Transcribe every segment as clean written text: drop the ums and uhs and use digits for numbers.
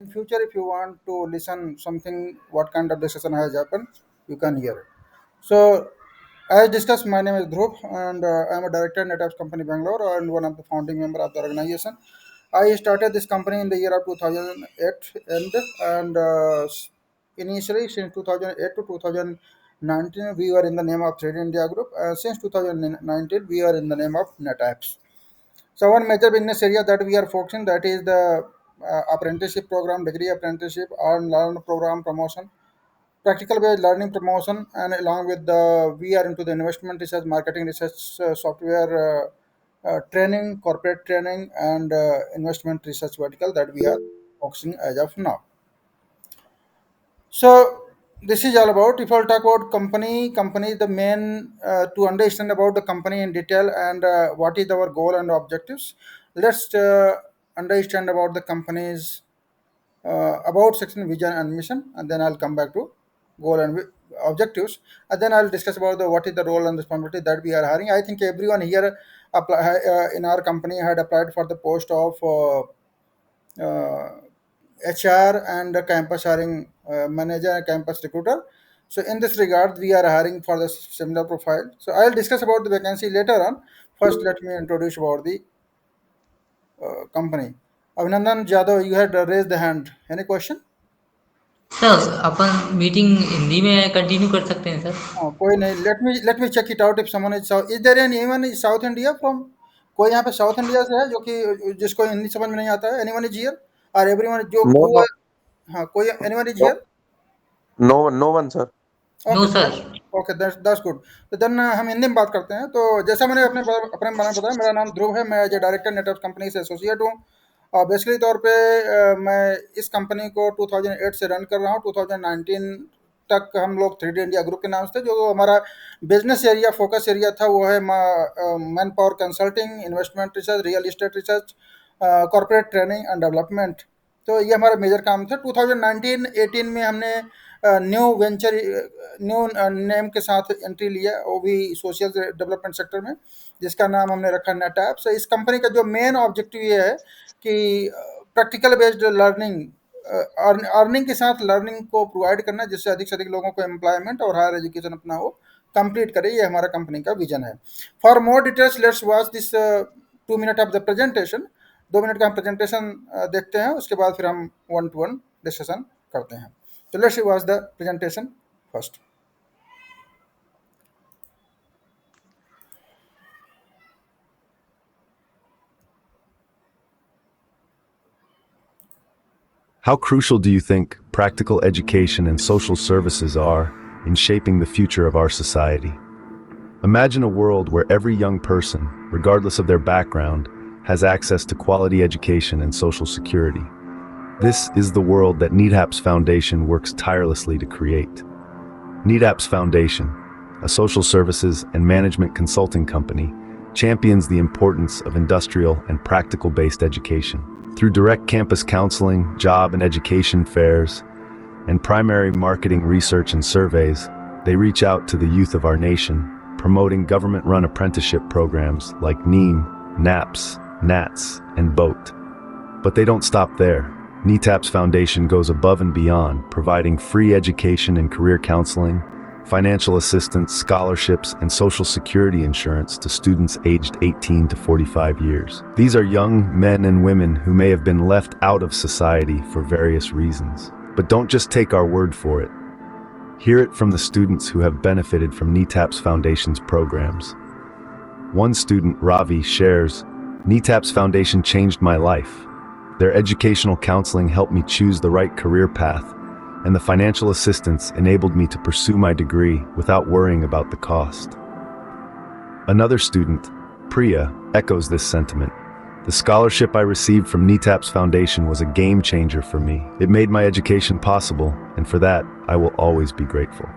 future, if you want to listen something, what kind of discussion has happened, you can hear it. So, as discussed, my name is Dhruv, and I'm a director in NetApps Company Bangalore and one of the founding member of the organization. I started this company in the year of 2008, and initially since 2008 to 2019, we were in the name of Trade India Group. Since 2019, we are in the name of NetApps. So one major business area that we are focusing that is the apprenticeship program, degree apprenticeship, and learn program promotion, practical based learning promotion, and along with the we are into the investment research, marketing research, software training, corporate training, and investment research vertical that we are focusing as of now. So this is all about. If I'll talk about company is the main to understand about the company in detail and what is our goal and objectives. Let's understand about the company's about section vision and mission, and then I'll come back to goal and objectives, and then I'll discuss about the what is the role and responsibility that we are hiring. I think everyone here in our company had applied for the post of HR and a campus hiring manager and campus recruiter. So in this regard, we are hiring for the similar profile. So I'll discuss about the vacancy later on. First, let me introduce about the company. Abhinandan Jadhav, you had raised the hand. Any question? Sir अपन meeting Hindi में continue कर सकते हैं sir. कोई नहीं. Let me check it out if someone is south. Is there anyone is south India from? कोई यहाँ पे साउथ इंडिया से है जो कि जिसको हिंदी समझ में नहीं आता है? एनीवन इज हियर और एवरीवन जो No, हु? no, हाँ, कोई anyone is no, here? no one, sir. No okay. Sir. Okay, that's good. तो देन हम हिंदी में बात करते हैं. तो जैसा मैंने अपने बारे में बताया, मेरा नाम ध्रुव है. मैं as a director network company से एसोसिएट हूँ. और बेसिकली तौर पे मैं इस कंपनी को 2008 से रन कर रहा हूँ. 2019 तक हम लोग 3D इंडिया ग्रुप के नाम से थे. जो हमारा बिजनेस एरिया, फोकस एरिया था, वो है man power consulting, investment research, real estate research, corporate training and development. तो ये हमारा मेजर काम था. 2019-18 में हमने न्यू वेंचर, न्यू नेम के साथ एंट्री लिया, वो भी सोशल डेवलपमेंट सेक्टर में, जिसका नाम हमने रखा नेटऐप. इस कंपनी का जो मेन ऑब्जेक्टिव ये है कि प्रैक्टिकल बेस्ड लर्निंग, अर्निंग के साथ लर्निंग को प्रोवाइड करना, जिससे अधिक से अधिक लोगों को एम्प्लॉयमेंट और हायर एजुकेशन अपना हो कंप्लीट करे. ये हमारा कंपनी का विजन है. For more details let's watch this 2 minute of the presentation. 2 minute का हम प्रेजेंटेशन देखते हैं, उसके बाद फिर हम 1-to-1 डिस्कशन करते हैं. So let's watch the presentation first. How crucial do you think practical education and social services are in shaping the future of our society? Imagine a world where every young person, regardless of their background, has access to quality education and social security. This is the world that NEEDAPS Foundation works tirelessly to create. NEEDAPS Foundation, a social services and management consulting company, champions the importance of industrial and practical-based education. Through direct campus counseling, job and education fairs, and primary marketing research and surveys, they reach out to the youth of our nation, promoting government-run apprenticeship programs like NEEM, NAPS, NATS, and BOAT. But they don't stop there. NEETAPS Foundation goes above and beyond, providing free education and career counseling, financial assistance, scholarships, and social security insurance to students aged 18 to 45 years. These are young men and women who may have been left out of society for various reasons. But don't just take our word for it. Hear it from the students who have benefited from NEETAPS Foundation's programs. One student, Ravi, shares, "NEETAPS Foundation changed my life. Their educational counseling helped me choose the right career path, and the financial assistance enabled me to pursue my degree without worrying about the cost." Another student, Priya, echoes this sentiment. "The scholarship I received from NEETAPS Foundation was a game changer for me. It made my education possible, and for that, I will always be grateful."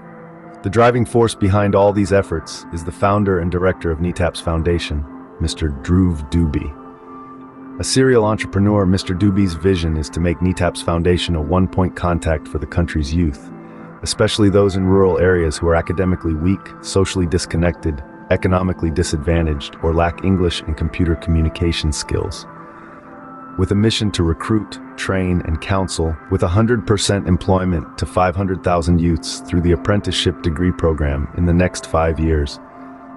The driving force behind all these efforts is the founder and director of NEETAPS Foundation, Mr. Dhruv Dubey. A serial entrepreneur, Mr. Dubey's vision is to make NEETAPS Foundation a one-point contact for the country's youth, especially those in rural areas who are academically weak, socially disconnected, economically disadvantaged, or lack English and computer communication skills. with a mission to recruit, train, and counsel with 100% employment to 500,000 youths through the apprenticeship degree program in the next 5 years.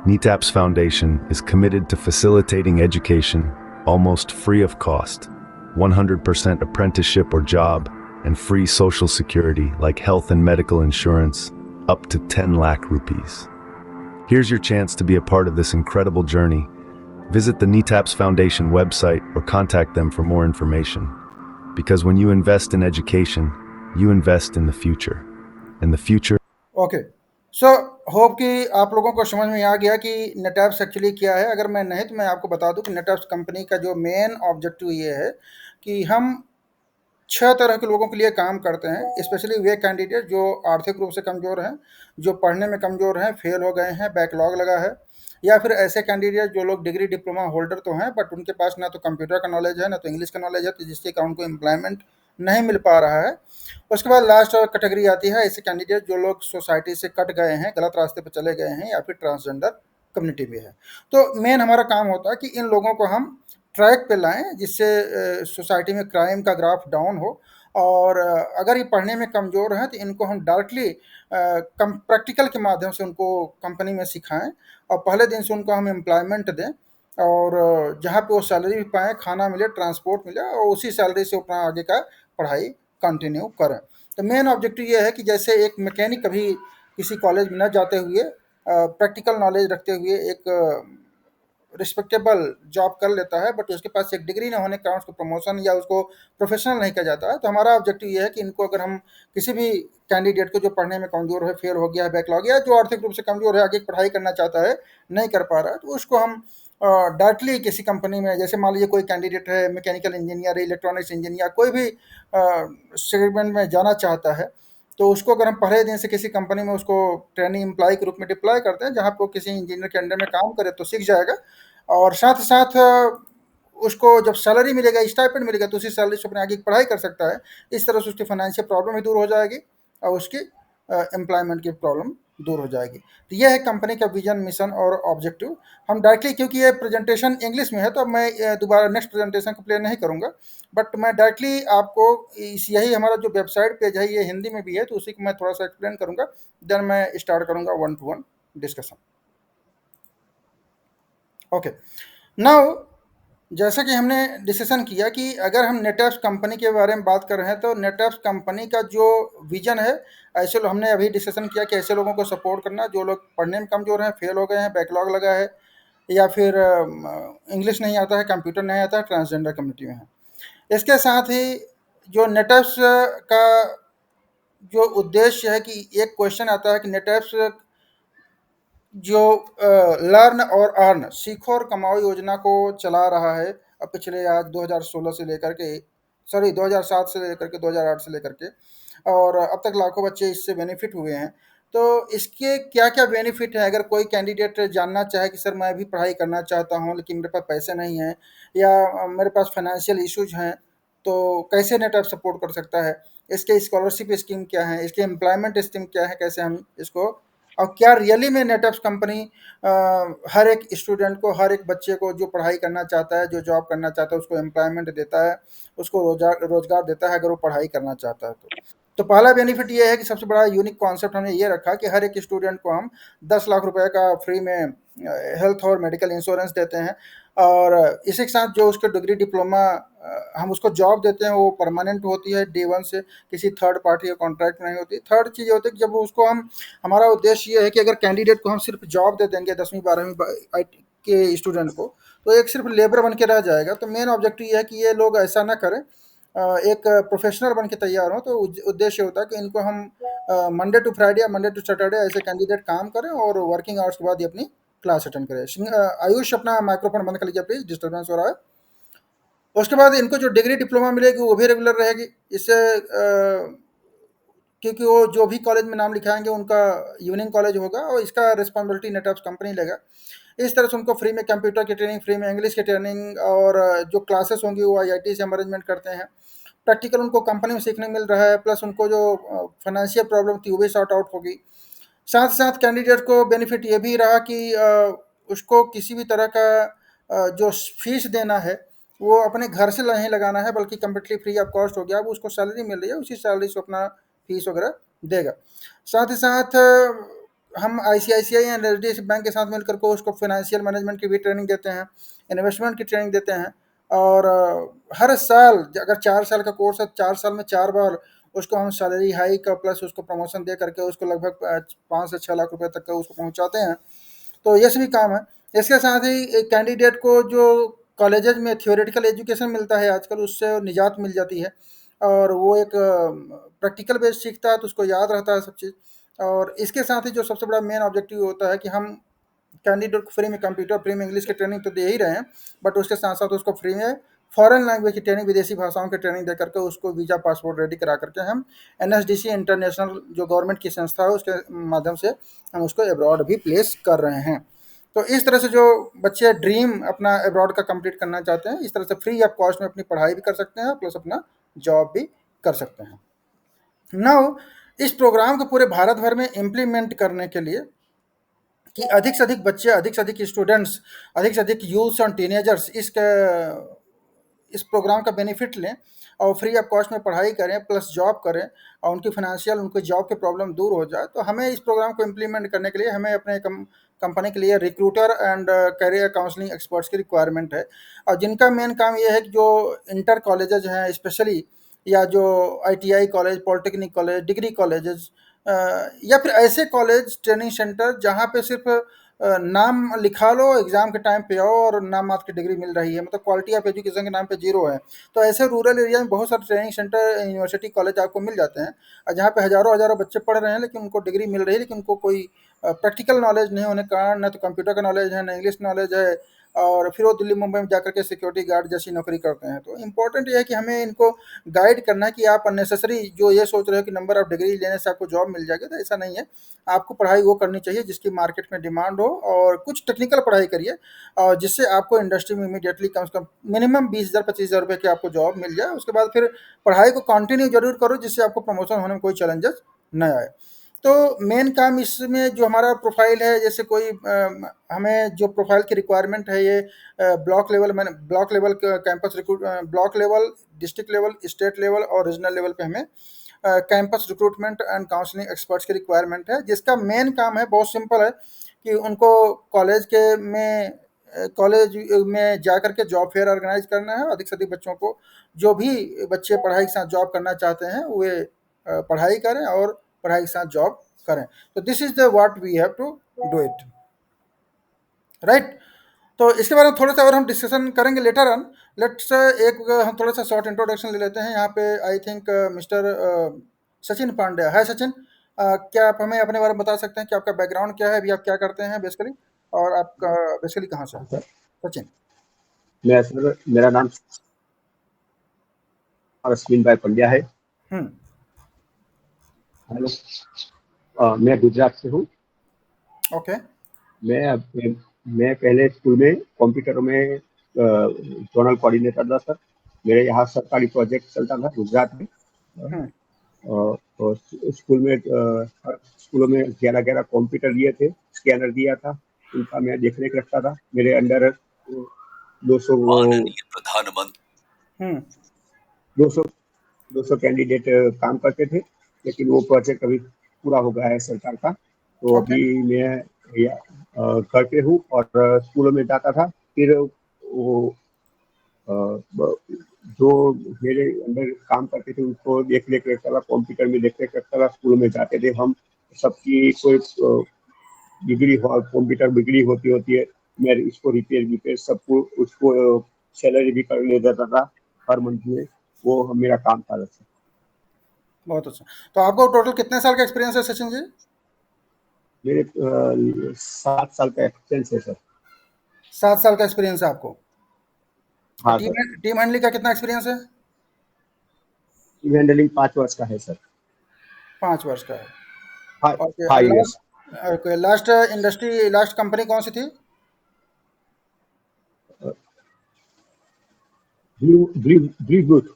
NETAP's foundation is committed to facilitating education almost free of cost, 100% apprenticeship or job, and free social security like health and medical insurance, up to 10 lakh rupees. Here's your chance to be a part of this incredible journey. Visit the NETAP's Foundation website or contact them for more information. Because when you invest in education, you invest in the future. And the future okay, so hope कि आप लोगों को समझ में आ गया कि नेटैप्स actually क्या है। अगर मैं नहीं तो मैं आपको बता दूं कि नेटैप्स कंपनी का जो मेन ऑब्जेक्टिव ये है कि हम 6 तरह के लोगों के लिए काम करते हैं, स्पेशली वे कैंडिडेट जो आर्थिक रूप से कमज़ोर हैं, जो पढ़ने में कमज़ोर हैं, फेल हो गए हैं, बैकलॉग लगा है, या फिर ऐसे कैंडिडेट जो लोग डिग्री डिप्लोमा होल्डर तो हैं बट उनके पास ना तो कंप्यूटर का नॉलेज है, ना तो इंग्लिश का नॉलेज है, तो जिसके कारण उनको एम्प्लॉयमेंट नहीं मिल पा रहा है। उसके बाद लास्ट कैटेगरी आती है ऐसे कैंडिडेट जो लोग सोसाइटी से कट गए हैं, गलत रास्ते पर चले गए हैं, या फिर ट्रांसजेंडर कम्युनिटी भी है। तो मेन हमारा काम होता है कि इन लोगों को हम ट्रैक पे लाएं जिससे सोसाइटी में क्राइम का ग्राफ डाउन हो, और अगर ये पढ़ने में कमज़ोर हैं तो इनको हम डायरेक्टली प्रैक्टिकल के माध्यम से उनको कंपनी में सिखाएं और पहले दिन से उनको हम एम्प्लॉयमेंट दें, और जहाँ पे वो सैलरी भी पाएँ, खाना मिले, ट्रांसपोर्ट मिले, और उसी सैलरी से अपना आगे का पढ़ाई कंटिन्यू करें। तो मेन ऑब्जेक्टिव ये है कि जैसे एक मैकेनिक कभी किसी कॉलेज में न जाते हुए प्रैक्टिकल नॉलेज रखते हुए एक रिस्पेक्टेबल जॉब कर लेता है, बट उसके पास एक डिग्री ना होने के कारण उसको प्रमोशन या उसको प्रोफेशनल नहीं किया जाता है। तो हमारा ऑब्जेक्टिव ये है कि इनको अगर हम किसी भी कैंडिडेट को जो पढ़ने में कमज़ोर है, फेल हो गया है, बैकलॉग, या जो आर्थिक रूप से कमज़ोर है, आगे पढ़ाई करना चाहता है, नहीं कर पा रहा है, तो उसको हम डायरेक्टली किसी कंपनी में, जैसे मान लीजिए कोई कैंडिडेट है मैकेनिकल इंजीनियर, इलेक्ट्रॉनिक्स इंजीनियर, कोई भी सेगमेंट में जाना चाहता है, तो उसको अगर हम पहले दिन से किसी कंपनी में उसको ट्रेनिंग एम्प्लॉय के रूप में डिप्लॉय करते हैं, जहाँ पे वो किसी इंजीनियर के अंडर में काम करे, तो सीख जाएगा, और साथ ही साथ उसको जब सैलरी मिलेगा, स्टाइपेंड मिलेगा, तो उसी सैलरी से अपने आगे की पढ़ाई कर सकता है। इस तरह से उसकी फाइनेंशियल प्रॉब्लम भी दूर हो जाएगी और उसकी एम्प्लॉयमेंट की प्रॉब्लम दूर हो जाएगी। तो यह है कंपनी का विजन, मिशन और ऑब्जेक्टिव। हम डायरेक्टली, क्योंकि ये प्रेजेंटेशन इंग्लिश में है, तो अब मैं दोबारा नेक्स्ट प्रेजेंटेशन को प्ले नहीं करूँगा, बट मैं डायरेक्टली आपको यही हमारा जो वेबसाइट पेज है ये हिंदी में भी है, तो उसी को मैं थोड़ा सा एक्सप्लेन करूँगा, देन मैं स्टार्ट करूँगा 1-to-1 डिस्कशन। ओके, नाउ जैसा कि हमने डिसीजन किया कि अगर हम नेटैप्स कंपनी के बारे में बात कर रहे हैं, तो नेटैप्स कंपनी का जो विजन है, ऐसे हमने अभी डिसीजन किया कि ऐसे लोगों को सपोर्ट करना जो लोग पढ़ने में कमज़ोर हैं, फेल हो गए हैं, बैकलॉग लगा है, या फिर इंग्लिश नहीं आता है, कंप्यूटर नहीं आता है, ट्रांसजेंडर कम्युनिटी में है। इसके साथ ही जो नेटैप्स का जो उद्देश्य है कि एक क्वेश्चन आता है कि नेटैप्स जो लर्न और अर्न, सीखो और कमाओ योजना को चला रहा है अब पिछले आज 2016 से लेकर के, सॉरी 2007 से लेकर के 2008 से लेकर के, और अब तक लाखों बच्चे इससे बेनिफिट हुए हैं। तो इसके क्या क्या बेनिफिट है, अगर कोई कैंडिडेट जानना चाहे कि सर मैं भी पढ़ाई करना चाहता हूँ लेकिन मेरे पास पैसे नहीं हैं, या मेरे पास फाइनेंशियल इश्यूज हैं, तो कैसे नेटवर्क सपोर्ट कर सकता है, इसके स्कॉलरशिप स्कीम क्या है, इसके एम्प्लॉयमेंट स्कीम क्या है, कैसे हम इसको, और क्या रियली में नेटवर्क कंपनी हर एक स्टूडेंट को, हर एक बच्चे को जो पढ़ाई करना चाहता है, जो जॉब करना चाहता है, उसको एम्प्लॉयमेंट देता है, उसको रोजगार देता है अगर वो पढ़ाई करना चाहता है तो पहला बेनिफिट ये है कि सबसे बड़ा यूनिक कॉन्सेप्ट हमने ये रखा कि हर एक स्टूडेंट को हम 10 लाख रुपए का फ्री में हेल्थ और मेडिकल इंश्योरेंस देते हैं, और इसी के साथ जो उसके डिग्री डिप्लोमा हम उसको जॉब देते हैं वो परमानेंट होती है, डे 1 से किसी थर्ड पार्टी या कॉन्ट्रैक्ट नहीं होती। थर्ड चीज़ होती है कि जब उसको हम, हमारा उद्देश्य ये है कि अगर कैंडिडेट को हम सिर्फ जॉब दे देंगे 10वीं 12वीं के स्टूडेंट को, तो एक सिर्फ लेबर बन के रह जाएगा। तो मेन ऑब्जेक्टिव ये है कि ये लोग ऐसा ना करें, एक प्रोफेशनल बन के तैयार हो। तो उद्देश्य होता है कि इनको हम मंडे टू फ्राइडे या मंडे टू सैटरडे ऐसे कैंडिडेट काम करें और वर्किंग आवर्स के बाद ये अपनी क्लास अटेंड करें। आयुष अपना माइक्रोफोन बंद कर लीजिए प्लीज़, डिस्टर्बेंस हो रहा है। उसके बाद इनको जो डिग्री डिप्लोमा मिलेगी वो भी रेगुलर रहेगी, इससे क्योंकि वो जो भी कॉलेज में नाम लिखाएंगे उनका इवनिंग कॉलेज होगा और इसका रिस्पॉन्सिबिलिटी नेटवर्क कंपनी लेगा। इस तरह से उनको फ्री में कंप्यूटर की ट्रेनिंग, फ्री में इंग्लिश की ट्रेनिंग, और जो क्लासेस होंगी वो IIT से हम अरेंजमेंट करते हैं। प्रैक्टिकल उनको कंपनी में सीखने मिल रहा है, प्लस उनको जो फाइनेंशियल प्रॉब्लम थी वो भी सॉर्ट आउट होगी। साथ साथ कैंडिडेट को बेनिफिट ये भी रहा कि उसको किसी भी तरह का जो फीस देना है वो अपने घर से नहीं लगाना है, बल्कि कंप्लीटली फ्री ऑफ कॉस्ट हो गया। अब उसको सैलरी मिल रही है, उसी सैलरी से अपना फीस वगैरह देगा। साथ ही साथ हम आईसीआईसीआई एंड एचडीएफसी बैंक के साथ मिलकर को उसको फाइनेंशियल मैनेजमेंट की भी ट्रेनिंग देते हैं, इन्वेस्टमेंट की ट्रेनिंग देते हैं। और हर साल अगर 4 साल का कोर्स है, 4 साल में 4 बार उसको हम सैलरी हाइक प्लस उसको प्रमोशन दे करके उसको लगभग 5 से 6 लाख रुपए तक का उसको पहुंचाते हैं। तो ये सभी काम है। इसके साथ ही एक कैंडिडेट को जो कॉलेजेज में थियोरेटिकल एजुकेशन मिलता है आजकल, उससे निजात मिल जाती है। और वो एक प्रैक्टिकल बेस सीखता है, तो उसको याद रहता है सब चीज़। और इसके साथ ही जो सबसे बड़ा मेन ऑब्जेक्टिव होता है कि हम कैंडिडेट को फ्री में कंप्यूटर, फ्री में इंग्लिश की ट्रेनिंग तो दे ही रहे हैं, बट उसके साथ साथ उसको फ्री में फॉरेन लैंग्वेज की ट्रेनिंग, विदेशी भाषाओं की ट्रेनिंग दे करके उसको वीज़ा पासपोर्ट रेडी करा करके हम एनएसडीसी इंटरनेशनल जो गवर्नमेंट की संस्था है उसके माध्यम से हम उसको अब्रॉड भी प्लेस कर रहे हैं। तो इस तरह से जो बच्चे ड्रीम अपना अब्रॉड का कंप्लीट करना चाहते हैं, इस तरह से फ्री ऑफ कॉस्ट में अपनी पढ़ाई भी कर सकते हैं, प्लस अपना जॉब भी कर सकते हैं। नाउ इस प्रोग्राम को पूरे भारत भर में इम्प्लीमेंट करने के लिए कि अधिक से अधिक बच्चे, अधिक से अधिक स्टूडेंट्स, अधिक से अधिक यूथ्स और टीनेजर्स इस प्रोग्राम का बेनिफिट लें और फ्री ऑफ कॉस्ट में पढ़ाई करें, प्लस जॉब करें और उनकी फाइनेंशियल, उनकी जॉब के प्रॉब्लम दूर हो जाए, तो हमें इस प्रोग्राम को इम्प्लीमेंट करने के लिए हमें अपने कंपनी के लिए recruiter and career counselling experts की रिक्वायरमेंट है। और जिनका मेन काम ये है कि जो इंटर कॉलेजेज हैं स्पेशली, या जो ITI college, polytechnic college, degree colleges, या फिर ऐसे कॉलेज ट्रेनिंग सेंटर जहाँ पे सिर्फ नाम लिखा लो, एग्ज़ाम के टाइम पे आओ और नाम मात्र की डिग्री मिल रही है, मतलब क्वालिटी ऑफ एजुकेशन के नाम पे जीरो है। तो ऐसे रूरल एरिया में बहुत सारे ट्रेनिंग सेंटर, यूनिवर्सिटी, कॉलेज आपको मिल जाते हैं, और जहाँ पे हज़ारों हज़ारों बच्चे पढ़ रहे हैं, लेकिन उनको डिग्री मिल रही है, लेकिन उनको कोई प्रैक्टिकल नॉलेज नहीं होने के कारण, ना तो कंप्यूटर का नॉलेज है, ना इंग्लिश नॉलेज है, और फिर वो दिल्ली मुंबई में जाकर के सिक्योरिटी गार्ड जैसी नौकरी करते हैं। तो इम्पोर्टेंट ये है कि हमें इनको गाइड करना है कि आप अननेसेसरी जो ये सोच रहे हो कि नंबर ऑफ डिग्री लेने से आपको जॉब मिल जाएगी, तो ऐसा नहीं है। आपको पढ़ाई वो करनी चाहिए जिसकी मार्केट में डिमांड हो, और कुछ टेक्निकल पढ़ाई करिए और जिससे आपको इंडस्ट्री में इमीडिएटली कम से कम मिनिमम 20,000 25,000 रुपये की आपको जॉब मिल जाए। उसके बाद फिर पढ़ाई को कंटिन्यू जरूर करो, जिससे आपको प्रमोशन होने में कोई चैलेंजेस न आए। तो मेन काम इसमें जो हमारा प्रोफाइल है, जैसे कोई हमें जो प्रोफाइल की रिक्वायरमेंट है, ये ब्लॉक लेवल, मैंने block level campus recruit, block level, district level, state level और रीजनल लेवल पे हमें campus recruitment and counselling experts की रिक्वायरमेंट है, जिसका मेन काम है, बहुत सिंपल है, कि उनको कॉलेज में जा करके जॉब फेयर ऑर्गेनाइज करना है। अधिक से अधिक बच्चों को, जो भी बच्चे पढ़ाई के साथ जॉब करना चाहते हैं, वे पढ़ाई करें और पढ़ाई के साथ जॉब करें। तो this is the what we have to do it, right. तो इसके बारे में थोड़ा सा और हम डिस्कशन करेंगे लेटर ऑन। लेट्स एक हम थोड़ा सा शॉर्ट इंट्रोडक्शन ले लेते हैं यहाँ पे। I think mister Sachin Pandey, hi Sachin, क्या आप हमें अपने बारे में बता सकते हैं कि आपका बैकग्राउंड क्या है, अभी आप क्या करते हैं बेसिकली, और आपका बेसिकली कहाँ से है? सर, सचिन। मेरा नाम अश्विन भाई पंड्या है। हम्म। हेलो, मैं गुजरात से हूँ। ओके। मैं पहले स्कूल में कंप्यूटर में जोनल कोऑर्डिनेटर था सर। मेरे यहाँ सरकारी प्रोजेक्ट चलता था गुजरात में। हम्म। और स्कूल में हर स्कूलों में 11-11 कंप्यूटर दिए थे, स्कैनर दिया था, उनका मैं देख रेख रखता था। मेरे अंडर 200 हम्म। 200 200 कैंडिडेट काम करते थे, लेकिन वो प्रोजेक्ट अभी पूरा हो गया है सरकार का। तो ओके। अभी मैं घर पे हूँ और स्कूलों में जाता था। फिर वो जो मेरे अंदर काम करते थे उनको देख रेख रखता था, कंप्यूटर में देख रेख रखता था। स्कूलों में जाते थे हम, सबकी कोई डिग्री हो, कंप्यूटर बिगड़ी होती है, मैं इसको रिपेयर सबको उसको सैलरी भी कर ले देता था हर मंथ में। वो मेरा काम था सर। बहुत अच्छा। तो आपको टोटल कितने साल का एक्सपीरियंस है सचिन जी? मेरे 7 साल का एक्सपीरियंस है सर। 7 साल का एक्सपीरियंस है आपको। और हाँ सर। टीम हैंडलिंग का कितना एक्सपीरियंस है? टीम हैंडलिंग 5 वर्ष का है सर। 5 वर्ष का है। 5 और years. Last industry, last company कौन सी थी? Blue group.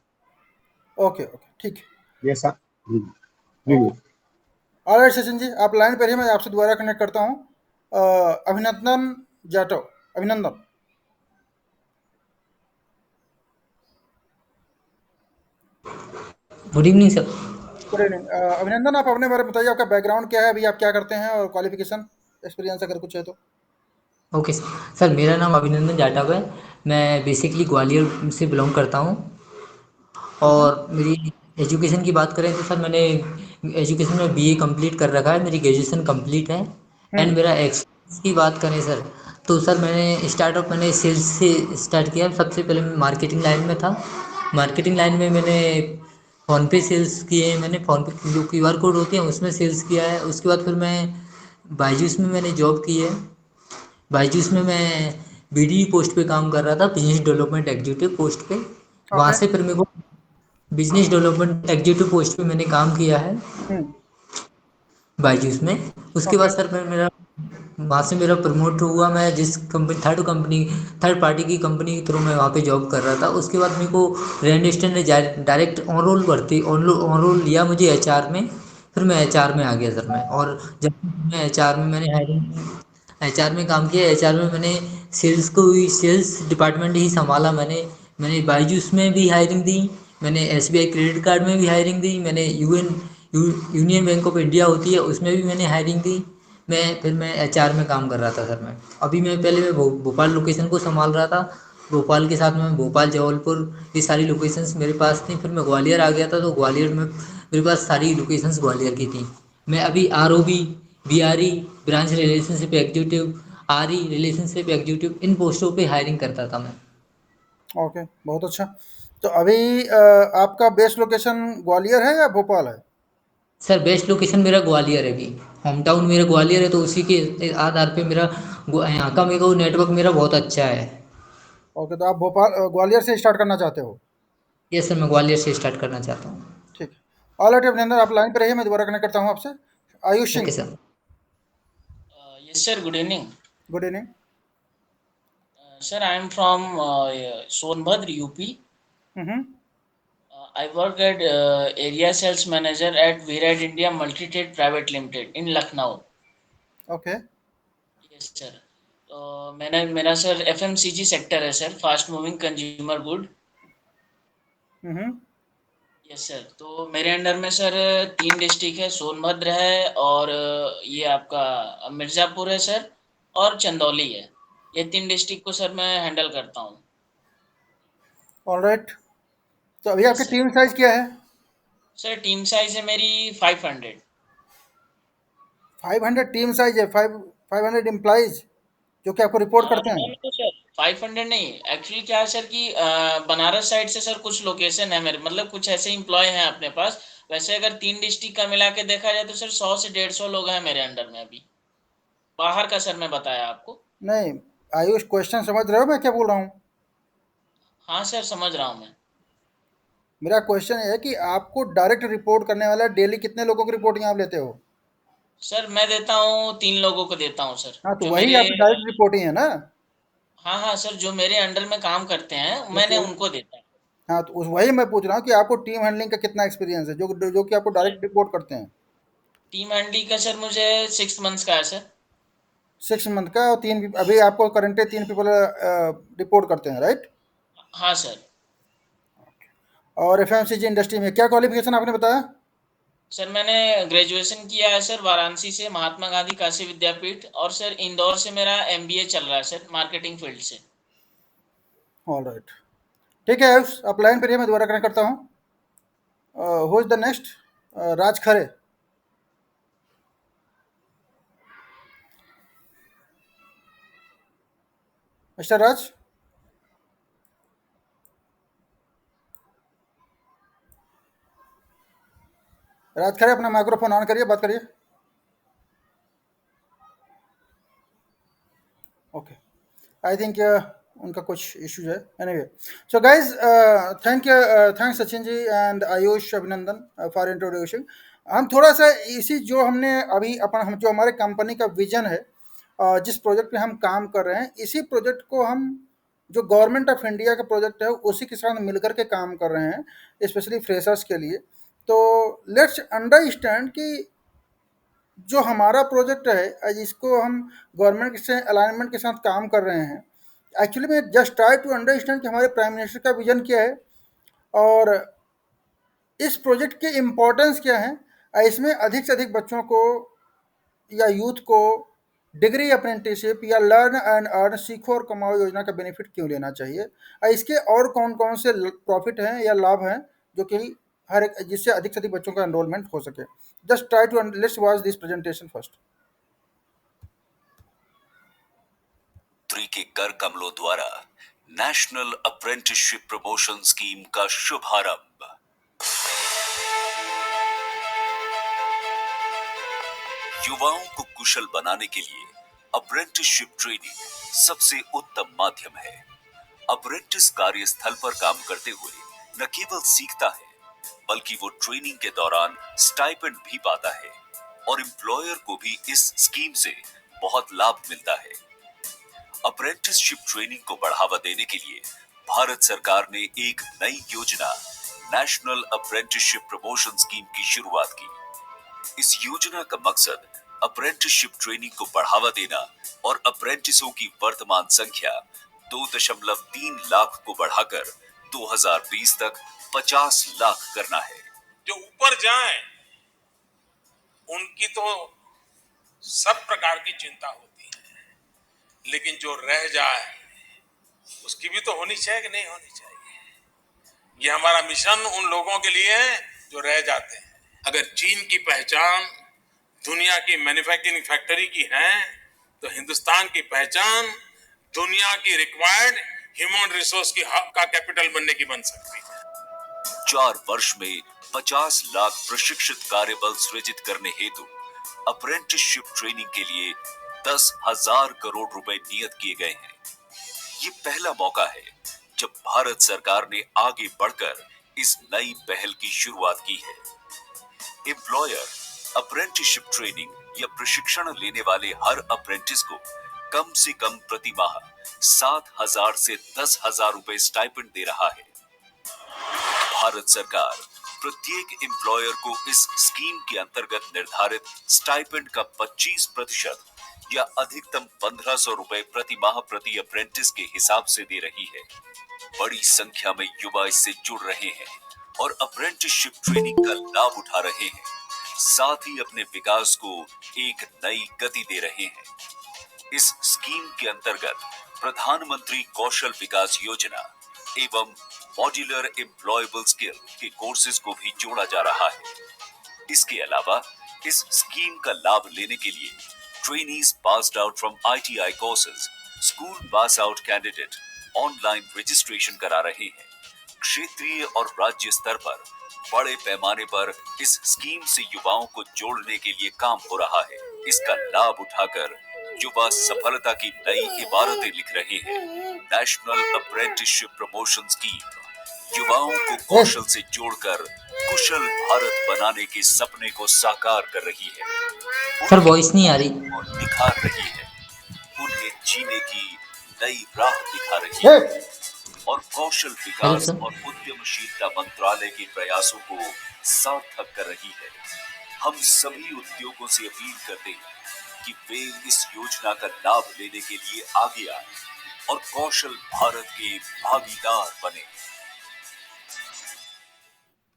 ओके ओके, ठीक है। ये sir, blue group. All right Sachin ji, आप लाइन पर ही, मैं आपसे दोबारा कनेक्ट करता हूँ। अभिनंदन जाटव, अभिनंदन। Good evening sir. Good evening. अभिनंदन, आप अपने बारे में बताइए, आपका बैकग्राउंड क्या है, अभी आप क्या करते हैं और क्वालिफिकेशन एक्सपीरियंस अगर कुछ है तो। Okay sir. सर मेरा नाम अभिनंदन जाटव है। मैं बेसिकली ग्वालियर से बिलोंग करता हूँ। हम्म। और मेरी एजुकेशन की बात करें तो सर मैंने एजुकेशन में बीए कंप्लीट कर रखा है, मेरी ग्रेजुएशन कंप्लीट है। एंड हम्म। मेरा एक्सपीरियंस की बात करें सर, तो सर मैंने सेल्स से स्टार्ट किया। सबसे पहले मैं मार्केटिंग लाइन में था। मार्केटिंग लाइन में मैंने फ़ोन पे सेल्स किए हैं, मैंने फ़ोन पे जो क्यूआर कोड होते हैं उसमें सेल्स किया है। उसके बाद फिर मैं बायजूस में मैंने जॉब की है। बायजूस में मैं बीडी पोस्ट पे काम कर रहा था, बिजनेस डेवलपमेंट एग्जीक्यूटिव पोस्ट पे। वहाँ ओके। से फिर मेरे को बिजनेस डेवलपमेंट एग्जीक्यूटिव पोस्ट पे मैंने काम किया है हम्म। बायजूस में। उसके बाद ओके। सर फिर मेरा वहाँ से मेरा प्रमोट हुआ। मैं जिस कंपनी थर्ड पार्टी की कंपनी के थ्रू मैं वहाँ पे जॉब कर रहा था। उसके बाद मेरे को रैंडस्टन ने डायरेक्ट ऑन रोल लिया मुझे एचआर में। फिर मैं एचआर में आ गया सर मैं। और जब मैं एचआर में मैंने हायरिंग एचआर में काम किया। एचआर में मैंने सेल्स डिपार्टमेंट ही संभाला। मैंने बायजूस में भी हायरिंग दी, मैंने एसबीआई क्रेडिट कार्ड में भी हायरिंग दी, मैंने यूनियन बैंक ऑफ इंडिया होती है उसमें भी मैंने हायरिंग दी। मैं एचआर में काम कर रहा था सर मैं। अभी मैं भोपाल लोकेशन को संभाल रहा था। भोपाल के साथ में भोपाल जबलपुर ये सारी लोकेशंस मेरे पास थी। फिर मैं ग्वालियर आ गया था, तो ग्वालियर में मेरे पास सारी लोकेशंस ग्वालियर की थी। मैं अभी R O B, B R E, branch relationship executive, R E relationship executive, इन पोस्टों पे हायरिंग करता था मैं। ओके, बहुत अच्छा। तो अभी आपका बेस्ट लोकेशन ग्वालियर है या भोपाल है? सर बेस्ट लोकेशन मेरा ग्वालियर है। अभी होम टाउन मेरा ग्वालियर है, तो उसी के आधार पे यहाँ का मेरे को नेटवर्क मेरा बहुत अच्छा है। ओके, तो आप भोपाल ग्वालियर से स्टार्ट करना चाहते हो? ये सर मैं ग्वालियर से स्टार्ट करना चाहता हूँ। ठीक है। ऑल राइट अभिनंदन, आप लाइन पे रहिए, मैं दोबारा कनेक्ट करता हूँ आपसे। Ayush okay Singh. Sir. Yes, sir. Good evening. Good evening. Sir, I am from Sonbhadra, UP. Hmm. I work at area sales manager at Virat India Multi-Trade Private Limited in Lucknow. Okay. Yes, sir. तो मेरा sir FMCG sector है sir, fast moving consumer good. Hmm. Yes sir. तो मेरे under में sir 3 district है, सोनभद्र है और ये आपका मिर्ज़ापुर है सर, और चंदौली है। ये 3 डिस्ट्रिक्ट को सर मैं हैंडल करता हूँ। All right. तो अभी यस आपकी सर। टीम साइज क्या है? सर टीम साइज है मेरी 500। 500 टीम साइज है? 500 एम्प्लॉइज जो कि आपको रिपोर्ट करते नो हैं? नो सर, 500 नहीं। एक्चुअली क्या है सर कि बनारस साइड से सर कुछ लोकेशन है मेरे, मतलब कुछ ऐसे एम्प्लॉय हैं अपने पास। वैसे अगर 3 डिस्ट्रिक्ट का मिला के देखा जाए तो सर 100 से 150 लोग हैं मेरे अंडर में अभी। बाहर का सर मैं बताया आपको। नहीं, आयुष, क्वेश्चन समझ रहे हो मैं क्या बोल रहा हूँ? हाँ सर, समझ रहा हूँ मैं। मेरा क्वेश्चन ये है कि आपको डायरेक्ट रिपोर्ट करने वाला डेली कितने लोगों की रिपोर्टिंग आप लेते हो? सर मैं देता हूँ 3 लोगों को देता हूँ सर, हाँ, तो जो वही मेरे। आपकी डायरेक्ट रिपोर्टिंग है ना? हाँ हाँ सर, जो मेरे अंडर में काम करते हैं बस मैंने वही। उनको देता हूँ। हाँ, तो उस वही मैं पूछ रहा हूँ कि आपको टीम हैंडलिंग का कितना एक्सपीरियंस है, जो जो कि आपको सर डायरेक्ट रिपोर्ट करते हैं? टीम हैंडलिंग का सर मुझे 6 मंथ्स का है सर। 6 मंथ का, और अभी आपको करंटली 3 पीपल रिपोर्ट करते हैं, राइट? हाँ सर। और एफएमसीजी इंडस्ट्री में क्या क्वालिफिकेशन आपने बताया? सर मैंने ग्रेजुएशन किया है सर वाराणसी से, महात्मा गांधी काशी विद्यापीठ, और सर इंदौर से मेरा एमबीए चल रहा है सर, मार्केटिंग फील्ड से। All right. ठीक है आयुष, आप लाइन पे रहिए, मैं दोबारा कनेक्ट करता हूँ। Who is the next? Raj Khare. Mister Raj. Raj Khare, अपना माइक्रोफोन ऑन करिए, बात करिए। ओके। आई थिंक उनका कुछ इश्यूज है। Anyway, so guys, thanks Sachin ji and Ayush Abhinandan for introducing. हम थोड़ा सा इसी जो हमने अभी हम जो हमारे कंपनी का विजन है, जिस प्रोजेक्ट पे हम काम कर रहे हैं, इसी प्रोजेक्ट को हम जो गवर्नमेंट ऑफ इंडिया का प्रोजेक्ट है उसी के साथ मिलकर के काम कर रहे हैं, स्पेशली फ्रेशर्स के लिए। तो लेट्स अंडरस्टैंड कि जो हमारा प्रोजेक्ट है, जिसको हम गवर्नमेंट से अलाइनमेंट के साथ काम कर रहे हैं, एक्चुअली में जस्ट ट्राई टू अंडरस्टैंड कि हमारे प्राइम मिनिस्टर का विजन क्या है, और इस प्रोजेक्ट की इम्पोर्टेंस क्या है, इसमें अधिक से अधिक बच्चों को या यूथ को डिग्री अप्रेंटिसशिप या लर्न एंड अर्न सीखो और कमाओ योजना का बेनिफिट क्यों लेना चाहिए, इसके और कौन कौन से प्रॉफिट हैं या लाभ हैं जो कि हर एक जिससे अधिक से अधिक बच्चों का एनरोलमेंट हो सके। Just try to let's watch this presentation first. के कर कमलों द्वारा नेशनल अप्रेंटिसशिप प्रमोशन स्कीम का शुभारंभ। युवाओं को कुशल बनाने के लिए अप्रेंटिसशिप ट्रेनिंग सबसे उत्तम माध्यम है। अप्रेंटिस कार्यस्थल पर काम करते हुए न केवल सीखता है बल्कि वो ट्रेनिंग के दौरान स्टाइपेंड भी पाता है और एम्प्लॉयर को भी इस स्कीम से बहुत लाभ मिलता है। अप्रेंटिसशिप ट्रेनिंग को बढ़ावा देने के लिए भारत सरकार ने एक नई योजना नेशनल अप्रेंटिसशिप प्रमोशन स्कीम की शुरुआत की। इस योजना का मकसद अप्रेंटिसशिप ट्रेनिंग को बढ़ावा देना और अप्रेंटिसों की वर्तमान संख्या 2.3 लाख को बढ़ाकर 2020 तक 50 लाख करना है। जो ऊपर जाएं, उनकी तो सब प्रकार की चिंता होती है, लेकिन जो रह जाए उसकी भी तो होनी चाहिए कि नहीं होनी चाहिए। ये हमारा मिशन उन लोगों के लिए है जो रह जाते हैं। अगर चीन की पहचान दुनिया की मैन्युफैक्चरिंग फैक्ट्री की है, तो हिंदुस्तान की पहचान दुनिया की रिक्वायर्ड ह्यूमन रिसोर्स की हब का कैपिटल बनने की बन सकती है। 4 वर्ष में 50 लाख प्रशिक्षित कार्यबल सृजित करने हेतु अप्रेंटिसशिप ट्रेनिंग के लिए 10,000 करोड़ रुपए नियत किए गए हैं। ये पहला मौका है जब भारत सरकार ने आगे बढ़कर इस नई पहल की शुरुआत की है। एम्प्लॉयर अप्रेंटिसशिप ट्रेनिंग या प्रशिक्षण लेने वाले हर अप्रेंटिस को कम से कम प्रति माह 7,000 से 10,000 रुपए स्टाइपेंड दे रहा है। भारत सरकार प्रत्येक एम्प्लॉयर को इस स्कीम के अंतर्गत निर्धारित स्टाइपेंड का 25% या अधिकतम 1,500 रुपए प्रति माह प्रति अप्रेंटिस के हिसाब से दे रही है। बड़ी संख्या में युवा इससे जुड़ रहे हैं और अप्रेंटिसशिप ट्रेनिंग का लाभ उठा रहे हैं, साथ ही अपने विकास को एक नई गति दे रहे हैं। इस स्कीम के अंतर्गत प्रधानमंत्री कौशल विकास योजना एवं मॉड्यूलर एम्प्लॉयबल स्किल के कोर्सेज को भी जोड़ा जा रहा है। इसके अलावा इस स्कीम का लाभ लेने के लिए trainees passed out from ITI courses, school pass out candidate online registration करा रहे हैं। क्षेत्रीय और राज्य स्तर पर बड़े पैमाने पर इस स्कीम से युवाओं को जोड़ने के लिए काम हो रहा है। इसका लाभ उठाकर युवा सफलता की नई इबारतें लिख रहे हैं। नेशनल अप्रेंटिसशिप प्रमोशन स्कीम युवाओं को कौशल से जोड़कर कुशल भारत बनाने के सपने को साकार कर रही है। सर वॉइस नहीं आ रही। और निखार रही है, उन्हें जीने की नई राह दिखा रही है और कौशल विकास और उद्यमशीलता मंत्रालय के प्रयासों को सार्थक कर रही है। हम सभी उद्योगों से अपील करते हैं कि वे इस योजना का लाभ लेने के लिए आगे आए और कौशल भारत के भागीदार बने।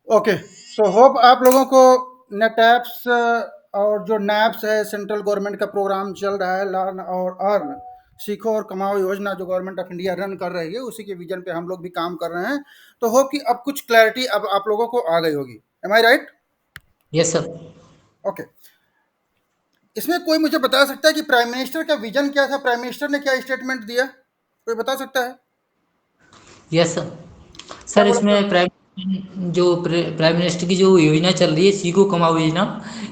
ओके, सो होप आप लोगों को नेटैप्स और जो नैप्स है, सेंट्रल गवर्नमेंट का प्रोग्राम चल रहा है, लर्न और अर्न सीखो और कमाओ योजना जो गवर्नमेंट ऑफ इंडिया रन कर रही है, उसी के विजन पे हम लोग भी काम कर रहे हैं। तो होप कि अब कुछ क्लैरिटी अब आप लोगों को आ गई होगी। एम आई राइट? Yes sir. ओके, इसमें कोई मुझे बता सकता है कि प्राइम मिनिस्टर का विजन क्या था? प्राइम मिनिस्टर ने क्या स्टेटमेंट दिया? कोई बता सकता है? Yes sir. सर इसमें प्राइम मिनिस्टर की जो योजना चल रही है सीखो कमाओ योजना,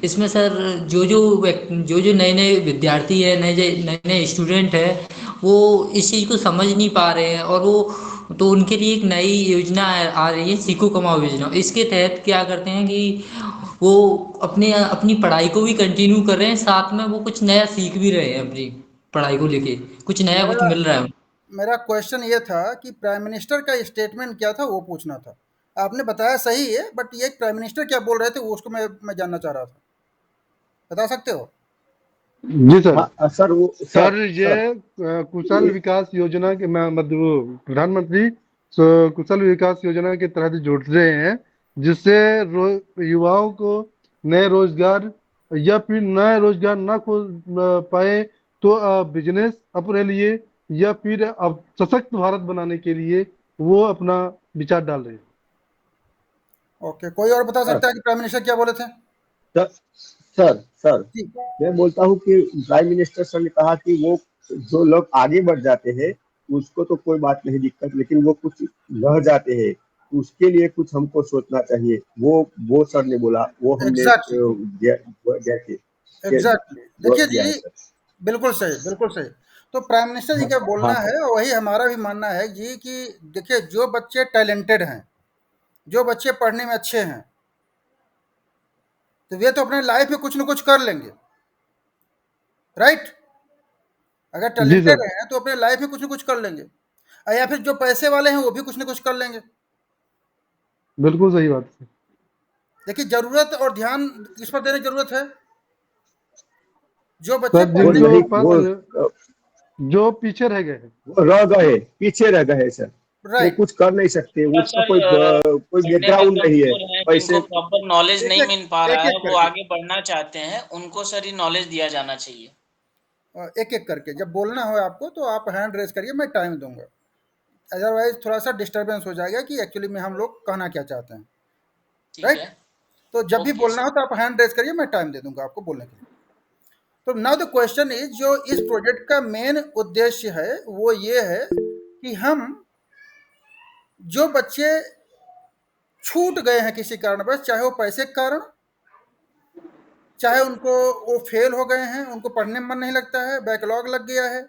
इसमें सर जो नए नए विद्यार्थी है, नए नए स्टूडेंट है, वो इस चीज़ को समझ नहीं पा रहे हैं और वो तो उनके लिए एक नई योजना आ रही है सीखो कमाओ योजना। इसके तहत क्या करते हैं कि वो अपनी पढ़ाई को भी कंटिन्यू कर रहे हैं, साथ में वो कुछ नया सीख भी रहे हैं, अपनी पढ़ाई को लेके कुछ नया कुछ मिल रहा है। मेरा क्वेश्चन ये था कि प्राइम मिनिस्टर का स्टेटमेंट क्या था, वो पूछना था। आपने बताया सही है, बट ये प्राइम मिनिस्टर क्या बोल रहे थे वो उसको मैं जानना चाह रहा था। बता सकते हो? जी सर। सर ये कुशल विकास योजना के मतलब प्रधानमंत्री कुशल विकास योजना के तहत जुड़ रहे हैं, जिससे युवाओं को नए रोजगार या फिर नया रोजगार ना खोज पाए तो बिजनेस अपने लिए या फिर अब सशक्त भारत बनाने के लिए वो अपना विचार डाल रहे हैं। ओके, कोई और बता सर सकता है कि प्राइम मिनिस्टर क्या बोले थे? सर सर सर, जी। मैं बोलता हूँ कि प्राइम मिनिस्टर सर ने कहा कि वो जो लोग आगे बढ़ जाते हैं उसको तो कोई बात नहीं दिक्कत, लेकिन वो कुछ रह जाते हैं उसके लिए कुछ हमको सोचना चाहिए। वो सर ने बोला, वो हमने एग्जैक्टली, एग्जैक्टली। जोर देखिए दिया है जी, सर। बिल्कुल सही, बिल्कुल सही। तो प्राइम मिनिस्टर जी हाँ का हाँ बोलना सर। है और वही हमारा भी मानना है जी कि देखिए, जो बच्चे टैलेंटेड हैं, जो बच्चे पढ़ने में अच्छे हैं, तो वे तो अपने लाइफ में कुछ न कुछ कर लेंगे, राइट? अगर जी टैलेंटेड सर, हैं तो अपने लाइफ में कुछ न कुछ कर लेंगे। या फिर जो पैसे वाले हैं वो भी कुछ न कुछ कर लेंगे। बिल्कुल सही बात है। देखिए, ज़रूरत और ध्यान किस पर देने की ज़रूरत है? जो बच्चे सर वो पढ़ने में नहीं वो जो पीछे रह गए हैं। वो रह गए, पीछे रह गए सर। वो राइट, कुछ कर नहीं सकते, थोड़ा उसका सर कोई पढ़ने में बैकग्राउंड नहीं है। कमजोर हैं, पैसे जिनको प्रॉपर नॉलेज नहीं एक-एक मिल पा रहा है, एक-एक वो करके आगे बढ़ना चाहते हैं, उनको सर ये नॉलेज दिया जाना चाहिए। एक-एक करके जब बोलना हो आपको तो आप हैंड रेज़ करिए, मैं टाइम दूँगा। अदरवाइज़ थोड़ा-सा डिस्टर्बेंस हो जाएगा कि एक्चुअली में हम लोग कहना क्या चाहते हैं, ठीक राइट? है। तो जब भी ओके बोलना सर। हो तो आप हैंड रेज़ करिए, मैं टाइम दे दूँगा आपको बोलने के लिए। तो नाउ द क्वेश्चन इज़, जो इस प्रोजेक्ट का मेन उद्देश्य है, वो ये है कि हम जो बच्चे छूट गए हैं किसी कारणवश, चाहे वो पैसे के कारण, चाहे उनको वो फेल हो गए हैं, उनको पढ़ने में मन नहीं लगता है, बैकलॉग लग गया है,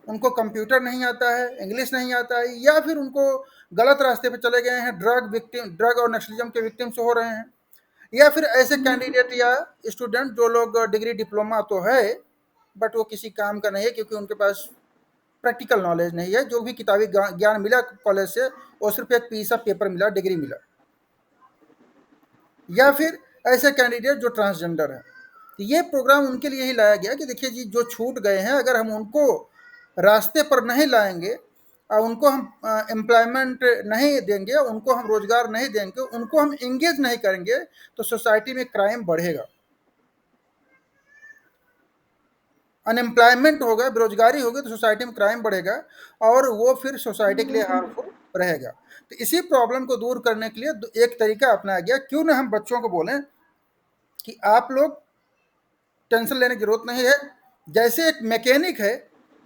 उनको कंप्यूटर नहीं आता है, इंग्लिश नहीं आता है, या फिर उनको गलत रास्ते पे चले गए हैं, ड्रग और नक्सलिज्म के विक्टिम्स हो रहे हैं, या फिर ऐसे कैंडिडेट या स्टूडेंट जो लोग डिग्री डिप्लोमा तो है बट वो किसी काम का नहीं है क्योंकि उनके पास प्रैक्टिकल नॉलेज नहीं है, जो भी किताबी ज्ञान मिला कॉलेज से वो सिर्फ एक पीस ऑफ पेपर मिला, डिग्री मिला। या फिर ऐसे कैंडिडेट जो ट्रांसजेंडर हैं। तो ये प्रोग्राम उनके लिए ही लाया गया कि देखिए जी, जो छूट गए हैं अगर हम उनको रास्ते पर नहीं लाएंगे और उनको हम एम्प्लॉयमेंट नहीं देंगे, उनको हम रोजगार नहीं देंगे, उनको हम इंगेज नहीं करेंगे, तो सोसाइटी में क्राइम बढ़ेगा, अनएम्प्लॉयमेंट होगा, बेरोजगारी होगी, तो सोसाइटी में क्राइम बढ़ेगा और वो फिर सोसाइटी के लिए हार्मफुल रहेगा। तो इसी प्रॉब्लम को दूर करने के लिए एक तरीका अपनाया गया, क्यों ना हम बच्चों को बोलें कि आप लोग टेंशन लेने की जरूरत नहीं है। जैसे एक मैकेनिक है,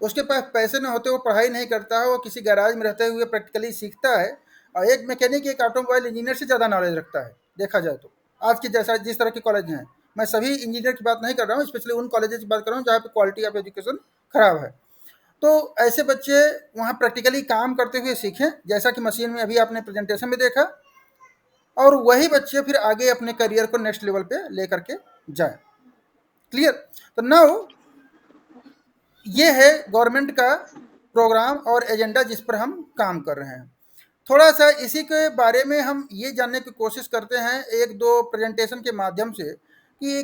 उसके पास पैसे ना होते वो पढ़ाई नहीं करता है, वो किसी गैराज में रहते हुए प्रैक्टिकली सीखता है, और एक मैकेनिक एक ऑटोमोबाइल इंजीनियर से ज़्यादा नॉलेज रखता है देखा जाए तो। आज के जैसा जिस तरह के कॉलेज हैं, मैं सभी इंजीनियर की बात नहीं कर रहा हूँ, स्पेशली उन कॉलेजेस की बात कर रहा हूँ जहाँ पे क्वालिटी ऑफ एजुकेशन खराब है। तो ऐसे बच्चे वहाँ प्रैक्टिकली काम करते हुए सीखें, जैसा कि मशीन में अभी आपने प्रेजेंटेशन में देखा, और वही बच्चे फिर आगे अपने करियर को नेक्स्ट लेवल पे लेकर के जाएं। क्लियर? तो नाउ ये है गवर्नमेंट का प्रोग्राम और एजेंडा जिस पर हम काम कर रहे हैं। थोड़ा सा इसी के बारे में हम ये जानने की कोशिश करते हैं एक दो प्रेजेंटेशन के माध्यम से कि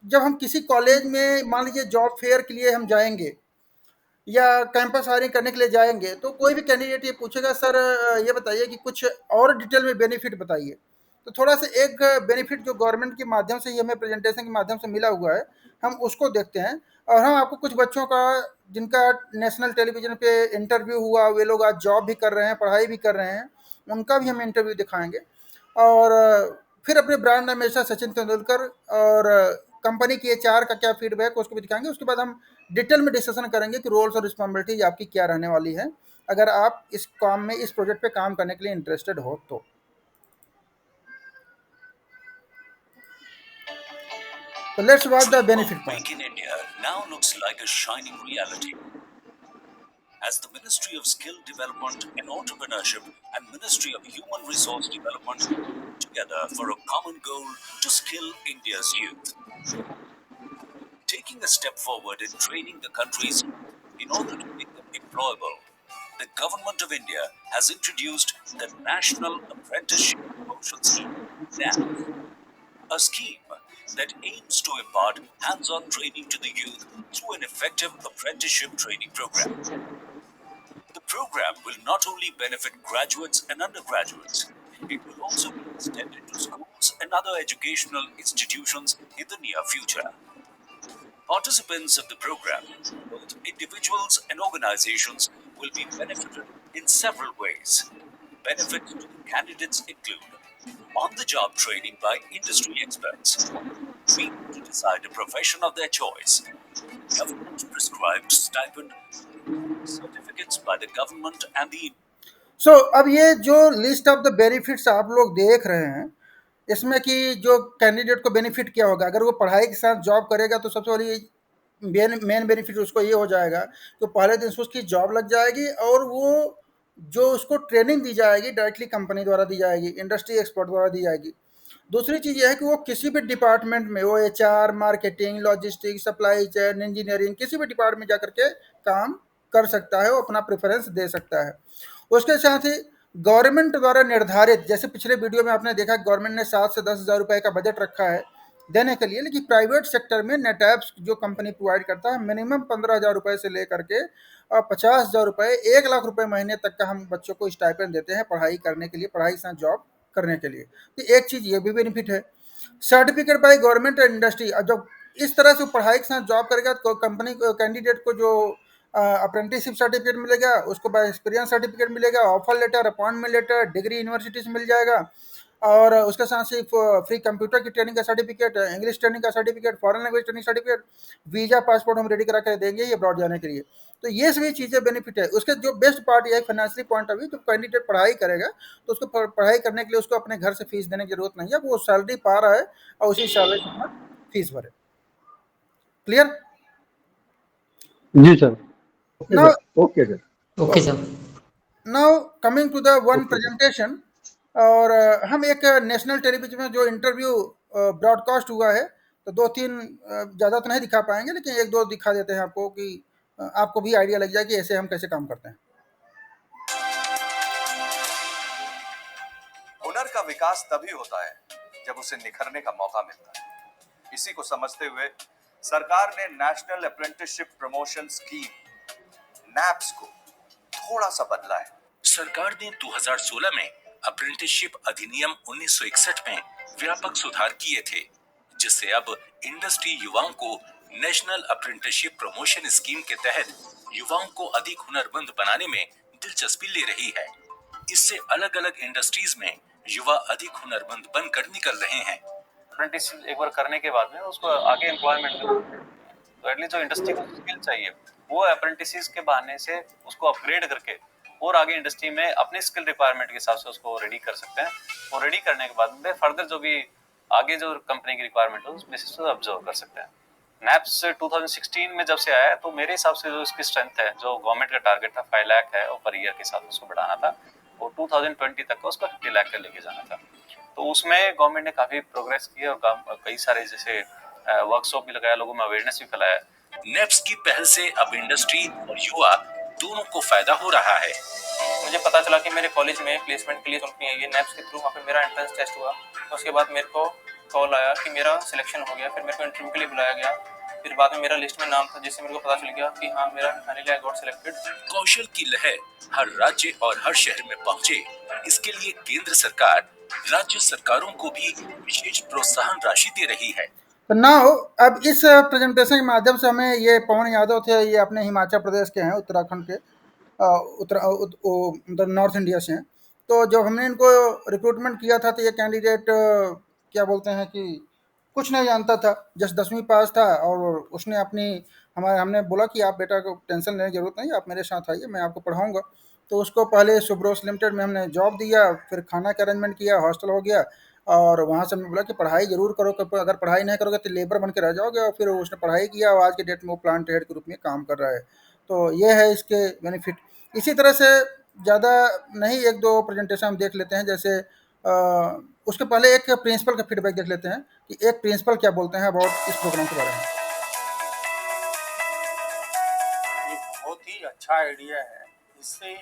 जब हम किसी कॉलेज में मान लीजिए जॉब फेयर के लिए हम जाएंगे या कैंपस हायरिंग करने के लिए जाएंगे, तो कोई भी कैंडिडेट ये पूछेगा, सर ये बताइए कि कुछ और डिटेल में बेनिफिट बताइए। तो थोड़ा सा एक बेनिफिट जो गवर्नमेंट के माध्यम से, ये हमें प्रेजेंटेशन के माध्यम से मिला हुआ है, हम उसको देखते हैं। और हम आपको कुछ बच्चों का जिनका नेशनल टेलीविज़न पे इंटरव्यू हुआ, वे लोग आज जॉब भी कर रहे हैं, पढ़ाई भी कर रहे हैं, उनका भी हम इंटरव्यू दिखाएँगे। और फिर अपने ब्रांड हमेशा सचिन तेंदुलकर और कंपनी की एचआर का क्या फीडबैक उसको भी दिखाएँगे। उसके बाद हम डिटेल में डिस्कशन करेंगे कि रोल्स और रिस्पॉन्सिबिलिटीज़ आपकी क्या रहने वाली है, अगर आप इस काम में, इस प्रोजेक्ट पे काम करने के लिए इंटरेस्टेड हो तो। So let's watch the Dream of benefit part. Make in India now looks like a shining reality. As the Ministry of Skill Development and Entrepreneurship and Ministry of Human Resource Development come together for a common goal to skill India's youth. Taking a step forward in training the country's youth in order to make them employable, the Government of India has introduced the National Apprenticeship Promotion Scheme, NAP, a scheme that aims to impart hands-on training to the youth through an effective apprenticeship training program. The program will not only benefit graduates and undergraduates, It will also be extended to schools and other educational institutions in the near future. Participants of the program, both individuals and organizations, will be benefited in several ways. Benefits to the candidates include on-the-job training by industry experts, freedom to decide a profession of their choice, government-prescribed stipend, certificates by the government and the सो अब ये जो list of the benefits आप लोग देख रहे हैं, इसमें कि जो कैंडिडेट को बेनिफिट क्या होगा, अगर वो पढ़ाई के साथ जॉब करेगा तो सबसे बड़ी मेन बेनिफिट उसको ये हो जाएगा कि पहले दिन से उसकी जॉब लग जाएगी और वो जो उसको ट्रेनिंग दी जाएगी डायरेक्टली कंपनी द्वारा दी जाएगी, इंडस्ट्री एक्सपर्ट द्वारा दी जाएगी। दूसरी चीज़ ये है कि वो किसी भी डिपार्टमेंट में, वो HR, marketing, logistics, supply chain, engineering, किसी भी डिपार्टमेंट में जा करके काम कर सकता है, वो अपना प्रेफरेंस दे सकता है। उसके साथ ही गवर्नमेंट द्वारा निर्धारित, जैसे पिछले वीडियो में आपने देखा, गवर्नमेंट ने 7 से 10 हज़ार रुपये का बजट रखा है देने के लिए, लेकिन प्राइवेट सेक्टर में नेटैप्स जो कंपनी प्रोवाइड करता है, मिनिमम 15,000 रुपये से लेकर के 50,000 रुपये, 1 लाख रुपये महीने तक का हम बच्चों को स्टाइपेंड देते हैं पढ़ाई करने के लिए, पढ़ाई के साथ जॉब करने के लिए। तो एक चीज़ ये भी बेनिफिट है। Certificate by government and industry, जब इस तरह से पढ़ाई के साथ जॉब करेगा तो कंपनी कैंडिडेट को जो अप्रेंटिसशिप सर्टिफिकेट मिलेगा, उसको बाय एक्सपीरियंस सर्टिफिकेट मिलेगा, offer letter, appointment letter, degree university से मिल जाएगा, और उसके साथ सिर्फ फ्री कंप्यूटर की ट्रेनिंग का सर्टिफिकेट, इंग्लिश ट्रेनिंग का certificate, foreign language training certificate, visa, passport हम रेडी करा कर देंगे ये अब्रॉड जाने के लिए। तो ये सभी चीज़ें बेनिफिट है। उसके जो बेस्ट पार्ट ये है फाइनेंशियली पॉइंट ऑफ व्यू, तो कैंडिडेट पढ़ाई करेगा तो उसको पढ़ाई करने के लिए उसको अपने घर से फीस देने की जरूरत नहीं है, वो सैलरी पा रहा है और उसी सैलरी से अपना फीस भरे। क्लियर? जी sir. Now, okay sir. Okay sir. now coming to the one presentation, और हम एक नेशनल टेलीविजन में जो इंटरव्यू ब्रॉडकास्ट हुआ है, तो 2-3 ज़्यादा तो नहीं दिखा पाएंगे, लेकिन 1-2 दिखा देते हैं आपको कि आपको भी आइडिया लग जाए कि ऐसे हम कैसे काम करते हैं। हुनर का विकास तभी होता है जब उसे निखरने का मौका मिलता है। इसी को समझते हुए सरकार ने national apprenticeship promotion scheme naps को थोड़ा सा बदला है। सरकार ने 2016 में अप्रेंटिसशिप अधिनियम 1961 में व्यापक सुधार किए थे, जिससे अब इंडस्ट्री युवाओं को नेशनल अप्रेंटिसशिप प्रमोशन स्कीम के तहत युवाओं को अधिक हुनरमंद बनाने में दिलचस्पी ले रही है। इससे अलग अलग इंडस्ट्रीज में युवा अधिक हुनरमंद बनकर निकल रहे हैं। अप्रेंटिसशिप एक बार करने के बाद में उसको आगे एम्प्लॉयमेंट तो एटलीस्ट जो इंडस्ट्री को स्किल चाहिए वो अप्रेंटिसेस के बहाने से उसको अपग्रेड करके और आगे इंडस्ट्री में अपने स्किल रिक्वायरमेंट के हिसाब से उसको रेडी कर सकते हैं, और रेडी करने के बाद में फर्दर जो भी आगे जो कंपनी की रिक्वायरमेंट हो उस बेसिस पे ऑब्जर्व कर सकते हैं। नैप्स 2016 में जब से आया है तो मेरे हिसाब से जो इसकी स्ट्रेंथ है, जो गवर्नमेंट का टारगेट था 5 लाख है और पर ईयर के साथ उसको बढ़ाना था, और 2020 तक का उसको 50 लाख का लेके जाना था। तो उसमें गवर्नमेंट ने काफी प्रोग्रेस की और कई सारे जैसे वर्कशॉप भी लगाया, लोगों में अवेयरनेस भी फैलाया। नेप्स की पहल से अब इंडस्ट्री और युवा दोनों को फायदा हो रहा है। मुझे पता चला कि मेरे कॉलेज में प्लेसमेंट के लिए कंपनी है, ये नैप्स के थ्रू वहाँ पे मेरा एंट्रेंस टेस्ट हुआ, उसके बाद मेरे को कॉल आया कि मेरा सिलेक्शन हो गया, फिर मेरे को इंटरव्यू के लिए बुलाया गया, फिर बाद में मेरा लिस्ट में नाम था, जिससे मेरे को पता चल गया कि हाँ मेरा फाइनली आई गॉट सिलेक्टेड। कौशल की लहर हर राज्य और हर शहर में पहुंचे, इसके लिए केंद्र सरकार राज्य सरकारों को भी विशेष प्रोत्साहन राशि दे रही है। तो नाउ अब इस प्रेजेंटेशन के माध्यम से हमें, ये पवन यादव थे, ये अपने हिमाचल प्रदेश के हैं, उत्तराखंड के, मतलब नॉर्थ इंडिया से हैं। तो जब हमने इनको रिक्रूटमेंट किया था तो ये कैंडिडेट क्या बोलते हैं कि कुछ नहीं जानता था, जस्ट 10वीं पास था, और उसने हमने बोला कि आप बेटा को टेंशन लेने की ज़रूरत नहीं, आप मेरे साथ आइए, मैं आपको पढ़ाऊँगा। तो उसको पहले सुब्रोस लिमिटेड में हमने जॉब दिया, फिर खाना का अरेंजमेंट किया, हॉस्टल हो गया, और वहाँ से हमने बोला कि पढ़ाई ज़रूर करो, अगर पढ़ाई नहीं करोगे तो लेबर बन के रह जाओगे, और फिर उसने पढ़ाई किया और आज के डेट में वो प्लांट हेड के रूप में काम कर रहा है। तो ये है इसके बेनिफिट। इसी तरह से ज़्यादा नहीं, 1-2 प्रेजेंटेशन हम देख लेते हैं। जैसे उसके पहले एक प्रिंसिपल का फीडबैक देख लेते हैं कि एक प्रिंसिपल क्या बोलते हैं अबाउट इस प्रोग्राम के बारे में। ये बहुत ही अच्छा आइडिया है, इससे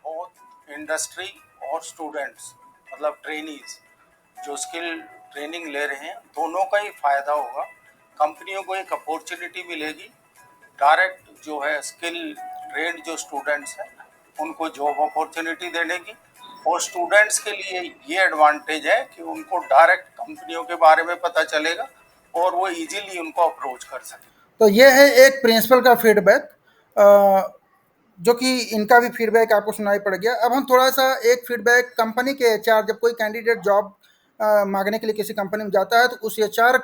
बहुत इंडस्ट्री और स्टूडेंट्स मतलब ट्रेनीज जो स्किल ट्रेनिंग ले रहे हैं दोनों का ही फ़ायदा होगा। कंपनियों को एक अपॉर्चुनिटी मिलेगी, डायरेक्ट जो है स्किल ट्रेंड जो स्टूडेंट्स हैं उनको जॉब अपॉर्चुनिटी देने की, और स्टूडेंट्स के लिए ये एडवांटेज है कि उनको डायरेक्ट कंपनियों के बारे में पता चलेगा और वो इजीली उनको अप्रोच कर सके। तो ये है एक प्रिंसिपल का फीडबैक, जो कि इनका भी फीडबैक आपको सुनाई पड़ गया। अब हम थोड़ा सा एक फीडबैक कंपनी के एचआर, जब कोई कैंडिडेट जॉब मांगने के लिए किसी कंपनी में जाता है तो उस एचआर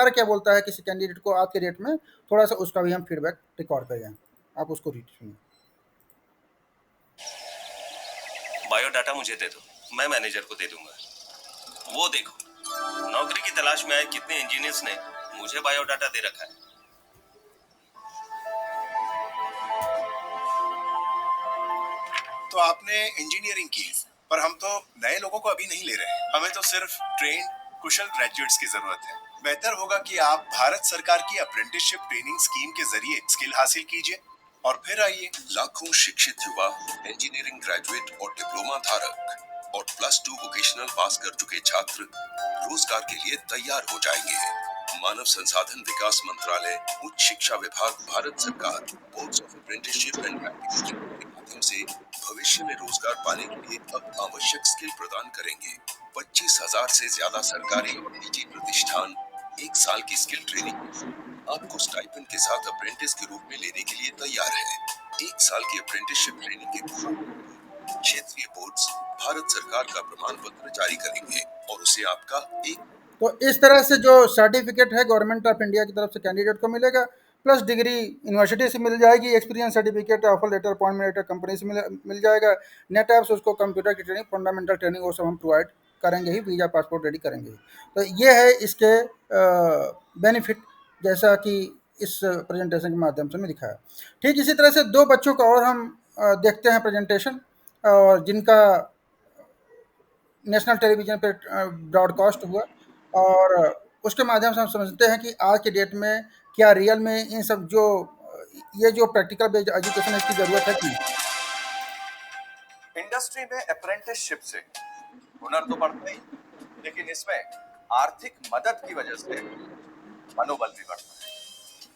क्या बोलता है किसी कैंडिडेट को आज के डेट में, थोड़ा सा उसका भी हम फीडबैक रिकॉर्ड करें, आप उसको रीड सुनिए। बायोडाटा मुझे दे दो, मैं मैनेजर को दे दूंगा। वो देखो, नौकरी की तलाश में आए कितने इंजीनियर्स ने मुझे बायोडाटा दे रखा है। तो आपने इंजीनियरिंग की, पर हम तो नए लोगों को अभी नहीं ले रहे। हमें तो सिर्फ ट्रेन्ड कुशल ग्रेजुएट्स की जरूरत है। बेहतर होगा कि आप भारत सरकार की अप्रेंटिसशिप ट्रेनिंग स्कीम के जरिए स्किल हासिल कीजिए और फिर आइए। लाखों शिक्षित युवा, इंजीनियरिंग ग्रेजुएट और डिप्लोमा धारक और +2 वोकेशनल पास कर चुके छात्र रोजगार के लिए तैयार हो जाएंगे। मानव संसाधन विकास मंत्रालय, उच्च शिक्षा विभाग, भारत सरकार, boards of apprenticeship and practical के माध्यम से भविष्य में रोजगार पाने के लिए अब आवश्यक स्किल प्रदान करेंगे। 25,000 से ज्यादा सरकारी और निजी प्रतिष्ठान 1 साल की स्किल ट्रेनिंग आपको स्टाइपेंड के साथ अप्रेंटिस के रूप में लेने के लिए तैयार है। 1 साल की अप्रेंटिसशिप ट्रेनिंग के पूरा क्षेत्रीय बोर्ड्स भारत सरकार का प्रमाण पत्र जारी करेंगे और उसे आपका एक। तो इस तरह से जो सर्टिफिकेट है गवर्नमेंट ऑफ इंडिया की तरफ से कैंडिडेट को मिलेगा, प्लस डिग्री यूनिवर्सिटी से मिल जाएगी, experience certificate, offer letter, appointment letter company से मिल जाएगा। नेट ऐप से उसको कंप्यूटर की ट्रेनिंग, फंडामेंटल ट्रेनिंग वो सब हम प्रोवाइड करेंगे ही, वीज़ा पासपोर्ट रेडी करेंगे ही। तो ये है इसके बेनिफिट, जैसा कि इस प्रेजेंटेशन के माध्यम से मैं दिखाया। ठीक इसी तरह से 2 बच्चों का और हम देखते हैं प्रेजेंटेशन, जिनका नेशनल टेलीविज़न पे ब्रॉडकास्ट हुआ और उसके माध्यम से हम समझते हैं कि आज के डेट में क्या रियल में इन सब ये जो प्रैक्टिकल बेस्ड एजुकेशन है, इसकी ज़रूरत है कि इंडस्ट्री में अप्रेंटिसशिप से हुनर तो बढ़ता ही, लेकिन इसमें आर्थिक मदद की वजह से मनोबल भी बढ़ता है।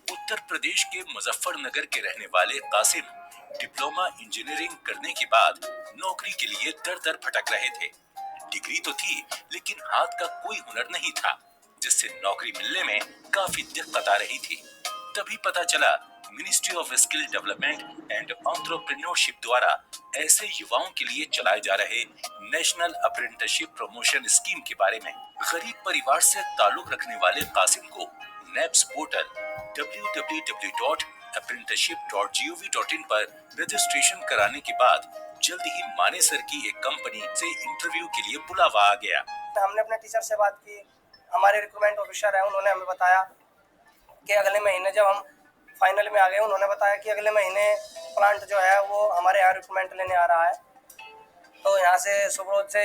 उत्तर प्रदेश के मुजफ्फरनगर के रहने वाले कासिम डिप्लोमा इंजीनियरिंग करने के बाद नौकरी के लिए दर भटक रहे थे। डिग्री तो थी, लेकिन हाथ का कोई हुनर नहीं था, जिससे नौकरी मिलने में काफी दिक्कत आ रही थी। तभी पता चला ministry of skill development and entrepreneurship द्वारा ऐसे युवाओं के लिए चलाए जा रहे नेशनल अप्रेंटिसशिप प्रमोशन स्कीम के बारे में। गरीब परिवार से ताल्लुक रखने वाले कासिम को नेप्स पोर्टल www.apprenticeship.gov.in पर रजिस्ट्रेशन कराने के बाद जल्द ही मानेसर की एक कंपनी से इंटरव्यू के लिए बुलावा आ गया। हमने अपने टीचर से बात की, हमारे रिक्रूटमेंट ऑफिसर है, उन्होंने हमें बताया कि अगले महीने, जब हम फाइनल में आ गए, उन्होंने बताया कि अगले महीने प्लांट जो है वो हमारे यहाँ रिक्रूटमेंट लेने आ रहा है। तो यहाँ से सुब्रोज से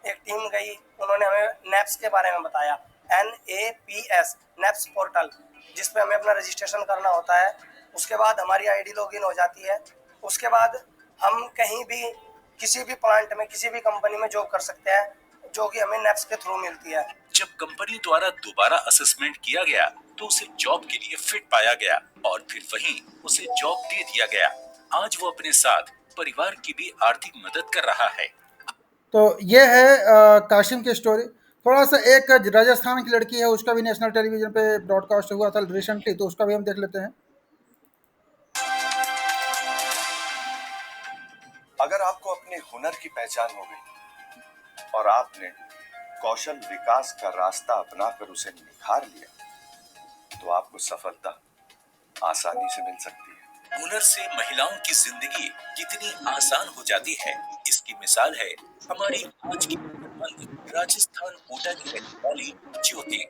एक टीम गई, उन्होंने हमें नेप्स के बारे में बताया, NAPS नेप्स पोर्टल, जिस पे हमें अपना रजिस्ट्रेशन करना होता है। उसके बाद हमारी ID लॉगिन हो जाती है। उसके बाद हम कहीं भी किसी भी प्लांट में किसी भी कंपनी में जॉब कर सकते हैं, जो कि हमें नेप्स के थ्रू मिलती है। जब कंपनी द्वारा दोबारा असेसमेंट किया गया तो उसे जॉब के लिए फिट पाया गया और फिर वहीं उसे जॉब दे दिया गया। आज वो अपने साथ परिवार की भी आर्थिक मदद कर रहा है। तो ये है कासिम की स्टोरी। थोड़ा सा एक राजस्थान की लड़की है, उसका भी नेशनल टेलीविजन पे ब्रॉडकास्ट हुआ था रिसेंटली, तो उसका भी हम देख लेते हैं। अगर आपको अपने हुनर की पहचान हो गई और आपने कौशल विकास का रास्ता अपनाकर उसे निखार लिया, तो आपको सफलता आसानी से मिल सकती है। हुनर से महिलाओं की जिंदगी कितनी आसान हो जाती है, इसकी मिसाल है हमारी आज की राजस्थान कोटा की रहने वाली ज्योति,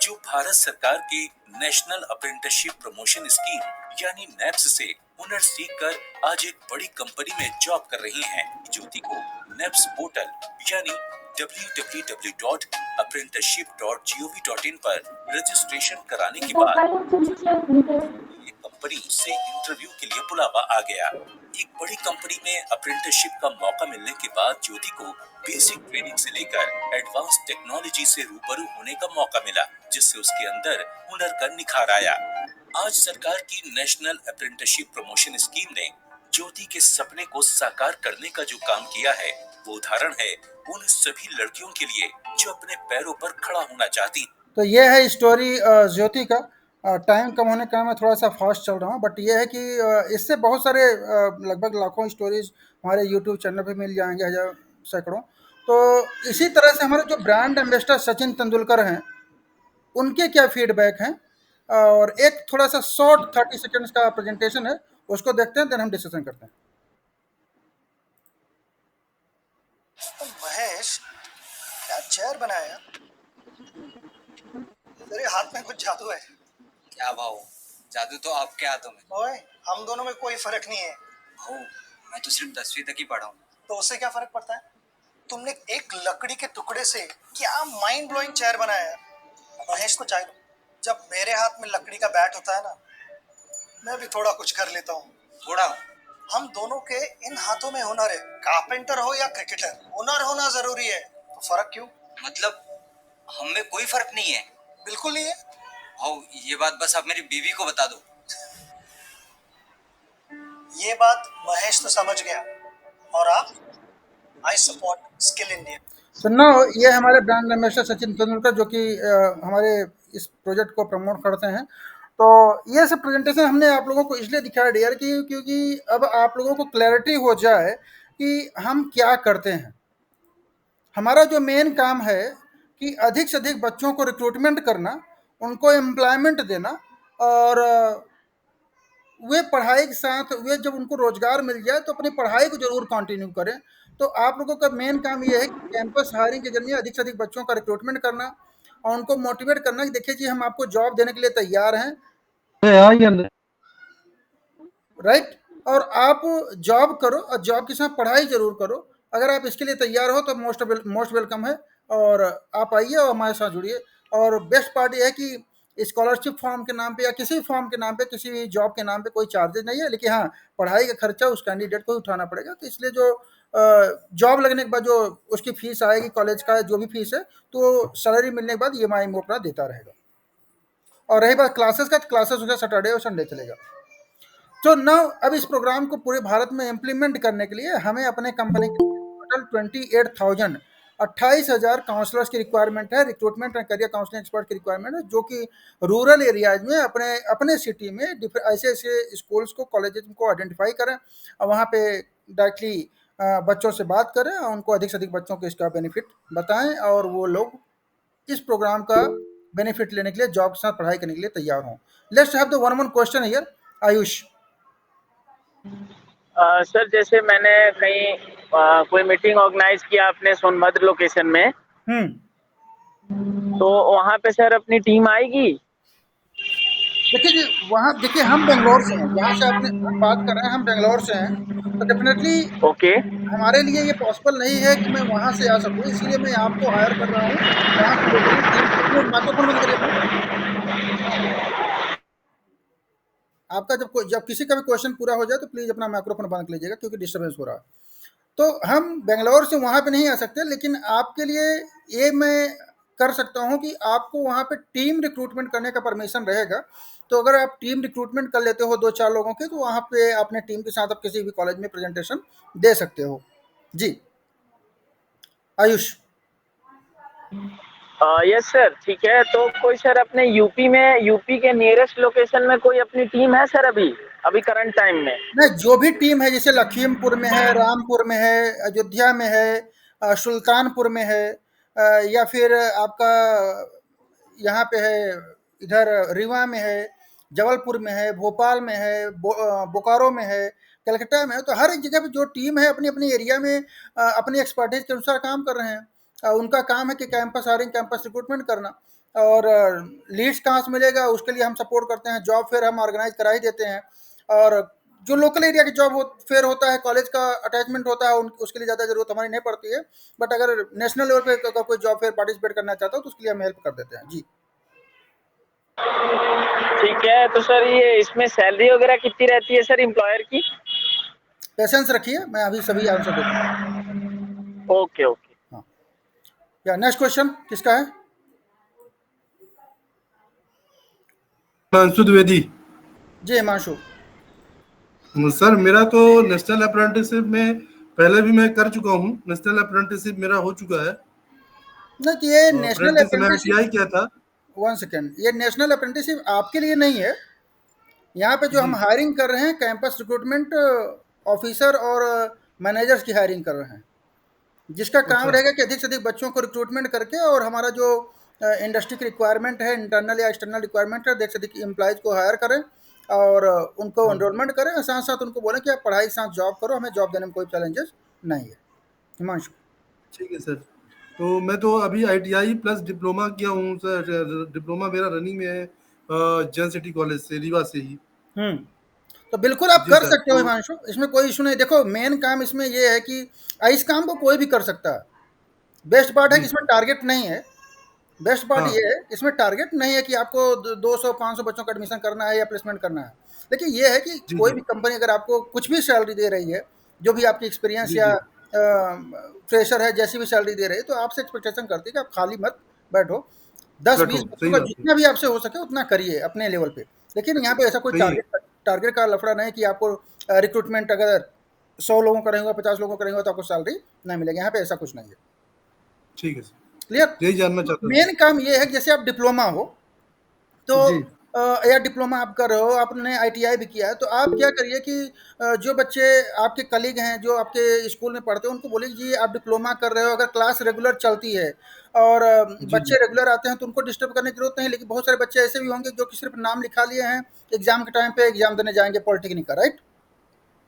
जो भारत सरकार के नेशनल अप्रेंटिसशिप प्रमोशन स्कीम यानी नेप्स से हुनर सीखकर आज एक बड़ी कंपनी में जॉब कर रही हैं। ज्योति को नेप्स पोर्टल यानी www.apprenticeship.gov.in पर रजिस्ट्रेशन कराने के बाद कंपनी से इंटरव्यू के लिए बुलावा आ गया। एक बड़ी कंपनी में अप्रेंटिसशिप का मौका मिलने के बाद ज्योति को बेसिक ट्रेनिंग से लेकर एडवांस टेक्नोलॉजी से रूबरू होने का मौका मिला, जिससे उसके अंदर हुनर का निखार आया। आज सरकार की नेशनल अप्रेंटिसशिप प्रमोशन स्कीम ने ज्योति के सपने को साकार करने का जो काम किया है, वो उदाहरण है उन सभी लड़कियों के लिए जो अपने पैरों पर खड़ा होना चाहती। तो ये है स्टोरी ज्योति का। टाइम कम होने के कारण मैं थोड़ा सा फास्ट चल रहा हूँ, बट ये है कि इससे बहुत सारे लगभग लाखों स्टोरीज हमारे यूट्यूब चैनल पे मिल जाएंगे, हजार सैकड़ों। तो इसी तरह से हमारे जो ब्रांड एम्बेसडर सचिन तेंदुलकर हैं, उनके क्या फीडबैक हैं, और एक थोड़ा सा शॉर्ट 30 सेकेंड्स का प्रेजेंटेशन है, उसको देखते हैं, देन हम डिस्कशन करते हैं। महेश, क्या चेयर बनाया? तेरे हाथ में कुछ जादू है। क्या भाव, जादू तो आपके हाथों में। ओए, हम दोनों में कोई फर्क नहीं है। भाऊ, मैं तो सिर्फ 10वीं तक ही पढ़ा हूँ। तो उससे क्या फर्क पड़ता है? तुमने एक लकड़ी के टुकड़े से क्या माइंड ब्लोइंग चेयर बनाया है। महेश को चाहिए, जब मेरे हाथ में लकड़ी का बैट होता है ना, मैं भी थोड़ा कुछ कर लेता हूँ। थोड़ा? हम दोनों के इन हाथों में हुनर है। कारपेंटर हो या क्रिकेटर, हुनर होना जरूरी है। तो फर्क क्यों? मतलब हम में कोई फर्क नहीं है? बिल्कुल नहीं है। भाऊ, ये बात बस आप मेरी बीवी को बता दो। ये बात महेश तो समझ गया, और आप? I support skill India. तो नाउ ये हमारे ब्रांड एम्बेसडर सचिन तेंदुलकर, जो कि हमारे इस प्रोजेक्ट को प्रमोट करते हैं। तो ये सब प्रेजेंटेशन हमने आप लोगों को इसलिए दिखाया डियर कि क्योंकि अब आप लोगों को क्लैरिटी हो जाए कि हम क्या करते हैं। हमारा जो मेन काम है कि अधिक से अधिक बच्चों को रिक्रूटमेंट करना, उनको एम्प्लॉयमेंट देना, और वे पढ़ाई के साथ वे जब उनको रोजगार मिल जाए तो अपनी पढ़ाई को जरूर कंटिन्यू करें। तो आप लोगों का मेन काम ये है कि कैंपस हायरिंग के जरिए अधिक से अधिक बच्चों का रिक्रूटमेंट करना और उनको मोटिवेट करना कि देखिए जी, हम आपको जॉब देने के लिए तैयार हैं, राइट। और आप जॉब करो और जॉब के साथ पढ़ाई जरूर करो। अगर आप इसके लिए तैयार हो तो मोस्ट वेलकम है, और आप आइए और हमारे साथ जुड़िए। और बेस्ट पार्ट ये है कि स्कॉलरशिप फॉर्म के नाम पे या किसी भी फॉर्म के नाम पे, किसी भी जॉब के नाम पे कोई चार्जेस नहीं है, लेकिन हाँ, पढ़ाई का खर्चा उस कैंडिडेट को ही उठाना पड़ेगा। तो इसलिए जो जॉब लगने के बाद जो उसकी फीस आएगी, कॉलेज का जो भी फीस है, तो सैलरी मिलने के बाद EMI में अपना देता रहेगा। और रही बात क्लासेस का, तो क्लासेस उसका सैटरडे और संडे चलेगा। तो नाउ अब इस प्रोग्राम को पूरे भारत में इम्प्लीमेंट करने के लिए हमें अपने कंपनी के टोटल 28,000 काउंसलर्स की रिक्वायरमेंट है, recruitment and career counselling expert की रिक्वायरमेंट है, जो कि रूरल एरियाज में अपने सिटी में ऐसे ऐसे स्कूल्स को, कॉलेजेस को आइडेंटिफाई करें और वहाँ पे डायरेक्टली बच्चों से बात करें और उनको अधिक से अधिक बच्चों को इसका बेनिफिट बताएं, और वो लोग इस प्रोग्राम का बेनिफिट लेने के लिए, जॉब के साथ पढ़ाई करने के लिए तैयार हों। Let's have the one question here. Ayush. Sir, जैसे मैंने कहीं कोई मीटिंग ऑर्गेनाइज किया अपने सोनभद्र लोकेशन में, तो वहाँ पे सर अपनी टीम आएगी? देखिए जी, वहाँ देखिए, हम बेंगलोर से हैं, जहाँ से आपने हम बात कर रहे हैं, हम बेंगलोर से हैं, तो डेफिनेटली ओके, हमारे लिए ये पॉसिबल नहीं है कि मैं वहाँ से आ सकूँ, इसलिए मैं आपको हायर कर रहा हूँ वहाँ की लोकल टीम को। माइक्रोफोन बंद करिए अपना। आपका जब किसी का भी क्वेश्चन पूरा हो जाए तो प्लीज़ अपना माइक्रोफोन बंद कर लीजिएगा, क्योंकि डिस्टर्बेंस हो रहा है। तो हम बेंगलोर से वहाँ पे नहीं आ सकते, लेकिन आपके लिए ये मैं कर सकता हूँ कि आपको वहाँ पे टीम रिक्रूटमेंट करने का परमिशन रहेगा। तो अगर आप टीम रिक्रूटमेंट कर लेते हो 2-4 लोगों के, तो वहाँ पे अपने टीम के साथ आप किसी भी कॉलेज में प्रेजेंटेशन दे सकते हो। जी आयुष। यस सर, ठीक है। तो कोई सर अपने यूपी के नियरेस्ट लोकेशन में कोई अपनी टीम है सर अभी करंट टाइम में? नहीं, जो भी टीम है, जैसे लखीमपुर में है, रामपुर में है, अयोध्या में है, सुल्तानपुर में है, या फिर आपका यहाँ पे है, इधर रीवा में है, जबलपुर में है, भोपाल में है, बोकारो में है, कलकत्ता में है, तो हर एक जगह पे जो टीम है अपनी अपनी एरिया में अपनी एक्सपर्टीज के अनुसार काम कर रहे हैं। उनका काम है कि कैंपस हायरिंग, कैंपस रिक्रूटमेंट करना, और लीड्स कहाँ से मिलेगा उसके लिए हम सपोर्ट करते हैं। जॉब फेयर हम ऑर्गेनाइज करा ही देते हैं, और जो लोकल एरिया की जॉब फेयर होता है, कॉलेज का अटैचमेंट होता है, उसके लिए ज़्यादा जरूरत हमारी नहीं पड़ती है। बट अगर नेशनल लेवल पे अगर कोई जॉब फेयर पार्टिसिपेट करना चाहता हो तो उसके लिए हम हेल्प कर देते हैं। जी ठीक है। तो सर ये इसमें सैलरी वगैरह कितनी रहती है सर एम्प्लॉयर की? पेशेंस रखिए, मैं अभी सभी आंसर देता हूँ। Okay okay. हाँ, या नेक्स्ट क्वेश्चन किसका है? हिमांशु द्विवेदी। जी हिमांशु। सर, मेरा तो नेशनल अप्रेंटिसशिप में पहले भी मैं कर चुका हूँ, नेशनल अप्रेंटिसशिप मेरा हो चुका है। नहीं कि ये नेशनल अप्रेंटिस में अप्रेंटिसशिप, ITI किया था। 1 सेकंड, ये नेशनल अप्रेंटिसशिप आपके लिए नहीं है। यहाँ पे जो हम जी हायरिंग कर रहे हैं कैंपस रिक्रूटमेंट ऑफिसर और मैनेजर्स की हायरिंग कर रहे हैं, जिसका काम अच्छा रहेगा कि अधिक से अधिक बच्चों को रिक्रूटमेंट करके और हमारा जो इंडस्ट्री की रिक्वायरमेंट है, इंटरनल या एक्सटर्नल रिक्वायरमेंट है, अधिक से अधिक एम्प्लॉयज़ को हायर करें और उनको एनरोलमेंट करें और साथ साथ उनको बोलें कि आप पढ़ाई के साथ जॉब करो, हमें जॉब देने में कोई चैलेंजेस नहीं है। हिमांशु। ठीक है सर। तो मैं तो अभी ITI प्लस डिप्लोमा किया हूँ सर। डिप्लोमा मेरा रनिंग में है जैन सिटी कॉलेज से, रीवा से ही। तो बिल्कुल आप जी कर सर। सकते हो तो हिमांशु, इसमें कोई इशू नहीं। देखो मेन काम इसमें ये है कि इस काम को कोई भी कर सकता है। बेस्ट पार्ट है कि जी इसमें टारगेट नहीं है। बेस्ट पार्ट हाँ ये है इसमें टारगेट नहीं है कि आपको 200-500 बच्चों का एडमिशन करना है या प्लेसमेंट करना है। लेकिन ये है कि जी कोई जी भी कंपनी अगर आपको कुछ भी सैलरी दे रही है, जो भी आपकी एक्सपीरियंस जी या जी फ्रेशर है, जैसी भी सैलरी दे रही है, तो आपसे एक्सपेक्टेशन करती है कि आप खाली मत बैठो। 10-20 बैठो, बच्चों सही का बात है। जितना भी आपसे हो सके उतना करिए अपने लेवल पे। लेकिन यहाँ पे ऐसा कोई सही है। टारगेट का लफड़ा नहीं कि आपको रिक्रूटमेंट अगर 100 लोगों का रहेगा, 50 लोगों का रहेगा तो आपको सैलरी नहीं मिलेगी। यहाँ पे ऐसा कुछ नहीं है। ठीक है सर, क्लियर? यही जानना चाहता था। मेन काम ये है कि जैसे आप डिप्लोमा हो तो जी या डिप्लोमा आप कर रहे हो, आपने ITI भी किया है, तो आप क्या करिए कि जो बच्चे आपके कलीग हैं, जो आपके स्कूल में पढ़ते हैं, उनको बोलिए कि आप डिप्लोमा कर रहे हो, अगर क्लास रेगुलर चलती है और जी जी बच्चे रेगुलर आते हैं तो उनको डिस्टर्ब करने की ज़रूरत नहीं। लेकिन बहुत सारे बच्चे ऐसे भी होंगे जो कि सिर्फ नाम लिखा लिए हैं, एग्ज़ाम के टाइम पे एग्ज़ाम देने जाएँगे पॉलिटेक्निक का, राइट?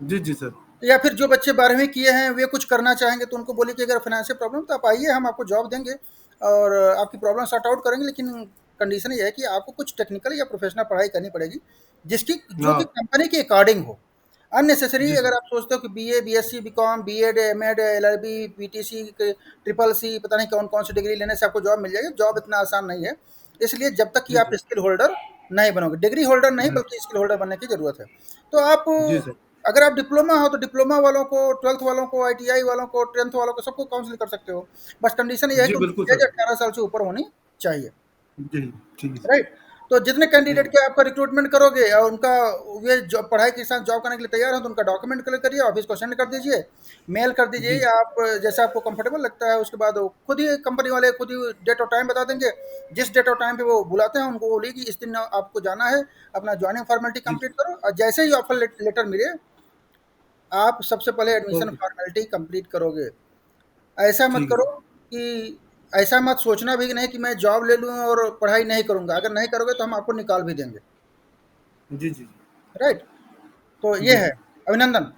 जी जी सर। या फिर जो बच्चे 12वीं किए हैं, वे कुछ करना चाहेंगे तो उनको बोलिए कि अगर फाइनेंशियल प्रॉब्लम तो आप आइए, हम आपको जॉब देंगे और आपकी प्रॉब्लम सॉर्ट आउट करेंगे। लेकिन कंडीशन ये है कि आपको कुछ टेक्निकल या प्रोफेशनल पढ़ाई करनी पड़ेगी, जिसकी जो कि हाँ कंपनी के अकॉर्डिंग हो। अननेसेसरी जी अगर सर। आप सोचते हो कि BA, BSc, BCom, B.Ed, M.Ed, LLB, PTC, triple C, पता नहीं कौन कौन सी डिग्री लेने से आपको जॉब मिल जाएगी, जॉब इतना आसान नहीं है। इसलिए जब तक कि जी आप सर। स्किल होल्डर नहीं बनोगे, डिग्री होल्डर नहीं जी बल्कि स्किल होल्डर बनने की ज़रूरत है। तो आप जी सर। अगर आप डिप्लोमा हो तो डिप्लोमा वालों को, 12th वालों को, ITI वालों को, 10th वालों को, सबको काउंसिल कर सकते हो। बस कंडीशन ये है जी कि बिल्कुल उनकी एज सर। 18 साल से ऊपर होनी चाहिए, जी ठीक है सर। राइट? तो जितने जी कैंडिडेट के आपका रिक्रूटमेंट करोगे और उनका वे जॉब पढ़ाई के साथ जॉब करने के लिए तैयार हो तो उनका डॉक्यूमेंट कलेक्ट करिए, ऑफिस को सेंड कर दीजिए, मेल कर दीजिए, जी या आप जैसा आपको कंफर्टेबल लगता है उसके बाद वो खुद ही कंपनी वाले खुद ही डेट और टाइम बता देंगे। जिस डेट और टाइम पे वो बुलाते हैं उनको बोलिए कि इस दिन आपको जाना है, अपना ज्वाइनिंग फॉर्मेलिटी जी कंप्लीट करो और जैसे ही ऑफर लेटर मिले आप सबसे पहले एडमिशन ओके फॉर्मेलिटी कंप्लीट करोगे। ऐसा मत ठीक है करो सर। कि ऐसा मत सोचना भी कि नहीं कि मैं जॉब ले लूँ और पढ़ाई नहीं करूँगा। अगर नहीं करोगे तो हम आपको निकाल भी देंगे, जी जी राइट? तो ये जी है। सर। अभिनंदन।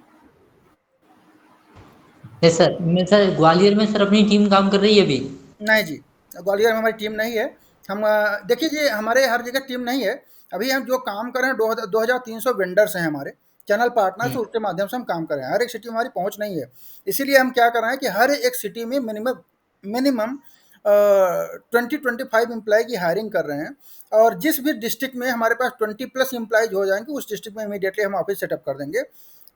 Yes sir. मैं सर ग्वालियर में सर अपनी टीम काम कर रही है अभी। नहीं जी, ग्वालियर में हमारी टीम नहीं है। हम देखिए जी, हमारे हर जगह टीम नहीं है। अभी हम जो काम कर रहे हैं 2300 वेंडर्स हैं हमारे, चैनल पार्टनर्स, उसके माध्यम से हम काम कर रहे हैं। हर एक सिटी में हमारी पहुँच नहीं है। इसीलिए हम क्या कर रहे हैं कि हर एक सिटी में मिनिमम मिनिमम 20-25 एम्प्लॉय की हायरिंग कर रहे हैं और जिस भी डिस्ट्रिक्ट में हमारे पास 20+ एम्प्लॉयज़ हो जाएँगे, उस डिस्ट्रिक्ट में इमीडिएटली हम ऑफिस सेटअप कर देंगे।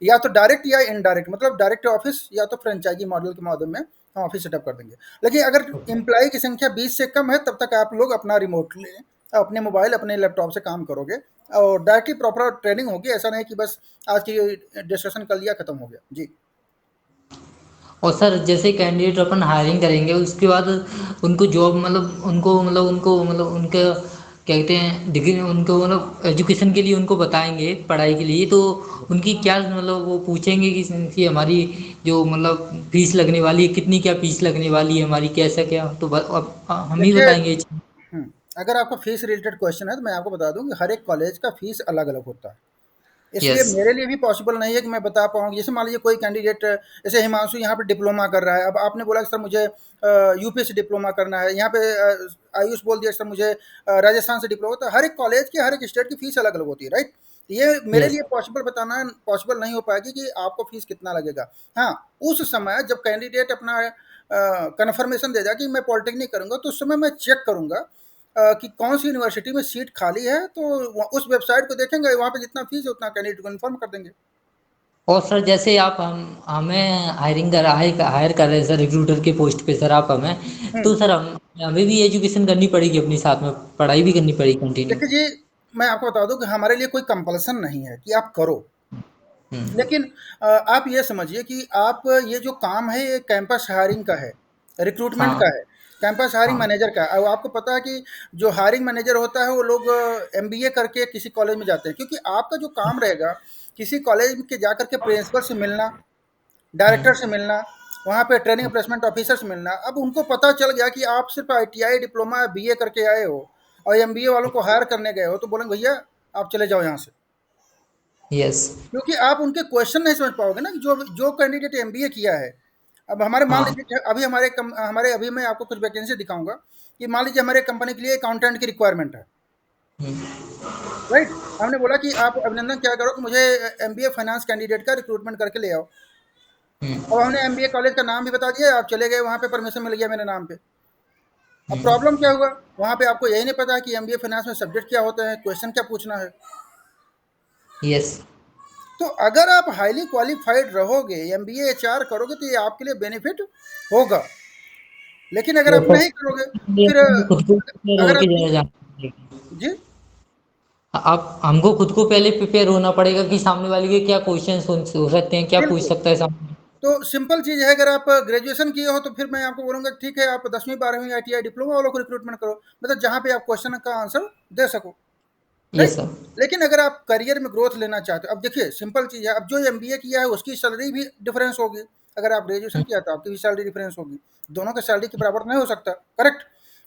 या तो डायरेक्ट या इनडायरेक्ट, मतलब डायरेक्ट ऑफिस या तो फ्रेंचाइजी मॉडल के माध्यम में हम ऑफिस सेटअप कर देंगे। लेकिन अगर एम्प्लॉय की संख्या 20 से कम है तब तक आप लोग अपना रिमोटली अपने मोबाइल, अपने लैपटॉप से काम करोगे और डायरेक्टली प्रॉपर ट्रेनिंग होगी। ऐसा नहीं कि बस आज की डिस्कशन कर लिया, खत्म हो गया। जी। और सर जैसे कैंडिडेट अपन हायरिंग करेंगे उसके बाद उनको जॉब मतलब उनका क्या कहते हैं डिग्री, उनको मतलब एजुकेशन के लिए उनको बताएंगे पढ़ाई के लिए, तो उनकी क्या मतलब वो पूछेंगे कि हमारी जो मतलब फीस लगने वाली है, कितनी क्या फीस लगने वाली है हमारी, कैसा क्या, तो अब हम ही देखिए, बताएंगे। अगर आपको फीस रिलेटेड क्वेश्चन है तो मैं आपको बता दूं कि हर एक कॉलेज का फीस अलग-अलग होता है। इसलिए यस। मेरे लिए भी पॉसिबल नहीं है कि मैं बता पाऊँ। जैसे मान लीजिए कोई कैंडिडेट, जैसे हिमांशु यहाँ पे डिप्लोमा कर रहा है, अब आपने बोला कि सर मुझे यूपी से डिप्लोमा करना है, यहाँ पे आयुष बोल दिया सर मुझे राजस्थान से डिप्लोमा, तो हर एक कॉलेज की, हर एक स्टेट की फीस अलग अलग होती है, राइट? ये मेरे यस। लिए पॉसिबल बताना पॉसिबल नहीं हो पाएगी कि आपको फीस कितना लगेगा। हाँ, उस समय जब कैंडिडेट अपना कन्फर्मेशन दे देगा कि मैं पॉलिटेक्निक करूँगा, तो उस समय मैं चेक करूँगा कि कौन सी यूनिवर्सिटी में सीट खाली है, तो उस वेबसाइट को देखेंगे, वहाँ पे जितना फीस है उतना कैंडिडेट को इन्फॉर्म कर देंगे। और सर जैसे आप हम हमें हायर कर रहे हैं सर रिक्रूटर के पोस्ट पे सर, आप हमें, हम्म। तो सर हमें भी एजुकेशन करनी पड़ेगी अपनी, साथ में पढ़ाई भी करनी पड़ेगी कंटिन्यू। देखिए जी, मैं आपको बता दूं कि हमारे लिए कोई कंपल्सन नहीं है कि आप करो। लेकिन आप ये समझिए कि आप ये जो काम है ये कैंपस हायरिंग का है, रिक्रूटमेंट हाँ का है, कैंपस हायरिंग हाँ मैनेजर का है। और आपको पता है कि जो हायरिंग मैनेजर होता है वो लोग एमबीए करके किसी कॉलेज में जाते हैं, क्योंकि आपका जो काम रहेगा किसी कॉलेज के जाकर के प्रिंसिपल से मिलना, डायरेक्टर से मिलना, वहाँ पे ट्रेनिंग प्लेसमेंट ऑफिसर से मिलना। अब उनको पता चल गया कि आप सिर्फ आईटीआई डिप्लोमा बीए करके आए हो और एमबीए वालों को हायर करने गए हो, तो बोलेंगे भैया आप चले जाओ यहाँ से, यस क्योंकि आप उनके क्वेश्चन नहीं समझ पाओगे ना कि जो जो कैंडिडेट एमबीए किया है। अब हमारे मान हाँ लीजिए अभी हमारे अभी मैं आपको कुछ वैकेंसी दिखाऊंगा कि मान लीजिए हमारे कंपनी के लिए अकाउंटेंट की रिक्वायरमेंट है, राइट। हमने बोला कि आप अभिनंदन क्या करो कि मुझे एमबीए फाइनेंस कैंडिडेट का रिक्रूटमेंट करके ले आओ। अब हमने एमबीए कॉलेज का नाम भी बता दिया, आप चले गए वहाँ पे, परमिशन मिल गया मेरे नाम पे। अब प्रॉब्लम क्या हुआ, वहाँ पे आपको यही नहीं पता कि एमबीए फाइनेंस में सब्जेक्ट क्या होते हैं, क्वेश्चन क्या पूछना है। यस तो अगर आप हाईली क्वालिफाइड रहोगे, एमबीए एचआर करोगे, तो ये आपके लिए बेनिफिट होगा। लेकिन अगर आप नहीं करोगे फिर खुद को प्रिपेयर अगर होके आप जाना जाना जी आप हमको खुद को पहले प्रिपेयर होना पड़ेगा कि सामने वाले के क्या क्वेश्चंस हो सकते हैं, क्या पूछ बिल्कुल, सकता है सामने। तो सिंपल चीज़ है, अगर आप ग्रेजुएशन किए हो तो फिर मैं आपको बोलूँगा ठीक है आप 10वीं 12वीं आईटीआई डिप्लोमा वालों को रिक्रूटमेंट करो, मतलब जहाँ पे आप क्वेश्चन का आंसर दे सको, यस राइट। सर लेकिन अगर आप करियर में ग्रोथ लेना चाहते हो, अब देखिए सिंपल चीज़ है, अब जो एमबीए किया है उसकी सैलरी भी डिफरेंस होगी, अगर आप ग्रेजुएशन किया तो आपकी भी सैलरी डिफरेंस होगी, दोनों की सैलरी के बराबर नहीं हो सकता, करेक्ट।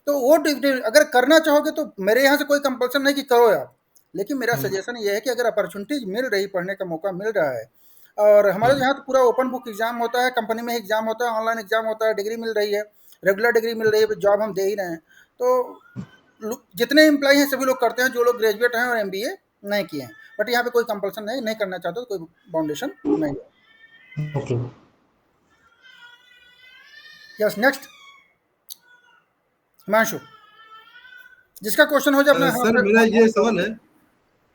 तो वो अगर करना चाहोगे तो मेरे यहाँ से कोई कंपल्सन नहीं कि करो आप, लेकिन मेरा सजेशन ये है कि अगर अपॉर्चुनिटीज मिल रही, पढ़ने का मौका मिल रहा है, और हमारे यहाँ तो पूरा ओपन बुक एग्जाम होता है, कंपनी में एग्जाम होता है, ऑनलाइन एग्जाम होता है, डिग्री मिल रही है, रेगुलर डिग्री मिल रही है, जॉब हम दे ही रहे हैं। तो जितने एम्प्लॉय हैं सभी लोग करते हैं जो लोग ग्रेजुएट हैं और एमबीए नहीं किए हैं, बट यहाँ पे कोई कंपल्सन नहीं करना चाहते तो कोई बाउंडेशन नहीं है। ओके यस, नेक्स्ट हिमांशु, जिसका क्वेश्चन हो जाए अपना सर मेरा ये सवाल है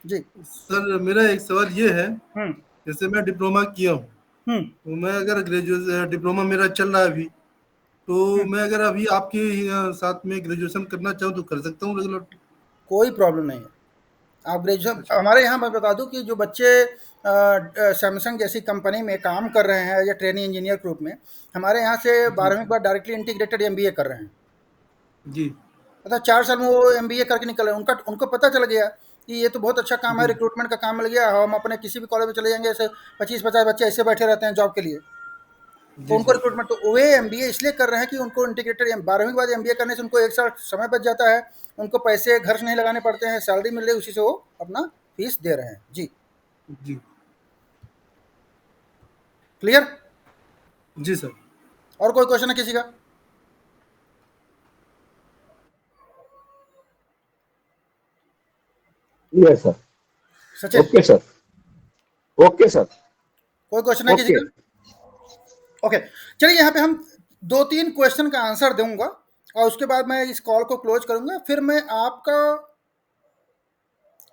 जी। सर मेरा एक सवाल ये है, हम्म जैसे मैं डिप्लोमा किया हूँ, तो मैं अगर ग्रेजुएशन डिप्लोमा मेरा चल रहा है अभी, तो मैं अगर अभी आपके साथ में ग्रेजुएशन करना चाहूँ तो कर सकता हूँ रेगुलर? कोई प्रॉब्लम नहीं है। आप ग्रेजुएशन, हमारे यहाँ मैं बता दूं कि जो बच्चे सैमसंग जैसी कंपनी में काम कर रहे हैं या ट्रेनिंग इंजीनियर ग्रुप में, हमारे यहाँ से 12वीं के बाद डायरेक्टली इंटीग्रेटेड एमबीए कर रहे हैं जी। मतलब 4 साल में वो एमबीए करके निकल रहे हैं। उनको पता चल गया कि ये तो बहुत अच्छा काम है, रिक्रूटमेंट का काम मिल गया, हम अपने किसी भी कॉलेज में चले जाएंगे, ऐसे 25-50 बच्चे ऐसे बैठे रहते हैं जॉब के लिए, तो उनको रिक्रूटमेंट, तो वे एमबीए इसलिए कर रहे हैं कि उनको इंटीग्रेटेड 12वीं के बाद एमबीए करने से उनको 1 साल समय बच जाता है, उनको पैसे घर से नहीं लगाने पड़ते हैं, सैलरी मिल रही है, उसी से वो अपना फीस दे रहे हैं। जी जी क्लियर? जी सर। और कोई क्वेश्चन है किसी का? Yes sir. Sachin, okay sir, okay sir, कोई क्वेश्चन है किसी ओके। का? ओके, चलिए यहाँ पे हम 2-3 क्वेश्चन का आंसर दूंगा और उसके बाद मैं इस कॉल को क्लोज करूंगा, फिर मैं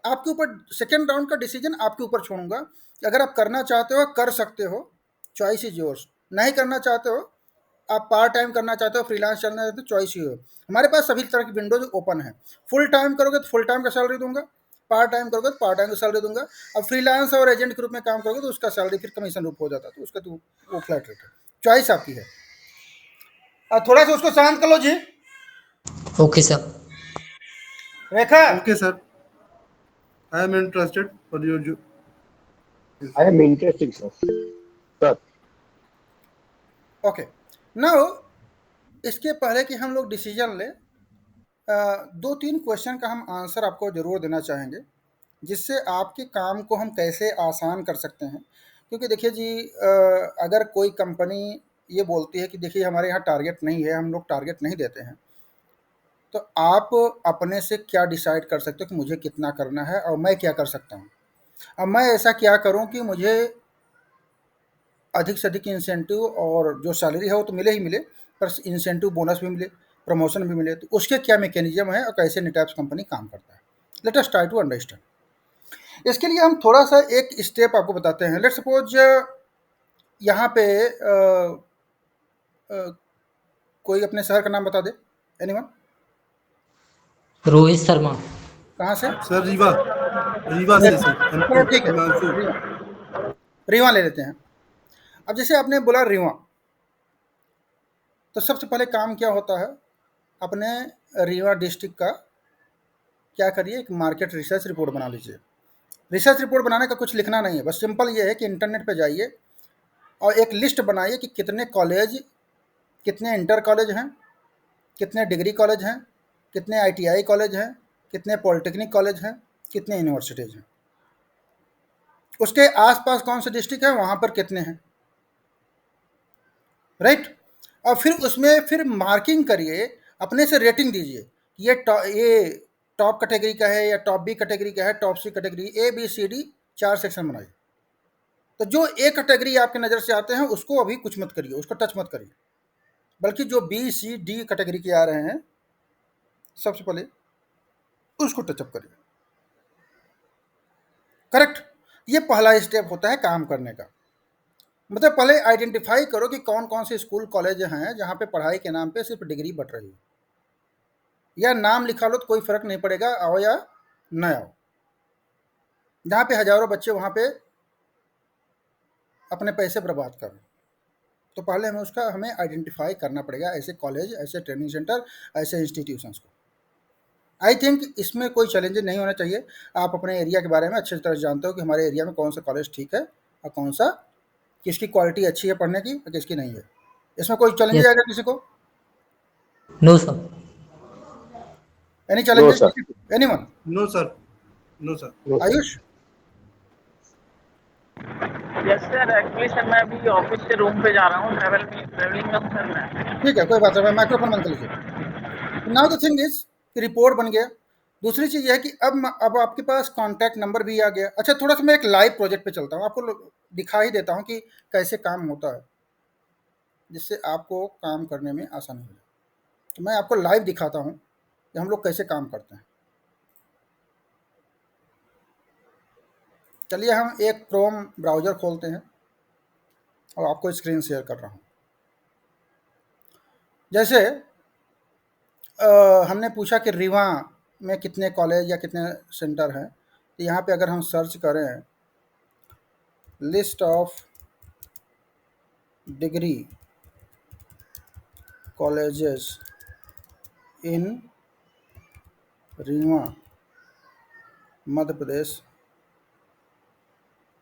आपके ऊपर सेकेंड राउंड का डिसीजन आपके ऊपर छोड़ूंगा। अगर आप करना चाहते हो कर सकते हो, चॉइस इज योर्स। नहीं करना चाहते हो, आप पार्ट टाइम करना चाहते हो, फ्रीलांस चलना चाहते हो, चॉइस ही हो। हमारे पास सभी तरह की विंडोज ओपन है। फुल टाइम करोगे तो फुल टाइम का सैलरी दूंगा, पार्ट टाइम करोगे तो पार्ट टाइम का सैलरी दूंगा। अब फ्रीलांस और एजेंट के रूप में काम करोगे तो उसका सैलरी फिर कमीशन रूप हो जाता है, तो उसका तो वो फ्लैट रेट है, चॉइस आपकी है। थोड़ा सा उसको शांत कर लो जी। Okay sir. Rekha, okay sir, I am interested for your I am interesting sir. Okay, now इसके पहले कि हम लोग डिसीजन लें, 2-3 क्वेश्चन का हम आंसर आपको ज़रूर देना चाहेंगे, जिससे आपके काम को हम कैसे आसान कर सकते हैं। क्योंकि देखिए जी, अगर कोई कंपनी ये बोलती है कि देखिए हमारे यहाँ टारगेट नहीं है, हम लोग टारगेट नहीं देते हैं, तो आप अपने से क्या डिसाइड कर सकते हो कि मुझे कितना करना है और मैं क्या कर सकता हूँ। अब मैं ऐसा क्या करूँ कि मुझे अधिक से अधिक इंसेंटिव और जो सैलरी है वो तो मिले ही मिले, पर इंसेंटिव बोनस भी मिले, प्रमोशन भी मिले, तो उसके क्या मैकेनिज्म है और कैसे नेटैप्स कंपनी काम करता है। Let us try to understand. इसके लिए हम थोड़ा सा एक स्टेप आपको बताते हैं। लेट सपोज यहाँ पे कोई अपने शहर का नाम बता दे, एनीवन? रोहित शर्मा। कहाँ से? सर रीवा, रीवा से सर। चलो ठीक है, रीवा ले लेते हैं। अब जैसे आपने बोला रीवा, तो सबसे पहले काम क्या होता है, अपने रीवा डिस्ट्रिक्ट का क्या करिए, एक मार्केट रिसर्च रिपोर्ट बना लीजिए। रिसर्च रिपोर्ट बनाने का कुछ लिखना नहीं है, बस सिंपल ये है कि इंटरनेट पे जाइए और एक लिस्ट बनाइए कि कितने कॉलेज, कितने इंटर कॉलेज हैं, कितने डिग्री कॉलेज हैं, कितने ITI कॉलेज हैं, कितने पॉलिटेक्निक कॉलेज हैं, कितने यूनिवर्सिटीज़ हैं, उसके आसपास कौन से डिस्ट्रिक्ट हैं, वहाँ पर कितने हैं, राइट। और फिर उसमें फिर मार्किंग करिए, अपने से रेटिंग दीजिए, ये टॉप कैटेगरी का है या टॉप B कैटेगरी का है, top C category, ABCD 4 section बनाइए। तो जो A कैटेगरी आपके नज़र से आते हैं उसको अभी कुछ मत करिए, उसको टच मत करिए, बल्कि जो B C D कैटेगरी के आ रहे हैं सबसे पहले उसको टचअप करिए। करेक्ट, ये पहला स्टेप होता है काम करने का। मतलब पहले आइडेंटिफाई करो कि कौन कौन से स्कूल कॉलेज हैं जहाँ पे पढ़ाई के नाम पे सिर्फ डिग्री बट रही है, या नाम लिखा लो तो कोई फर्क नहीं पड़ेगा, आओ या न आओ, जहाँ पे हजारों बच्चे वहाँ पे अपने पैसे बर्बाद कर रहे हैं। तो पहले हमें आइडेंटिफाई करना पड़ेगा ऐसे कॉलेज, ऐसे ट्रेनिंग सेंटर, ऐसे इंस्टीट्यूशंस को। आई थिंक इसमें कोई चैलेंज नहीं होना चाहिए। आप अपने एरिया के बारे में अच्छी तरह से जानते हो कि हमारे एरिया में कौन सा कॉलेज ठीक है और कौन सा, किसकी क्वालिटी अच्छी है पढ़ने की और किसकी नहीं है। इसमें कोई चैलेंज आएगा किसी को? No sir. Any challenges? Anyone? No sir, no sir. Ayush? Yes sir, actually sir मैं अभी ऑफिस से रूम पे जा रहा हूँ, ट्रैवलिंग में हूँ सर मैं। ठीक है, कोई बात नहीं, माइक्रोफोन बंद कर लीजिए। नाउ द थिंग इज कि रिपोर्ट बन गया। दूसरी चीज़ यह है कि अब आपके पास कॉन्टैक्ट नंबर भी आ गया। अच्छा, थोड़ा सा मैं एक लाइव प्रोजेक्ट पे चलता हूँ, आपको दिखा ही देता हूँ कि कैसे काम होता है, जिससे आपको काम करने में आसानी हो जाए। तो मैं आपको लाइव दिखाता हूँ कि हम लोग कैसे काम करते हैं। चलिए हम एक क्रोम ब्राउज़र खोलते हैं और आपको स्क्रीन शेयर कर रहा हूँ। जैसे हमने पूछा कि रीवा में कितने कॉलेज या कितने सेंटर हैं, तो यहाँ पे अगर हम सर्च करें list of degree colleges in Rewa Madhya Pradesh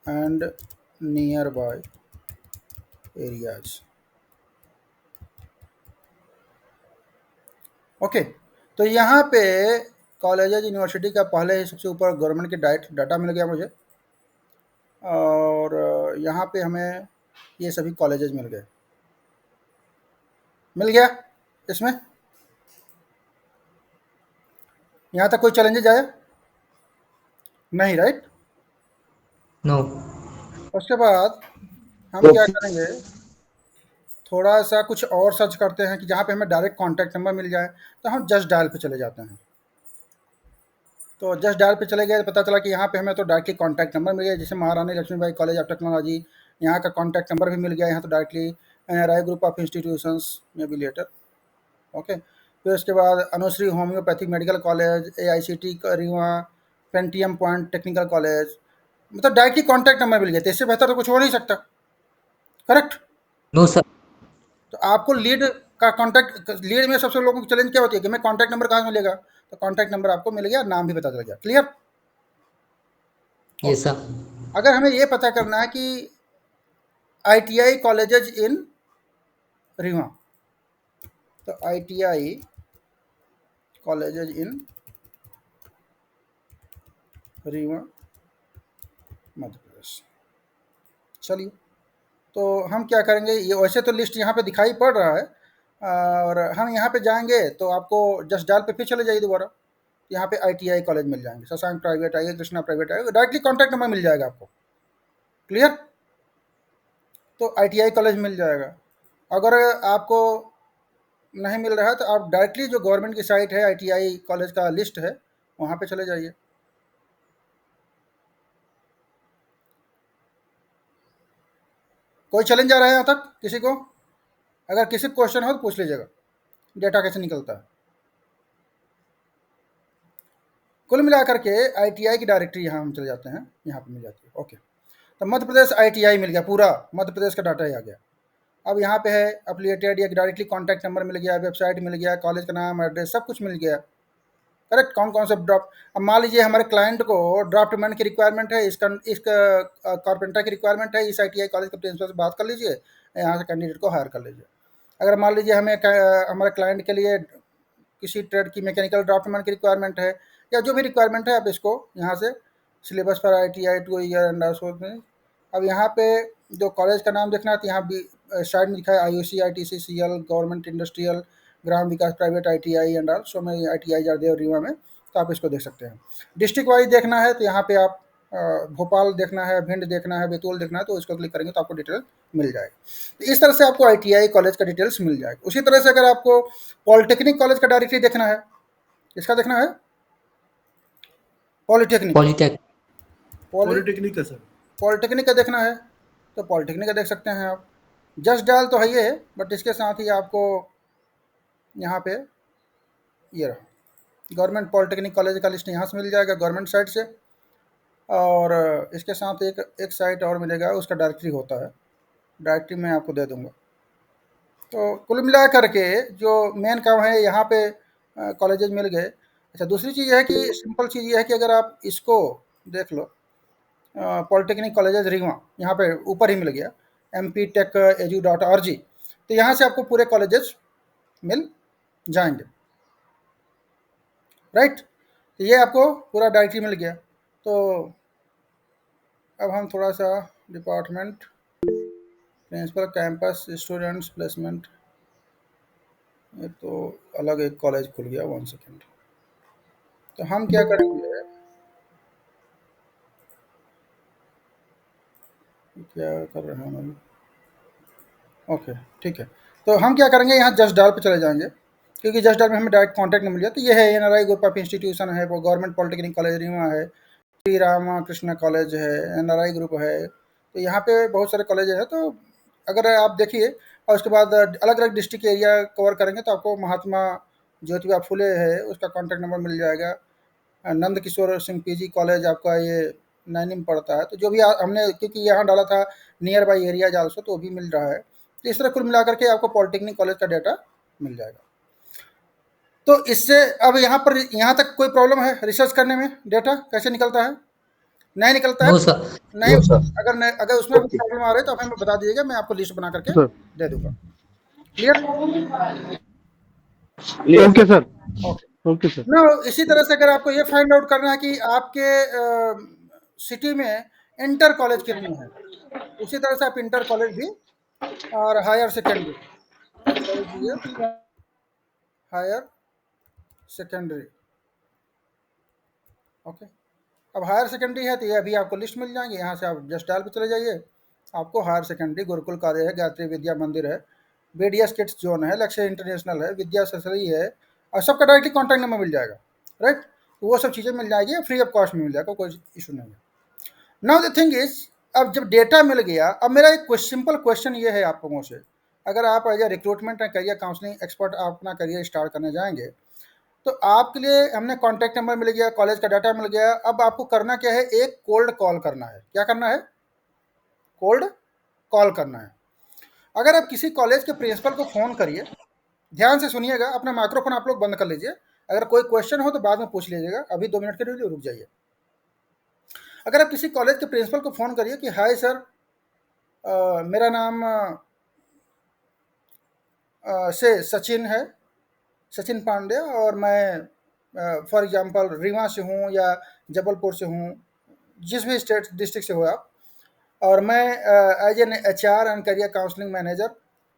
and near by areas. Okay, तो यहाँ पे कॉलेजेज यूनिवर्सिटी का पहले ही सबसे ऊपर गवर्नमेंट के डाटा मिल गया मुझे, और यहाँ पे हमें ये सभी कॉलेजेज मिल गया इसमें। यहाँ तक कोई चैलेंजेज आया नहीं, राइट? नो। उसके बाद हम क्या करेंगे, थोड़ा सा कुछ और सर्च करते हैं कि जहाँ पे हमें डायरेक्ट कॉन्टैक्ट नंबर मिल जाए। तो हम जस्ट डायल पे चले जाते हैं। तो जस्ट डायल पे चले गए, पता चला कि यहाँ पे हमें तो डायरेक्टली कॉन्टैक्ट नंबर मिल गया, जैसे महारानी लक्ष्मीबाई कॉलेज ऑफ टेक्नोलॉजी, यहाँ का कॉन्टैक्ट नंबर भी मिल गया। यहाँ तो directly NRI group of institutions में भी लेटर। ओके, फिर उसके बाद Anushree homeopathic medical college, AICT Rewa, Pentium point technical college, मतलब डायरेक्टली कॉन्टैक्ट नंबर मिल गया। तो इससे बेहतर तो कुछ हो नहीं सकता, करेक्ट? No sir. तो आपको लीड का कॉन्टैक्ट, लीड में सबसे लोगों की चैलेंज क्या होती है कि मैं कॉन्टैक्ट नंबर कहाँ से मिलेगा, तो कॉन्टैक्ट नंबर आपको मिल गया, नाम भी पता चल गया। क्लियर? Yes sir. अगर हमें ये पता करना है कि ITI कॉलेजेज इन रीवा, तो ITI कॉलेजेज इन रीवा मध्य प्रदेश। चलिए, तो हम क्या करेंगे, ये वैसे तो लिस्ट यहाँ पे दिखाई पड़ रहा है, और हम यहाँ पे जाएंगे तो आपको जस्ट डायल पे फिर चले जाइए दोबारा। यहाँ पे ITI कॉलेज मिल जाएंगे, शशांक प्राइवेट आएगा, कृष्णा प्राइवेट आएगा, डायरेक्टली कॉन्टैक्ट नंबर मिल जाएगा आपको। क्लियर? तो ITI कॉलेज मिल जाएगा। अगर आपको नहीं मिल रहा है तो आप डायरेक्टली जो गवर्नमेंट की साइट है ITI कॉलेज का लिस्ट है, वहाँ पे चले जाइए। कोई चैलेंज आ रहा है यहाँ तक किसी को? अगर किसी को क्वेश्चन हो तो पूछ लीजिएगा, डेटा कैसे निकलता है। कुल मिलाकर के ITI की डायरेक्टरी यहाँ हम चले जाते हैं, यहाँ पे मिल जाती है। ओके, तो मध्य प्रदेश ITI मिल गया, पूरा मध्य प्रदेश का डाटा ही आ गया। अब यहाँ पे है एफिलिएटेड या डायरेक्टली कॉन्टैक्ट नंबर मिल गया, वेबसाइट मिल गया, कॉलेज का नाम, एड्रेस, सब कुछ मिल गया। करेक्ट, कौन कौन सा ड्राफ्ट। अब मान लीजिए हमारे क्लाइंट को ड्राफ्टमैन की रिक्वायरमेंट है, इसका कारपेंटर की रिक्वायरमेंट है, इस ITI कॉलेज के प्रिंसिपल से बात कर लीजिए, यहाँ से कैंडिडेट को हायर कर लीजिए। अगर मान लीजिए हमें हमारे क्लाइंट के लिए किसी ट्रेड की मैकेनिकल ड्राफ्टमैन की रिक्वायरमेंट है, या जो भी रिक्वायरमेंट है, आप इसको यहाँ से सिलेबस पर ITI 2 ईयर एंड आउटसोर्स में। अब यहाँ पे जो कॉलेज का नाम देखना है तो यहाँ भी साइड में लिखा है IUC, ITC, CL, government industrial, ग्राम विकास private ITI and all, so में ITI आर देयर रीवा में, तो आप इसको देख सकते हैं। डिस्ट्रिक्ट वाइज देखना है तो यहाँ पे आप भोपाल देखना है, भिंड देखना है, बैतूल देखना है, तो इसको क्लिक करेंगे तो आपको डिटेल मिल जाएगा। तो इस तरह से आपको ITI कॉलेज का डिटेल्स मिल जाएगा। उसी तरह से अगर आपको पॉलिटेक्निक कॉलेज का डायरेक्टली देखना है, इसका देखना है पॉलिटेक्निक पॉलिटेक्निक का सर, पॉलिटेक्निक का देखना है तो पॉलिटेक्निक का देख सकते हैं आप। जस्ट डायल तो है ये है, बट इसके साथ ही आपको यहाँ पे ये रहा गवर्नमेंट पॉलिटेक्निक कॉलेज का लिस्ट यहाँ से मिल जाएगा गवर्नमेंट साइट से, और इसके साथ एक साइट और मिलेगा, उसका डायरेक्टरी होता है, डायरेक्टरी मैं आपको दे दूँगा। तो कुल मिला करके जो मेन काम है, यहाँ पे कॉलेजेस मिल गए। अच्छा, दूसरी चीज़ है कि सिंपल चीज़ ये है कि अगर आप इसको देख लो, पॉलिटेक्निक कॉलेजेस रीवा, यहाँ पे ऊपर ही मिल गया mptechedu.org, तो यहाँ से आपको पूरे कॉलेजेस मिल जाएंगे। राइट, तो ये आपको पूरा डायरेक्टरी मिल गया। तो अब हम थोड़ा सा department, principal, campus, students, placement, ये तो अलग एक कॉलेज खुल गया, 1 सेकेंड। तो हम क्या करेंगे, क्या कर रहे हैं हम, ओके ठीक है। तो हम क्या करेंगे, यहाँ जस्ट डायल पे चले जाएंगे, क्योंकि जस्ट डायल में हमें डायरेक्ट कांटेक्ट नहीं मिल गया। तो ये है NRI ग्रुप ऑफ इंस्टीट्यूशन है, वो गवर्नमेंट पॉलिटेक्निक कॉलेज रीवा है, श्री रामा कृष्ण कॉलेज है, NRI ग्रुप है। तो यहाँ पे बहुत सारे कॉलेज हैं। तो अगर आप देखिए, और उसके बाद अलग अलग डिस्ट्रिक्ट एरिया कवर करेंगे तो आपको महात्मा ज्योतिबा फुले है, उसका कॉन्टैक्ट नंबर मिल जाएगा। नंद किशोर सिंह PG कॉलेज आपका ये नैनी में पड़ता है। तो जो भी हमने, क्योंकि यहाँ डाला था नियर बाई एरियाज आल्सो, तो वो भी मिल रहा है। तो इस तरह कुल मिलाकर के आपको पॉलिटेक्निक कॉलेज का डाटा मिल जाएगा। तो इससे अब यहाँ पर, यहाँ तक कोई प्रॉब्लम है रिसर्च करने में, डाटा कैसे निकलता है? नहीं निकलता है? नहीं, अगर उसमें कोई प्रॉब्लम आ रही है तो आप हमें बता दीजिएगा, मैं आपको लिस्ट बना करके दे दूंगा। Clear? Okay sir, okay sir. ना, इसी तरह से अगर आपको ये फाइंड आउट करना है कि आपके सिटी में इंटर कॉलेज कितने हैं, उसी तरह से आप इंटर कॉलेज भी और higher secondary, higher secondary, okay. अब हायर सेकेंडरी है तो ये अभी आपको लिस्ट मिल जाएंगे। यहाँ से आप जस्ट डायल पे चले जाइए, आपको हायर सेकेंडरी गुरुकुल कार्य है, गायत्री विद्या मंदिर है, BDS किड्स जोन है, लक्ष्य इंटरनेशनल है, विद्या ससरी है, और सबका डायरेक्टली कॉन्टैक्ट नंबर मिल जाएगा। राइट, तो वो सब चीज़ें मिल जाएगी, फ्री ऑफ कॉस्ट में मिल जाएगा, कोई इशू नहीं है। नाउ द थिंग इज, अब जब डेटा मिल गया, अब मेरा एक सिंपल क्वेश्चन ये है आप लोगों से, अगर आप as a recruitment and career counselling expert आप अपना करियर स्टार्ट करने जाएंगे, तो आपके लिए हमने कॉन्टैक्ट नंबर मिल गया, कॉलेज का डाटा मिल गया। अब आपको करना क्या है, एक कोल्ड कॉल करना है। क्या करना है? कोल्ड कॉल करना है। अगर आप किसी कॉलेज के प्रिंसिपल को फ़ोन करिए, ध्यान से सुनिएगा, अपना माइक्रोफोन आप लोग बंद कर लीजिए, अगर कोई क्वेश्चन हो तो बाद में पूछ लीजिएगा, अभी 2 मिनट के लिए रुक जाइए। अगर आप किसी कॉलेज के प्रिंसिपल को फ़ोन करिए कि हाय सर, मेरा नाम से सचिन है, सचिन पांडे, और मैं फॉर एग्जांपल रीवा से हूँ या जबलपुर से हूँ, जिस भी स्टेट डिस्ट्रिक्ट से हो आप, और मैं as an HR and career counselling manager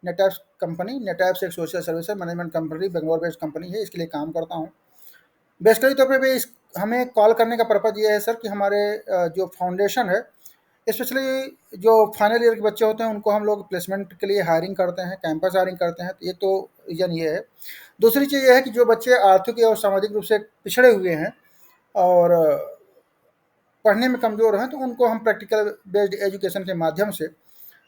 नेटैप्स कंपनी, नेटैप्स एक social service management company, Bangalore based company है, इसके लिए काम करता हूँ। बेसिकली तौर पे हमें कॉल करने का पर्पज़ ये है सर कि हमारे जो फाउंडेशन है, स्पेशली जो फाइनल ईयर के बच्चे होते हैं, उनको हम लोग प्लेसमेंट के लिए हायरिंग करते हैं, कैंपस हायरिंग करते हैं। तो ये तो रीज़न ये है। दूसरी चीज़ ये है कि जो बच्चे आर्थिक और सामाजिक रूप से पिछड़े हुए हैं और पढ़ने में कमज़ोर हैं, तो उनको हम प्रैक्टिकल बेस्ड एजुकेशन के माध्यम से,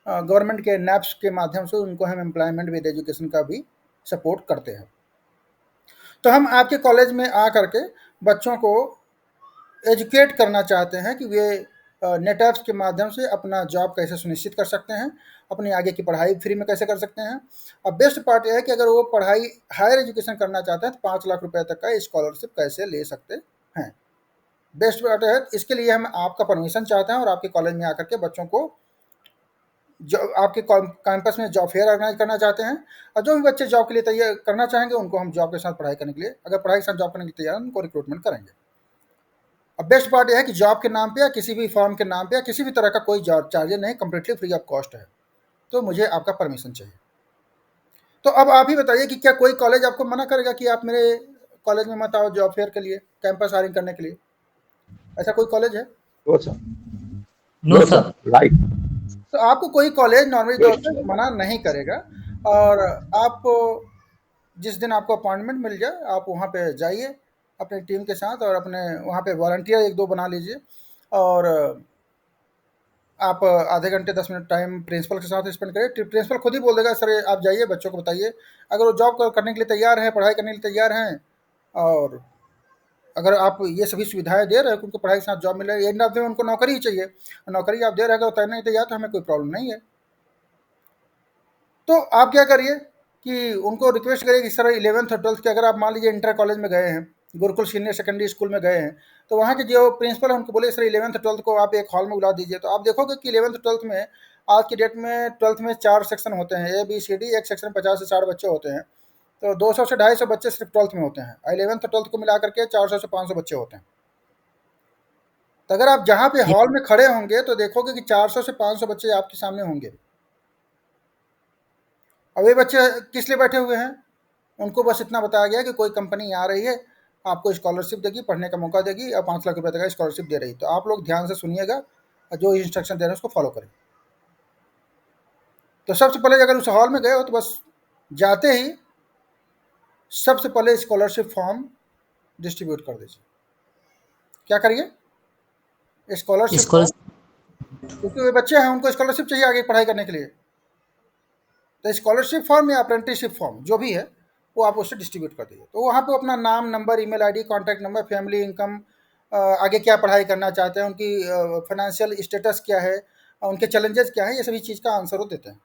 गवर्नमेंट के NAPS के माध्यम से उनको हम एम्प्लॉयमेंट विद एजुकेशन का भी सपोर्ट करते हैं। तो हम आपके कॉलेज में आ करके बच्चों को एजुकेट करना चाहते हैं कि वे नेट ऐप्स के माध्यम से अपना जॉब कैसे सुनिश्चित कर सकते हैं, अपनी आगे की पढ़ाई फ्री में कैसे कर सकते हैं। और बेस्ट पार्ट यह है कि अगर वो पढ़ाई हायर एजुकेशन करना चाहते हैं तो 5 लाख रुपए तक का स्कॉलरशिप कैसे ले सकते हैं। बेस्ट पार्ट है, इसके लिए हम आपका परमिशन चाहते हैं और आपके कॉलेज में आकर के बच्चों को जो आपके कैंपस में जॉब फेयर ऑर्गेनाइज करना चाहते हैं, और जो भी बच्चे जॉब के लिए तैयार करना चाहेंगे उनको हम जॉब के साथ पढ़ाई करने के लिए, अगर पढ़ाई के साथ जॉब करने के लिए तैयार हैं उनको रिक्रूटमेंट करेंगे। अब बेस्ट पार्ट यह है कि जॉब के नाम पे या किसी भी फॉर्म के नाम पे या किसी भी तरह का कोई जॉब चार्जेस नहीं, कंप्लीटली फ्री ऑफ कॉस्ट है। तो मुझे आपका परमिशन चाहिए। तो अब आप ही बताइए कि क्या कोई कॉलेज आपको मना करेगा कि आप मेरे कॉलेज में मत आओ जॉब फेयर के लिए, कैंपस हायरिंग करने के लिए? ऐसा कोई कॉलेज है? No sir. No sir. Right. तो आपको कोई कॉलेज नॉर्मली तौर पर मना नहीं करेगा, और आप जिस दिन आपको अपॉइंटमेंट मिल जाए आप वहाँ पे जाइए अपनी टीम के साथ, और अपने वहाँ पे वॉलंटियर 1-2 बना लीजिए, और आप आधे घंटे 10 मिनट टाइम प्रिंसिपल के साथ स्पेंड करिए। प्रिंसिपल खुद ही बोल देगा सर आप जाइए बच्चों को बताइए, अगर वो जॉब करने के लिए तैयार हैं, पढ़ाई करने के लिए तैयार हैं, और अगर आप ये सभी सुविधाएं दे रहे हैं, उनको पढ़ाई के साथ जॉब मिल रही है, एंड ऑफ द डे उनको नौकरी ही चाहिए, नौकरी आप दे रहे हैं, अगर तैयार नहीं तैयार तो हमें कोई प्रॉब्लम नहीं है। तो आप क्या करिए कि उनको रिक्वेस्ट करिए कि सर 11th और 12th के, अगर आप मान लीजिए इंटर कॉलेज में गए हैं, गुरुकुल सीनियर सेकेंडरी स्कूल में गए हैं, तो वहाँ के जो प्रिंसिपल है उनको बोले सर 11th और 12th को आप एक हॉल में बुला दीजिए। तो आप देखोगे कि 11th और 12th में आज की डेट में 12th में 4 सेक्शन होते हैं, ABCD, एक सेक्शन 50 से 60 बच्चे होते हैं, तो 200 से 250 बच्चे सिर्फ 12th में होते हैं, 11th और 12th को मिला करके 400 से 500 बच्चे होते हैं। तो अगर आप जहाँ पे हॉल में खड़े होंगे तो देखोगे कि 400 से 500 बच्चे आपके सामने होंगे। अब ये बच्चे किस लिए बैठे हुए हैं? उनको बस इतना बताया गया कि कोई कंपनी आ रही है, आपको स्कॉलरशिप देगी, पढ़ने का मौका देगी, और 5 लाख रुपए तक का स्कॉलरशिप दे रही। तो आप लोग ध्यान से सुनिएगा और जो इंस्ट्रक्शन दे रहे हैं उसको फॉलो करें। तो सबसे पहले अगर उस हॉल में गए हो तो बस जाते ही सबसे पहले स्कॉलरशिप फॉर्म डिस्ट्रीब्यूट कर दीजिए। क्या करिए? स्कॉलरशिप फॉर्म, क्योंकि वे बच्चे हैं उनको स्कॉलरशिप चाहिए आगे पढ़ाई करने के लिए। तो स्कॉलरशिप फॉर्म या अप्रेंटिसशिप फॉर्म जो भी है वो आप उससे डिस्ट्रीब्यूट कर दीजिए। तो वहाँ पे अपना नाम, number, email ID, contact number, family income, आगे क्या पढ़ाई करना चाहते हैं, उनकी फाइनेंशियल स्टेटस क्या है, उनके चैलेंजेस क्या हैं, ये सभी चीज़ का आंसर वो देते हैं।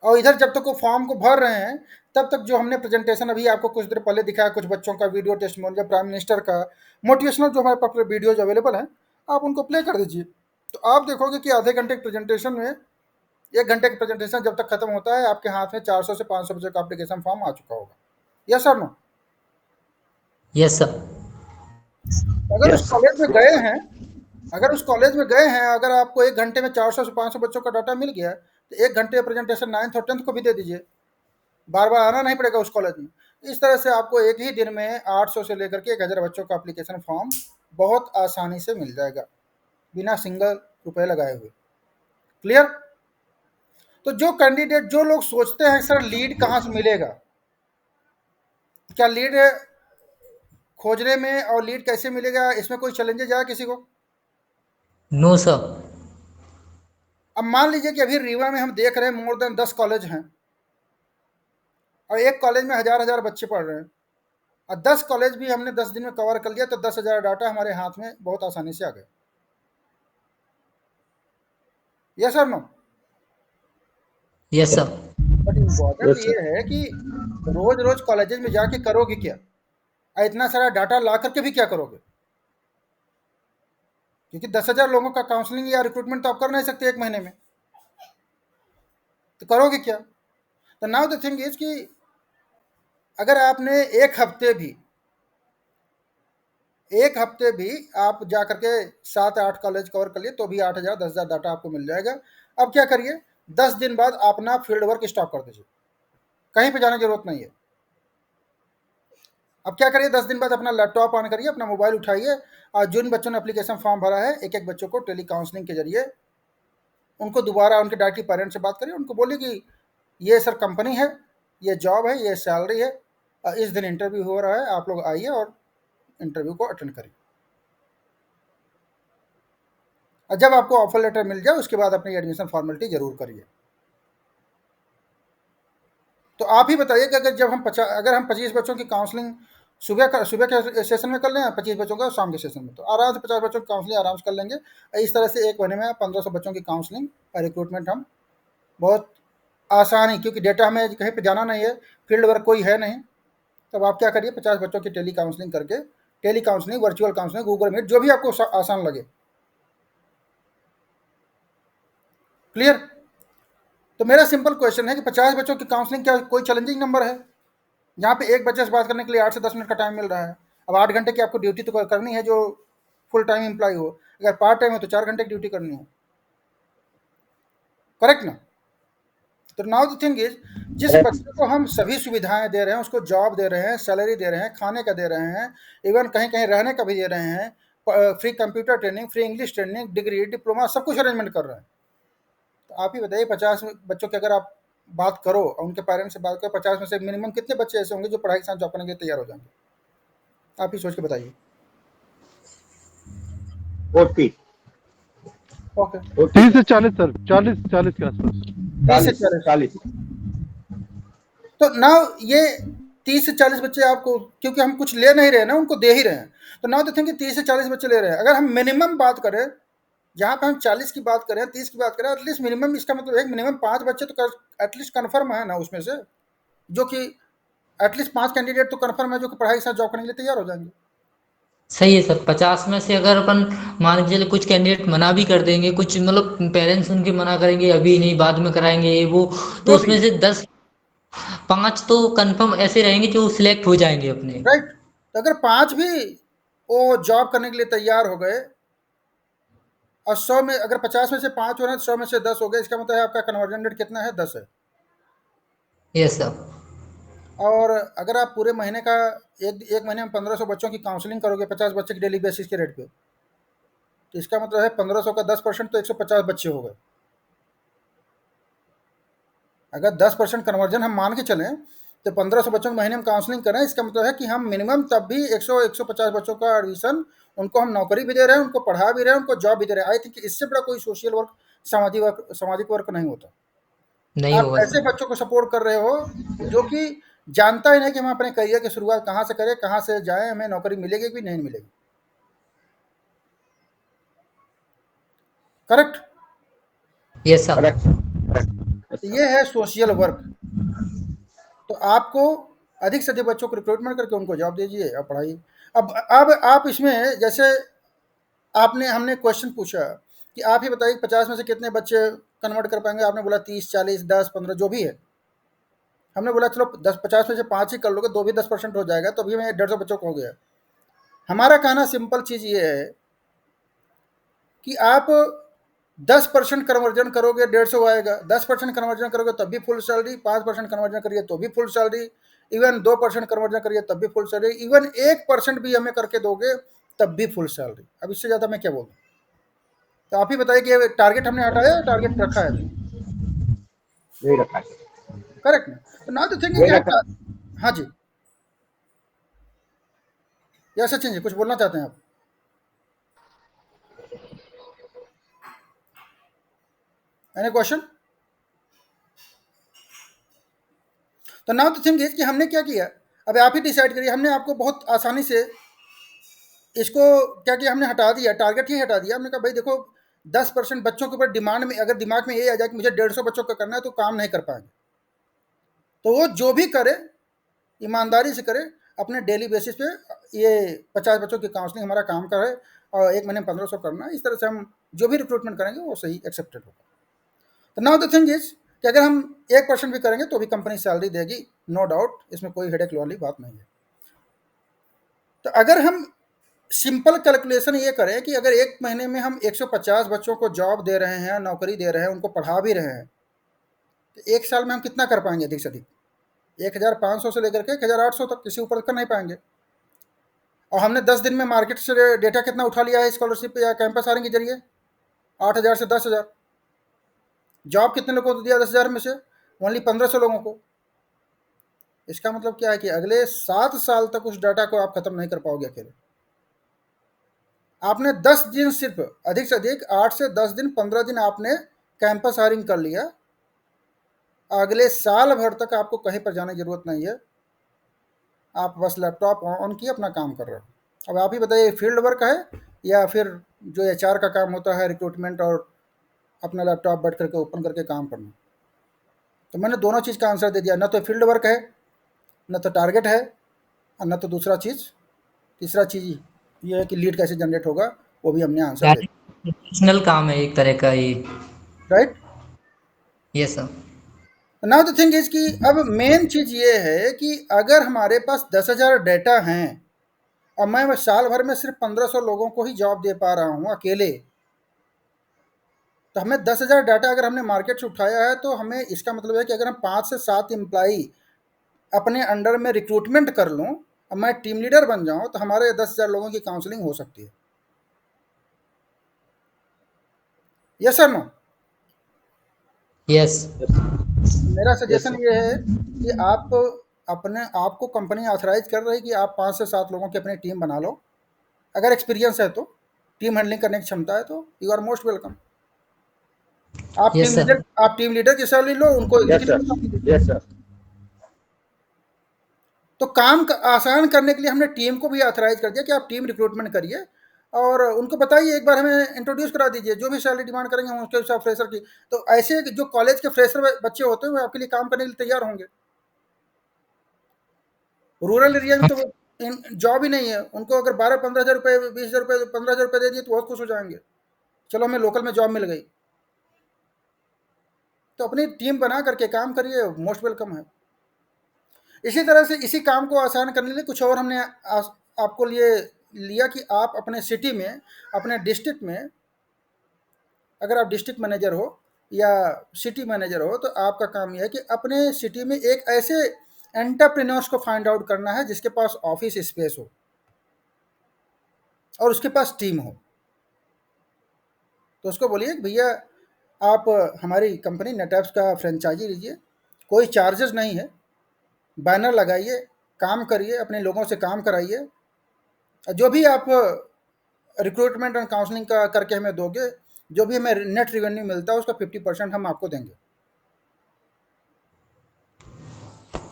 और इधर जब तक वो फॉर्म को भर रहे हैं तब तक जो हमने प्रेजेंटेशन अभी आपको कुछ देर पहले दिखाया, कुछ बच्चों का वीडियो टेस्टिमोनियल, प्राइम मिनिस्टर का मोटिवेशनल जो हमारे पास वीडियोज अवेलेबल हैं, आप उनको प्ले कर दीजिए। तो आप देखोगे कि आधे घंटे के प्रेजेंटेशन में, 1 घंटे का प्रेजेंटेशन जब तक खत्म होता है आपके हाथ में 400 से 500 बच्चों का एप्लीकेशन फॉर्म आ चुका होगा। Yes sir? No? Yes sir. अगर उस कॉलेज में गए हैं, अगर आपको 1 घंटे में 400 से 500 बच्चों का डाटा मिल गया तो 1 घंटे प्रेजेंटेशन 9th और 10th को भी दे दीजिए, बार बार आना नहीं पड़ेगा उस कॉलेज में। इस तरह से आपको एक ही दिन में 800 से लेकर के 1000 बच्चों का एप्लीकेशन फॉर्म बहुत आसानी से मिल जाएगा, बिना सिंगल रुपए लगाए हुए। क्लियर? तो जो कैंडिडेट, जो लोग सोचते हैं सर लीड कहाँ से मिलेगा, क्या लीड खोजने में और लीड कैसे मिलेगा, इसमें कोई चैलेंजेस आया किसी को? No sir. अब मान लीजिए कि अभी रीवा में हम देख रहे हैं मोर देन 10 कॉलेज हैं, और एक कॉलेज में 1000 बच्चे पढ़ रहे हैं, और 10 कॉलेज भी हमने 10 दिन में कवर कर लिया, तो 10,000 डाटा हमारे हाथ में बहुत आसानी से आ गए। Yes sir? No? Yes sir. But important ये है कि रोज रोज कॉलेजेस में जाके करोगे क्या, इतना सारा डाटा ला करके भी क्या करोगे? क्योंकि 10,000 लोगों का काउंसलिंग या रिक्रूटमेंट तो आप कर नहीं सकते 1 महीने में, तो करोगे क्या? तो नाउ द थिंग इज कि अगर आपने एक हफ्ते भी आप जा करके 7-8 कॉलेज कवर कर लिए तो भी 8,000 10,000 डाटा आपको मिल जाएगा। अब क्या करिए, 10 दिन बाद अपना फील्ड वर्क स्टॉप कर दीजिए, कहीं पे जाने की जरूरत नहीं है। अब क्या करिए, 10 दिन बाद अपना लैपटॉप ऑन करिए, अपना मोबाइल उठाइए, और जिन बच्चों ने एप्लीकेशन फॉर्म भरा है एक एक बच्चों को टेली काउंसलिंग के जरिए उनको दोबारा उनके डायरेक्टली पेरेंट्स से बात करिए, उनको बोलिए कि ये सर कंपनी है, ये जॉब है, ये सैलरी है, इस दिन इंटरव्यू हो रहा है, आप लोग आइए और इंटरव्यू को अटेंड करिए। और जब आपको ऑफर लेटर मिल जाए उसके बाद अपनी एडमिशन फॉर्मेलिटी जरूर करिए। तो आप ही बताइए कि अगर हम 25 बच्चों की काउंसलिंग सुबह के सेशन में कर लें 25 बच्चों का, शाम के सेशन में, तो आराम से 50 बच्चों की काउंसलिंग आराम से कर लेंगे। इस तरह से एक महीने में 1500 बच्चों की काउंसलिंग रिक्रूटमेंट हम बहुत आसानी, क्योंकि डेटा हमें कहीं पे जाना नहीं है, फील्ड वर्क कोई है नहीं, तब आप क्या करिए 50 बच्चों की टेली काउंसलिंग करके, tele counselling, virtual counselling, Google Meet, जो भी आपको आसान लगे। क्लियर? तो मेरा सिंपल क्वेश्चन है कि 50 बच्चों की काउंसलिंग क्या कोई चैलेंजिंग नंबर है? यहाँ पे एक बच्चे से बात करने के लिए 8 से 10 मिनट का टाइम मिल रहा है। अब 8 घंटे की आपको ड्यूटी तो करनी है जो फुल टाइम एम्प्लॉय हो, अगर पार्ट टाइम हो तो 4 घंटे की ड्यूटी करनी है, करेक्ट ना? तो नाउ द थिंग इज, जिस बच्चे को हम सभी सुविधाएं दे रहे हैं, उसको जॉब दे रहे हैं, सैलरी दे रहे हैं, खाने का दे रहे हैं, इवन कहीं कहीं रहने का भी दे रहे हैं, free computer training, free English training, degree, diploma, सब कुछ अरेंजमेंट कर रहे हैं, तो आप ही बताइए 50 बच्चों की अगर आप बात करो और उनके पेरेंट्स से बात करो, 50 में से मिनिमम कितने बच्चे ऐसे होंगे जो पढ़ाई के साथ जॉब करने के लिए तैयार हो जाएंगे? आप ही सोच के बताइए। 40 ओके, 30 से 40 सर, 40 के आसपास। 30 से 40। तो नाउ ये 30 से 40 बच्चे आपको, क्योंकि हम कुछ ले नहीं रहे ना, उनको दे ही रहे हैं, तो नाउ द थिंग कि 30 से 40 बच्चे ले रहे हैं। अगर हम मिनिमम बात करें, जहाँ पे हम 40 की बात करें, 30 की बात करें, एटलीस्ट मिनिमम, इसका मतलब है मिनिमम 5 बच्चे तो एटलीस्ट कन्फर्म है ना उसमें से, जो कि एटलीस्ट 5 कैंडिडेट तो कन्फर्म है जो कि पढ़ाई के साथ जॉब करने के लिए तैयार हो जाएंगे। सही है सर। 50 में से अगर अपन मान लीजिए चलिए कुछ कैंडिडेट मना भी कर देंगे, कुछ मतलब पेरेंट्स उनके मना करेंगे, अभी नहीं बाद में कराएंगे ये वो, तो उसमें से 5 तो कंफर्म ऐसे रहेंगे जो सिलेक्ट हो जाएंगे अपने। राइट, तो अगर 5 भी वो जॉब करने के लिए तैयार हो गए और 100 में अगर 50 में से 5 हो रहे हैं तो 100 में से 10 हो गए, इसका मतलब है आपका कन्वर्जन रेट कितना है? 10 है। Yes sir. और अगर आप पूरे महीने का एक महीने में 1500 बच्चों की काउंसलिंग करोगे 50 बच्चे की डेली बेसिस के रेट पे, तो इसका मतलब है 1500 का 10% तो 150 बच्चे हो गए। अगर 10% कन्वर्जन हम मान के चलें तो 1500 बच्चों के महीने में काउंसलिंग करें, इसका मतलब है कि हम मिनिमम तब भी 150 बच्चों का एडमिशन, उनको हम नौकरी भी दे रहे हैं, उनको पढ़ा भी रहे हैं, उनको जॉब भी दे रहे हैं। आई थिंक इससे बड़ा कोई सोशल वर्क, सामाजिक वर्क नहीं होता। नहीं आप होगा ऐसे सर। बच्चों को सपोर्ट कर रहे हो जो कि जानता ही नहीं कि हम अपने करियर की शुरुआत कहाँ से करें, कहाँ से जाएं, हमें नौकरी मिलेगी कि नहीं मिलेगी। करेक्ट? Yes sir. ये है सोशल वर्क। तो आपको अधिक से अधिक बच्चों को रिक्रूटमेंट करके उनको जॉब दीजिए और पढ़ाइए। अब आप इसमें, जैसे आपने, हमने क्वेश्चन पूछा कि आप ही बताइए 50 में से कितने बच्चे कन्वर्ट कर पाएंगे? आपने बोला 30, 40, 10, 15 जो भी है। हमने बोला चलो 50 में से 5 ही कर लोगे, 2 भी 10% हो जाएगा, तो अभी मैं 150 बच्चों को हो गया। हमारा कहना सिंपल चीज़ ये है कि आप 10% कन्वर्जन करोगे 150 आएगा, 10% कन्वर्जन करोगे तब भी फुल सैलरी, 5% कन्वर्जन करिए तो भी फुल सैलरी, इवन 2% कन्वर्जन करिए तब भी फुल सैलरी, इवन 1% भी हमें करके दोगे तब भी फुल सैलरी। अब इससे ज़्यादा मैं क्या बोलूँ? तो आप ही बताइए कि टारगेट हमने हटाया या टारगेट रखा है? नहीं रखा है। करेक्ट ना? तो ना तो थिंकिंग क्या, हाँ जी, या सचिन जी कुछ बोलना चाहते हैं आप? Any question? तो नाउ द थिंग इज कि हमने क्या किया, अब आप ही डिसाइड करिए। हमने आपको बहुत आसानी से इसको क्या किया, हमने हटा दिया, टारगेट ही हटा दिया। हमने कहा भाई देखो 10% बच्चों के ऊपर डिमांड में, अगर दिमाग में ये आ जाए कि मुझे 150 बच्चों का करना है तो काम नहीं कर पाएंगे। तो वो जो भी करे ईमानदारी से करे, अपने डेली बेसिस पे ये 50 बच्चों की काउंसलिंग हमारा काम करे और एक महीने में 1500 करना है। इस तरह से हम जो भी रिक्रूटमेंट करेंगे वो सही एक्सेप्टेड होगा। तो नाउ द थिंग इज कि अगर हम 1% भी करेंगे तो भी कंपनी सैलरी देगी, नो डाउट, इसमें कोई हेडेक वाली बात नहीं है। तो अगर हम सिंपल कैलकुलेशन ये करें कि अगर एक महीने में हम 150 बच्चों को जॉब दे रहे हैं, नौकरी दे रहे हैं, उनको पढ़ा भी रहे हैं, तो एक साल में हम कितना कर पाएंगे अधिक से अधिक? 1500 से लेकर के 1800 तक, किसी ऊपर कर नहीं पाएंगे। और हमने 10 दिन में मार्केट से डेटा कितना उठा लिया है स्कॉलरशिप या कैंपस हायरिंग के जरिए? 8000 से 10,000। जॉब कितने लोगों को दिया? 10,000 में से ओनली 1500 लोगों को। इसका मतलब क्या है कि अगले 7 साल तक उस डाटा को आप खत्म नहीं कर पाओगे अकेले। आपने 10 दिन, सिर्फ अधिक से अधिक 8 से 10 दिन, 15 दिन आपने कैंपस हायरिंग कर लिया, अगले साल भर तक आपको कहीं पर जाने की जरूरत नहीं है। आप बस लैपटॉप ऑन किए अपना काम कर रहे हो। अब आप ही बताइए फील्ड वर्क है या फिर जो एचआर का काम होता है रिक्रूटमेंट और अपना लैपटॉप बैठ करके ओपन करके काम करना। तो मैंने दोनों चीज़ का आंसर दे दिया, ना तो फील्ड वर्क है, ना तो टारगेट है, और ना तो दूसरा चीज़, तीसरा चीज़ ये है कि लीड कैसे जनरेट होगा, वो भी हमने आंसर दे दिया। प्रोफेशनल काम है एक तरह का ये। Right. Yes sir. Now the thing is कि अब मेन चीज़ ये है कि अगर हमारे पास 10,000 डेटा हैं और मैं साल भर में सिर्फ 1500 लोगों को ही जॉब दे पा रहा हूँ अकेले, तो हमें 10,000 डाटा अगर हमने मार्केट से उठाया है तो हमें इसका मतलब है कि अगर हम 5 से 7 एम्प्लाई अपने अंडर में रिक्रूटमेंट कर लूँ और मैं टीम लीडर बन जाऊँ तो हमारे 10,000 लोगों की काउंसलिंग हो सकती है। Yes sir no? यस। मेरा सजेशन ये है कि आप अपने आप को कंपनी ऑथराइज कर रही है कि आप 5 से 7 लोगों की अपनी टीम बना लो। अगर एक्सपीरियंस है तो, टीम हैंडलिंग करने की क्षमता है तो यू आर मोस्ट वेलकम। आप Yes, sir. टीम लीडर की सैलरी लो, उनको यस सर। तो काम आसान करने के लिए हमने टीम को भी ऑथराइज कर दिया कि आप टीम रिक्रूटमेंट करिए और उनको बताइए, एक बार हमें इंट्रोड्यूस करा दीजिए, जो भी सैलरी डिमांड करेंगे हम उसके हिसाब फ्रेशर की। तो ऐसे जो कॉलेज के फ्रेशर बच्चे होते हैं वो आपके लिए काम करने के लिए तैयार होंगे। रूरल एरिया में तो जॉब ही नहीं है, उनको अगर 12-15 हज़ार रुपये, 20 हज़ार रुपये, 15 हज़ार रुपये दे दिए तो बहुत खुश हो जाएंगे, चलो हमें लोकल में जॉब मिल गई। तो अपनी टीम बना करके काम करिए, मोस्ट वेलकम है। इसी तरह से इसी काम को आसान करने के लिए कुछ और हमने आपको लिए लिया कि आप अपने सिटी में, अपने डिस्ट्रिक्ट में, अगर आप डिस्ट्रिक्ट मैनेजर हो या सिटी मैनेजर हो तो आपका काम यह है कि अपने सिटी में एक ऐसे एंटरप्रेन्योर्स को फाइंड आउट करना है जिसके पास ऑफिस स्पेस हो और उसके पास टीम हो। तो उसको बोलिए भैया आप हमारी कंपनी नेटएप्स का फ्रेंचाइजी लीजिए, कोई चार्जेस नहीं है, बैनर लगाइए, काम करिए, अपने लोगों से काम कराइए, जो भी आप रिक्रूटमेंट एंड काउंसलिंग का करके हमें दोगे, जो भी हमें नेट रेवेन्यू मिलता है उसका 50% हम आपको देंगे।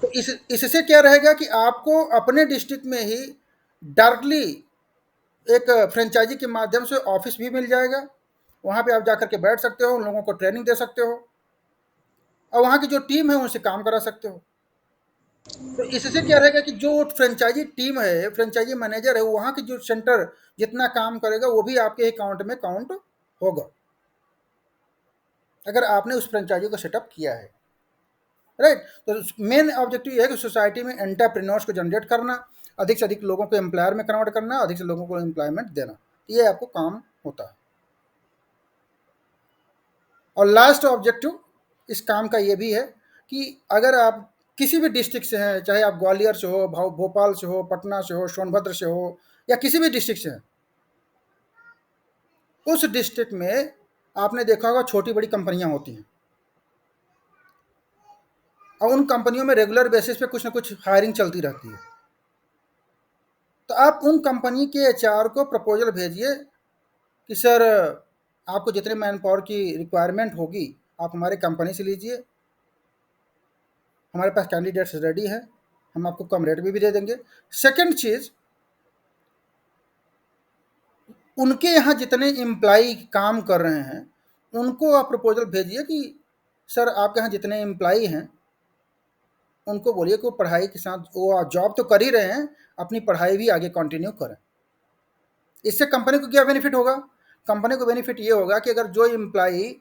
तो इससे क्या रहेगा कि आपको अपने डिस्ट्रिक्ट में ही डायरेक्टली एक फ्रेंचाइजी के माध्यम से ऑफिस भी मिल जाएगा, वहाँ पे आप जाकर के बैठ सकते हो, उन लोगों को ट्रेनिंग दे सकते हो और वहाँ की जो टीम है उनसे काम करा सकते हो। तो इससे क्या रहेगा कि जो फ्रेंचाइजी टीम है, फ्रेंचाइजी मैनेजर है, वहाँ की जो सेंटर जितना काम करेगा वो भी आपके अकाउंट में काउंट होगा अगर आपने उस फ्रेंचाइजी को सेटअप किया है। राइट। तो मेन ऑब्जेक्टिव ये है कि सोसाइटी में एंटरप्रेन्योर्स को जनरेट करना, अधिक से अधिक लोगों को एम्प्लॉयर में कन्वर्ट करना, अधिक से लोगों को एम्प्लॉयमेंट देना, ये आपको काम होता है। और लास्ट ऑब्जेक्टिव इस काम का ये भी है कि अगर आप किसी भी डिस्ट्रिक्ट से हैं, चाहे आप ग्वालियर से हो, भोपाल से हो, पटना से हो, सोनभद्र से हो या किसी भी डिस्ट्रिक्ट से हैं, उस डिस्ट्रिक्ट में आपने देखा होगा छोटी बड़ी कंपनियां होती हैं और उन कंपनियों में रेगुलर बेसिस पे कुछ ना कुछ हायरिंग चलती रहती है। तो आप उन कंपनी के एचआर को प्रपोजल भेजिए कि सर आपको जितने मैन पावर की रिक्वायरमेंट होगी आप हमारे कंपनी से लीजिए, हमारे पास कैंडिडेट्स रेडी हैं, हम आपको कम रेट में भी दे देंगे। सेकंड चीज़, उनके यहाँ जितने एम्प्लाई काम कर रहे हैं उनको आप प्रपोजल भेजिए कि सर आपके यहाँ जितने एम्प्लाई हैं उनको बोलिए कि वो पढ़ाई के साथ, वो जॉब तो कर ही रहे हैं, अपनी पढ़ाई भी आगे कंटिन्यू करें। इससे कंपनी को क्या बेनिफिट होगा? कंपनी को बेनिफिट ये होगा कि अगर जो एम्प्लाई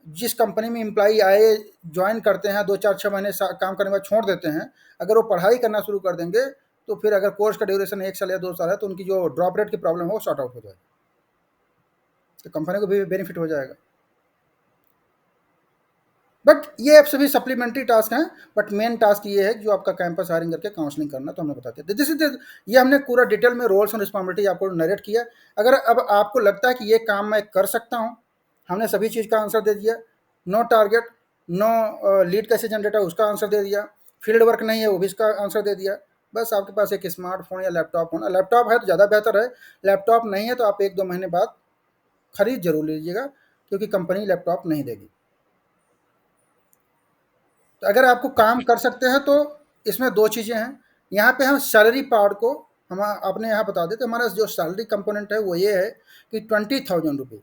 जिस कंपनी में एम्प्लाई आए, ज्वाइन करते हैं, 2-4-6 महीने काम करने के बाद छोड़ देते हैं, अगर वो पढ़ाई करना शुरू कर देंगे तो फिर अगर कोर्स का ड्यूरेशन 1 साल या 2 साल है तो उनकी जो ड्रॉप रेट की प्रॉब्लम है वो सॉर्ट आउट हो जाएगी, तो कंपनी को भी बेनिफिट हो जाएगा। बट ये अब सभी सप्लीमेंट्री टास्क हैं, बट मेन टास्क ये है जो आपका कैंपस हायरिंग करके काउंसलिंग करना, तो हमने बताते हैं। दिस इज ये हमने पूरा डिटेल में रोल्स और रिस्पॉन्सिबिलिटी आपको नरेट किया। अगर अब आपको लगता है कि ये काम मैं कर सकता हूँ, हमने सभी चीज़ का आंसर दे दिया। नो टारगेट, नो लीड कैसे जनरेट है उसका आंसर दे दिया, फील्ड वर्क नहीं है वो भी इसका आंसर दे दिया। बस आपके पास एक स्मार्टफोन या लैपटॉप होना, लैपटॉप है तो ज़्यादा बेहतर है, लैपटॉप नहीं है तो आप 1-2 महीने बाद खरीद जरूर लीजिएगा क्योंकि कंपनी लैपटॉप नहीं देगी। तो अगर आपको काम कर सकते हैं तो इसमें 2 चीज़ें हैं, यहाँ पे हम सैलरी पार्ट को हम आपने यहाँ बता दें तो हमारा जो सैलरी कंपोनेंट है वो ये है कि 20,000 रुपये,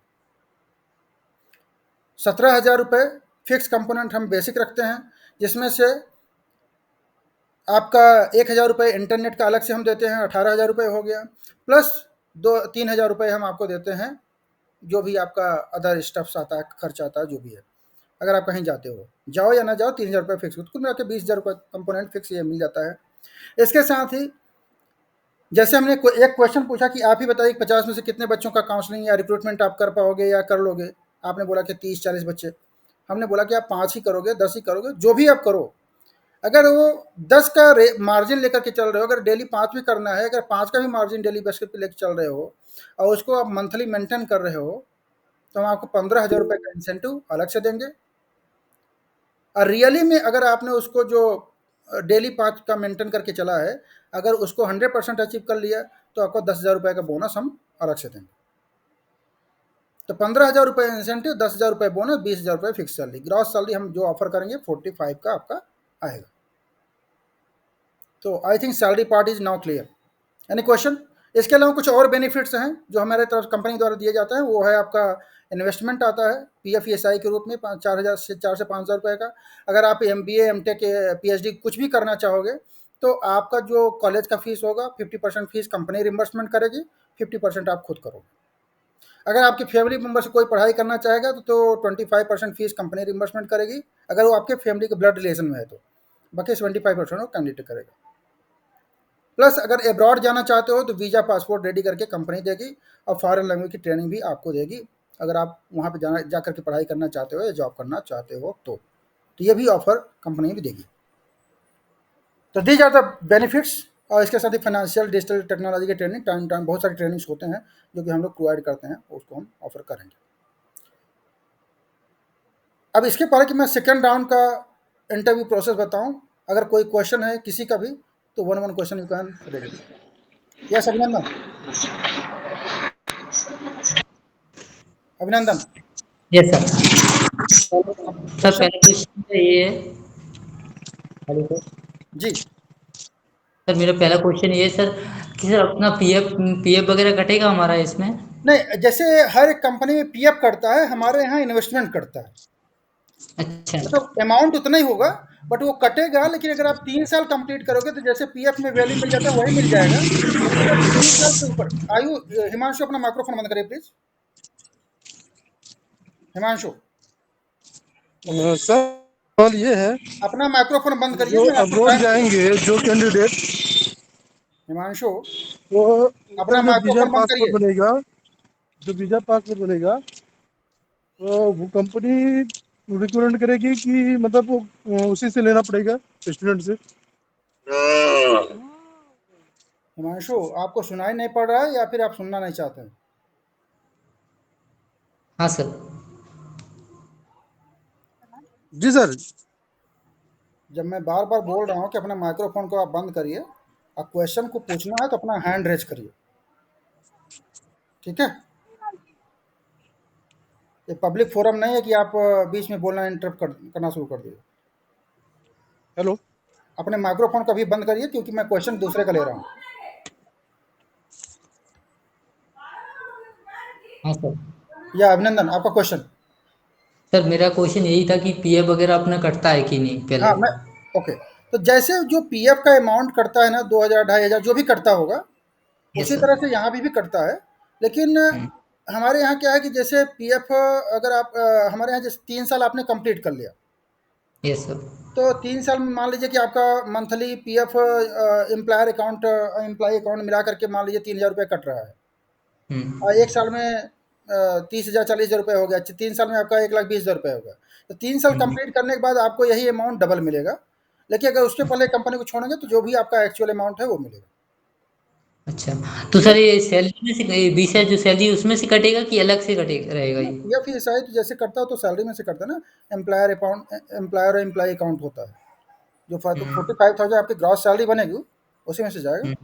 17,000 रुपये फिक्स कंपोनेंट हम बेसिक रखते हैं, जिसमें से आपका 1,000 रुपये इंटरनेट का अलग से हम देते हैं, 18,000 रुपये हो गया, प्लस 3,000 रुपये हम आपको देते हैं जो भी आपका अदर स्टफ्स आता है, खर्च आता है जो भी है, अगर आप कहीं जाते हो, जाओ या ना जाओ 3,000 रुपये फिक्स, कुल मिला के 20,000 रुपये कंपोनेंट फिक्स ये मिल जाता है। इसके साथ ही जैसे हमने एक क्वेश्चन पूछा कि आप ही बताइए 50 में से कितने बच्चों का काउंसलिंग या रिक्रूटमेंट आप कर पाओगे या कर लोगे, आपने बोला कि 30-40 बच्चे, हमने बोला कि आप 5 ही करोगे, 10 ही करोगे, जो भी आप करो, अगर वो 10 का मार्जिन लेकर के चल रहे हो, अगर डेली 5 भी करना है, अगर 5 का भी मार्जिन डेली बेसिस पे लेकर चल रहे हो और उसको आप मंथली मेंटेन कर रहे हो, तो हम आपको 15,000 रुपये का इंसेंटिव अलग से देंगे। और रियली में अगर आपने उसको जो डेली 5 का मेंटेन करके चला है, अगर उसको 100% अचीव कर लिया तो आपको 10,000 रुपये का बोनस हम अलग से देंगे। तो 15,000 रुपये इंसेंटिव, 10,000 रुपये बोनस, 20,000 रुपये फिक्स सैलरी, ग्रॉस सैलरी हम जो ऑफर करेंगे 45 का आपका आएगा। तो I think salary part is now clear. Any question? इसके अलावा कुछ और बेनिफिट्स हैं जो हमारे तरफ कंपनी द्वारा दिए जाता है, वो है आपका इन्वेस्टमेंट आता है PFESI के रूप में 4 से 5,000 रुपये का। अगर आप MBA, MTech, PhD कुछ भी करना चाहोगे तो आपका जो कॉलेज का फीस होगा 50% फीस कंपनी रिम्बर्समेंट करेगी, 50% आप खुद करोगे। अगर आपकी फैमिली मेम्बर से कोई पढ़ाई करना चाहेगा तो 25% फीस कंपनी रिम्बर्समेंट करेगी, अगर वो आपके फैमिली के ब्लड रिलेशन में है तो, बाकी 75% वो कैंडिडेट करेगा। प्लस अगर अब्रॉड जाना चाहते हो तो वीज़ा पासपोर्ट रेडी करके कंपनी देगी और फॉरेन लैंग्वेज की ट्रेनिंग भी आपको देगी, अगर आप वहाँ पे जा करके पढ़ाई करना चाहते हो या जॉब करना चाहते हो तो ये भी ऑफर कंपनी भी देगी। तो दीज आर द बेनिफिट्स। और इसके साथ ही फाइनेंशियल डिजिटल टेक्नोलॉजी की ट्रेनिंग, टाइम बहुत सारी ट्रेनिंग्स होते हैं जो कि हम लोग प्रोवाइड करते हैं, उसको हम ऑफर करेंगे। अब इसके पहले कि मैं सेकेंड राउंड का इंटरव्यू प्रोसेस बताऊं, अगर कोई क्वेश्चन है किसी का भी तो 1 question you can ready. Yes अभिनंदन, अभिनंदन। Yes sir. सर पहला क्वेश्चन ये है, हेलो सर जी सर, मेरा पहला क्वेश्चन ये है सर कि सर अपना पीएफ वगैरह कटेगा हमारा इसमें? नहीं, जैसे हर एक कंपनी में PF कटता है, हमारे यहाँ इन्वेस्टमेंट कटता है। अच्छा, तो अमाउंट उतना ही होगा बट वो कटेगा, लेकिन अगर आप 3 साल कंप्लीट करोगे तो जैसे PF में वैल्यू मिल जाता है वही मिल जाएगा, लेकिन अगर 3 साल से ऊपर। आयु, हिमांशु अपना माइक्रोफोन बंद करिए प्लीज। हिमांशु सर सवाल ये है, अपना माइक्रोफोन बंद करिए। जो अब्रॉड जाएंगे जो कैंडिडेट, हिमांशु तो अपना जो वीजा माइक्रोफोन बंद पासपोर्ट करिए। बनेगा, जो वीजा पासपोर्ट बनेगा तो वो कंपनी रिकमेंड करेगी कि मतलब वो उसी से लेना पड़ेगा स्टूडेंट से? हिमांशु आपको सुनाई नहीं पड़ रहा है या फिर आप सुनना नहीं चाहते हैं? हाँ सर। जी सर। जब मैं बार बार बोल रहा हूँ कि अपना माइक्रोफोन को आप बंद करिए और क्वेश्चन को पूछना है तो अपना हैंड रेज करिए, ठीक है? ये पब्लिक फोरम नहीं है कि आप बीच में बोलना इंटरप्ट करना शुरू कर दिए। हेलो, अपने माइक्रोफोन को भी बंद करिए क्योंकि मैं क्वेश्चन दूसरे का ले रहा हूँ। हाँ सर। या अभिनंदन आपका क्वेश्चन? सर मेरा क्वेश्चन यही था कि पीएफ वगैरह अपना कटता है कि नहीं पहले? हाँ मैं ओके। तो जैसे जो PF का अमाउंट कटता है ना, 2,000 2,500 जो भी कटता होगा, उसी तरह से यहाँ भी कटता है। लेकिन हमारे यहाँ क्या है कि जैसे PF अगर आप हमारे यहाँ जैसे 3 साल आपने कंप्लीट कर लिया, यस सर, तो 3 साल में मान लीजिए कि आपका monthly PF employer account, employ account मिला करके मान लीजिए 3,000 रुपये कट रहा है और 1 साल में 30,000 40,000 रुपये हो गया, 3 साल में आपका 1,20,000 रुपये हो गया। तो 3 साल कंप्लीट करने के बाद आपको यही अमाउंट डबल मिलेगा, लेकिन अगर उसके पहले कंपनी को छोड़ेंगे तो जो भी आपका एक्चुअल अमाउंट है वो मिलेगा। अच्छा, तो सर ये सैलरी में से 20,000 जो सैलरी उसमें से कटेगा कि अलग से कटेगा रहेगा ये? PFESI तो जैसे करता हो तो सैलरी में से करता है ना, एम्प्लॉयर अकाउंट, एम्प्लॉयर और एम्प्लॉय अकाउंट होता है, जो 45,000 आपकी ग्रॉस सैलरी बनेगी उसी में से जाएगा।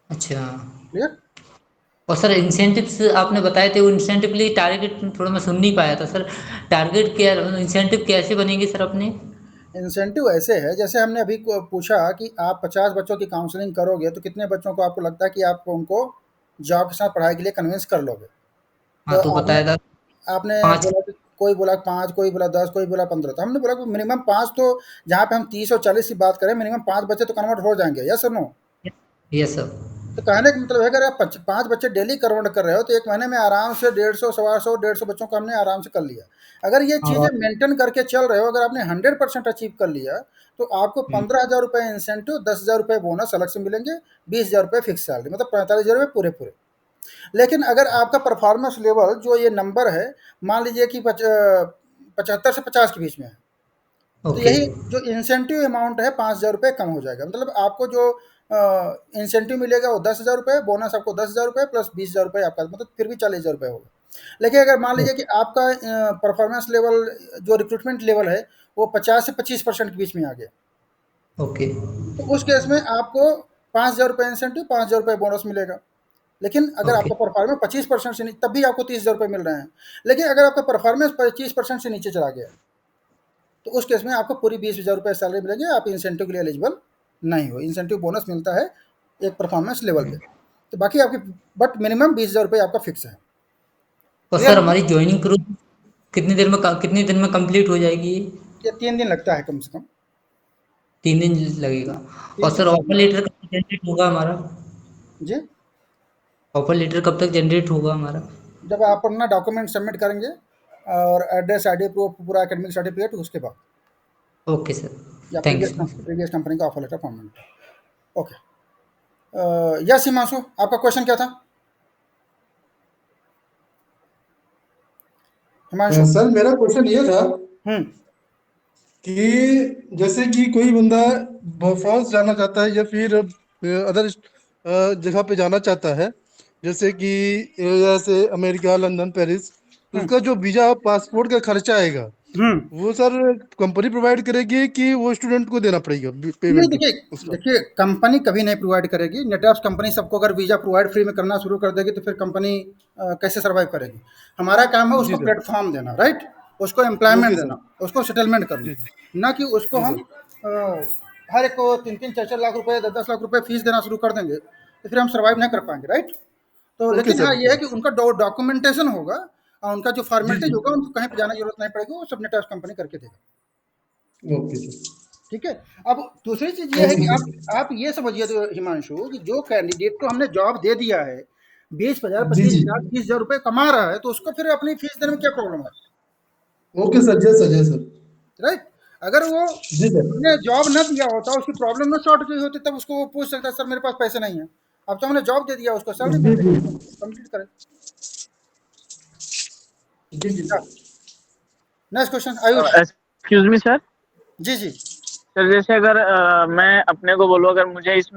अच्छा, क्लियर? और सर इंसेंटिव्स आपने बताए थे, वो इंसेंटिव के लिए टारगेट थोड़ा मैं सुन नहीं पाया था सर, टारगेट क्या, इंसेंटिव कैसे बनेंगे सर अपने? इंसेंटिव ऐसे है, जैसे हमने अभी पूछा कि आप 50 बच्चों की काउंसलिंग करोगे तो कितने बच्चों को आपको लगता है कि आप उनको जॉब के साथ पढ़ाई के लिए कन्विंस कर लोगे? हाँ, तो तो आपने बताया था आपने 5। बोला कि कोई बोला 5, कोई बोला 10, कोई बोला 15, तो हमने बोला कि मिनिमम 5 तो, जहाँ पे हम 30 और 40 की बात करें, मिनिमम 5 बच्चे तो कन्वर्ट हो जाएँगे, यस और नो? Yes sir. तो कहने का मतलब है अगर आप 5 बच्चे डेली कन्वर्ट कर रहे हो तो 1 महीने में आराम से 150, सवा 100, 150 बच्चों को हमने आराम से कर लिया। अगर ये हाँ, चीज़ें मेंटेन करके चल रहे हो, अगर आपने 100% अचीव कर लिया, तो आपको 15,000 रुपए इंसेंटिव, 10,000 रुपए बोनस अलग से मिलेंगे, 20,000 रुपए फिक्स सैलरी, मतलब 45,000 रुपए पूरे-पूरे। लेकिन अगर आपका परफॉर्मेंस लेवल जो ये नंबर है, मान लीजिए कि 75 से 50 के बीच में है, तो ओके। यही जो इंसेंटिव अमाउंट है 5,000 रुपये कम हो जाएगा। मतलब आपको जो इंसेंटिव मिलेगा वो 10,000 रुपये, बोनस आपको 10,000 रुपये प्लस 20,000 रुपये आपका, मतलब फिर भी 40,000 रुपये होगा। लेकिन अगर मान लीजिए कि आपका परफॉर्मेंस लेवल, जो रिक्रूटमेंट लेवल है, वो 50 से 25% के बीच में आ गया, ओके। तो उस केस में आपको 5,000 रुपये इंसेंटिव, 5,000 रुपये बोनस मिलेगा। लेकिन अगर ओके। आपका परफॉर्मेंस 25% से तब भी आपको 30,000 रुपये मिल रहे हैं। लेकिन अगर आपका परफॉर्मेंस 25% से नीचे चला गया, तो उस केस में आपको पूरी 20,000 रुपये सैलरी मिलेंगे, आप इंसेंटिव के लिए एलिजिबल नहीं हो। इंसेंटिव बोनस मिलता है एक परफॉर्मेंस लेवल पे, तो बाकी आपकी, बट मिनिमम 20,000 रुपये आपका फिक्स है। और क्लियर सर है? हमारी ज्वाइनिंग प्रोसेस कितनी देर में कंप्लीट हो जाएगी ये? ये 3 दिन लगता है कम से कम। 3 दिन लगेगा। 3 और से सर 4 ऑफर दिन। लेटर कब तक जनरेट होगा हमारा? जी, ऑफर लेटर कब तक जनरेट होगा हमारा? जब आप अपना डॉक्यूमेंट सबमिट करेंगे और एड्रेस, आईडी प्रूफ, पूरा एकेडमिक सर्टिफिकेट, उसके बाद, ओके सर। या थैंक्स। प्रीवियस कंपनी का ऑफर लेटर फॉर्म मिलता है। ओके। यस हिमांशु, आपका क्वेश्चन क्या था? हिमांशु। सर मेरा क्वेश्चन ये था हम्म कि जैसे कि कोई बंदा फ्रांस जाना चाहता है या फिर अदर जगह पे जाना चाहता है, जैसे कि जैसे अमेरिका, लंदन, पेरिस, तो हम्म उसका जो वीजा पासपोर्ट का खर्चा आएगा, हम्म वो सर कंपनी प्रोवाइड करेगी कि वो स्टूडेंट को देना पड़ेगा नहीं, पेमेंट देखिए उसका? देखिए कंपनी कभी नहीं प्रोवाइड करेगी। नेटवर्क्स कंपनी सबको अगर वीज़ा प्रोवाइड फ्री में करना शुरू कर देगी तो फिर कंपनी कैसे सर्वाइव करेगी? हमारा काम है जी उसको सर। प्लेटफॉर्म देना, राइट? उसको ओके एम्प्लॉयमेंट सर। देना, उसको सेटलमेंट जी करना, ना कि उसको जी हम सर। हर एक को 3-3, 4-4 लाख रुपए, 10-10 लाख रुपए फीस देना शुरू कर देंगे, तो फिर हम सर्वाइव नहीं कर पाएंगे, राइट? तो ओके लेकिन सर। हाँ, ओके ये है सर। कि उनका डॉक्यूमेंटेशन होगा और उनका जो जी फॉर्मेलिटीज जी। होगा, उनको कहीं पे जाने की जरूरत नहीं पड़ेगी, वो सब नेटवर्क्स कंपनी करके देगा। Okay sir. ठीक है। अब दूसरी चीज ये है कि ओके सर। आप ये समझिए तो हिमांशु, कि जो कैंडिडेट को हमने जॉब दे दिया है, 20,000, जी जी। 25,000, 30,000 रुपए कमा रहा है, तो उसको फिर अपनी फीस देने में क्या प्रॉब्लम है? Okay sir. जय सर। जय सर। राइट? अगर वो जी सर। हमने जॉब न दिया होता, उसकी प्रॉब्लम न सॉर्ट की होती, तब उसको वो पूछ सकता है, सर मेरे पास पैसे नहीं है। अब तो हमने जॉब दे दिया, उसको सैलरी मिल जी रही जी। है, कंप्लीट करें। जी जी sir. Next question, Ayush. Excuse me sir. जी जी। सर जैसे अगर मैं अपने को बोलूँ, अगर मुझे इस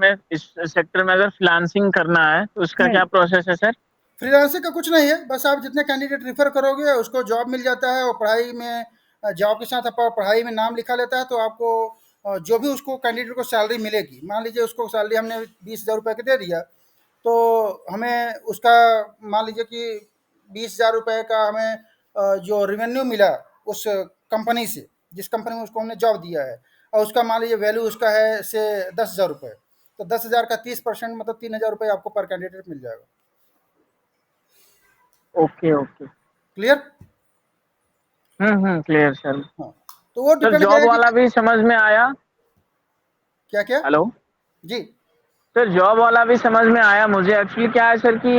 सेक्टर में अगर फ्रीलांसिंग करना है तो उसका क्या प्रोसेस है सर? फ्रीलांसिंग का कुछ नहीं है, बस आप जितने कैंडिडेट रिफर करोगे उसको जॉब मिल जाता है, और पढ़ाई में, जॉब के साथ आप पढ़ाई में नाम लिखा लेता है, तो आपको जो भी उसको कैंडिडेट को सैलरी मिलेगी, मान लीजिए उसको सैलरी हमने 20,000 रुपये का दे दिया, तो हमें उसका, मान लीजिए कि 20,000 रुपये का हमें जो रेवेन्यू मिला उस कंपनी से, जिस कंपनी में उसको हमने जॉब दिया है, और उसका मान लीजिए वैल्यू उसका है से 10,000 रुपये, तो 10,000 का 30%, मतलब 3,000 रुपये आपको पर कैंडिडेट मिल जाएगा। Okay okay. Clear? Clear sir. हाँ, तो वो सर डिपेंड जॉब करेगा वाला कि भी समझ में आया। क्या क्या। हेलो जी। सर, जॉब वाला भी समझ में आया मुझे। एक्चुअली क्या है सर कि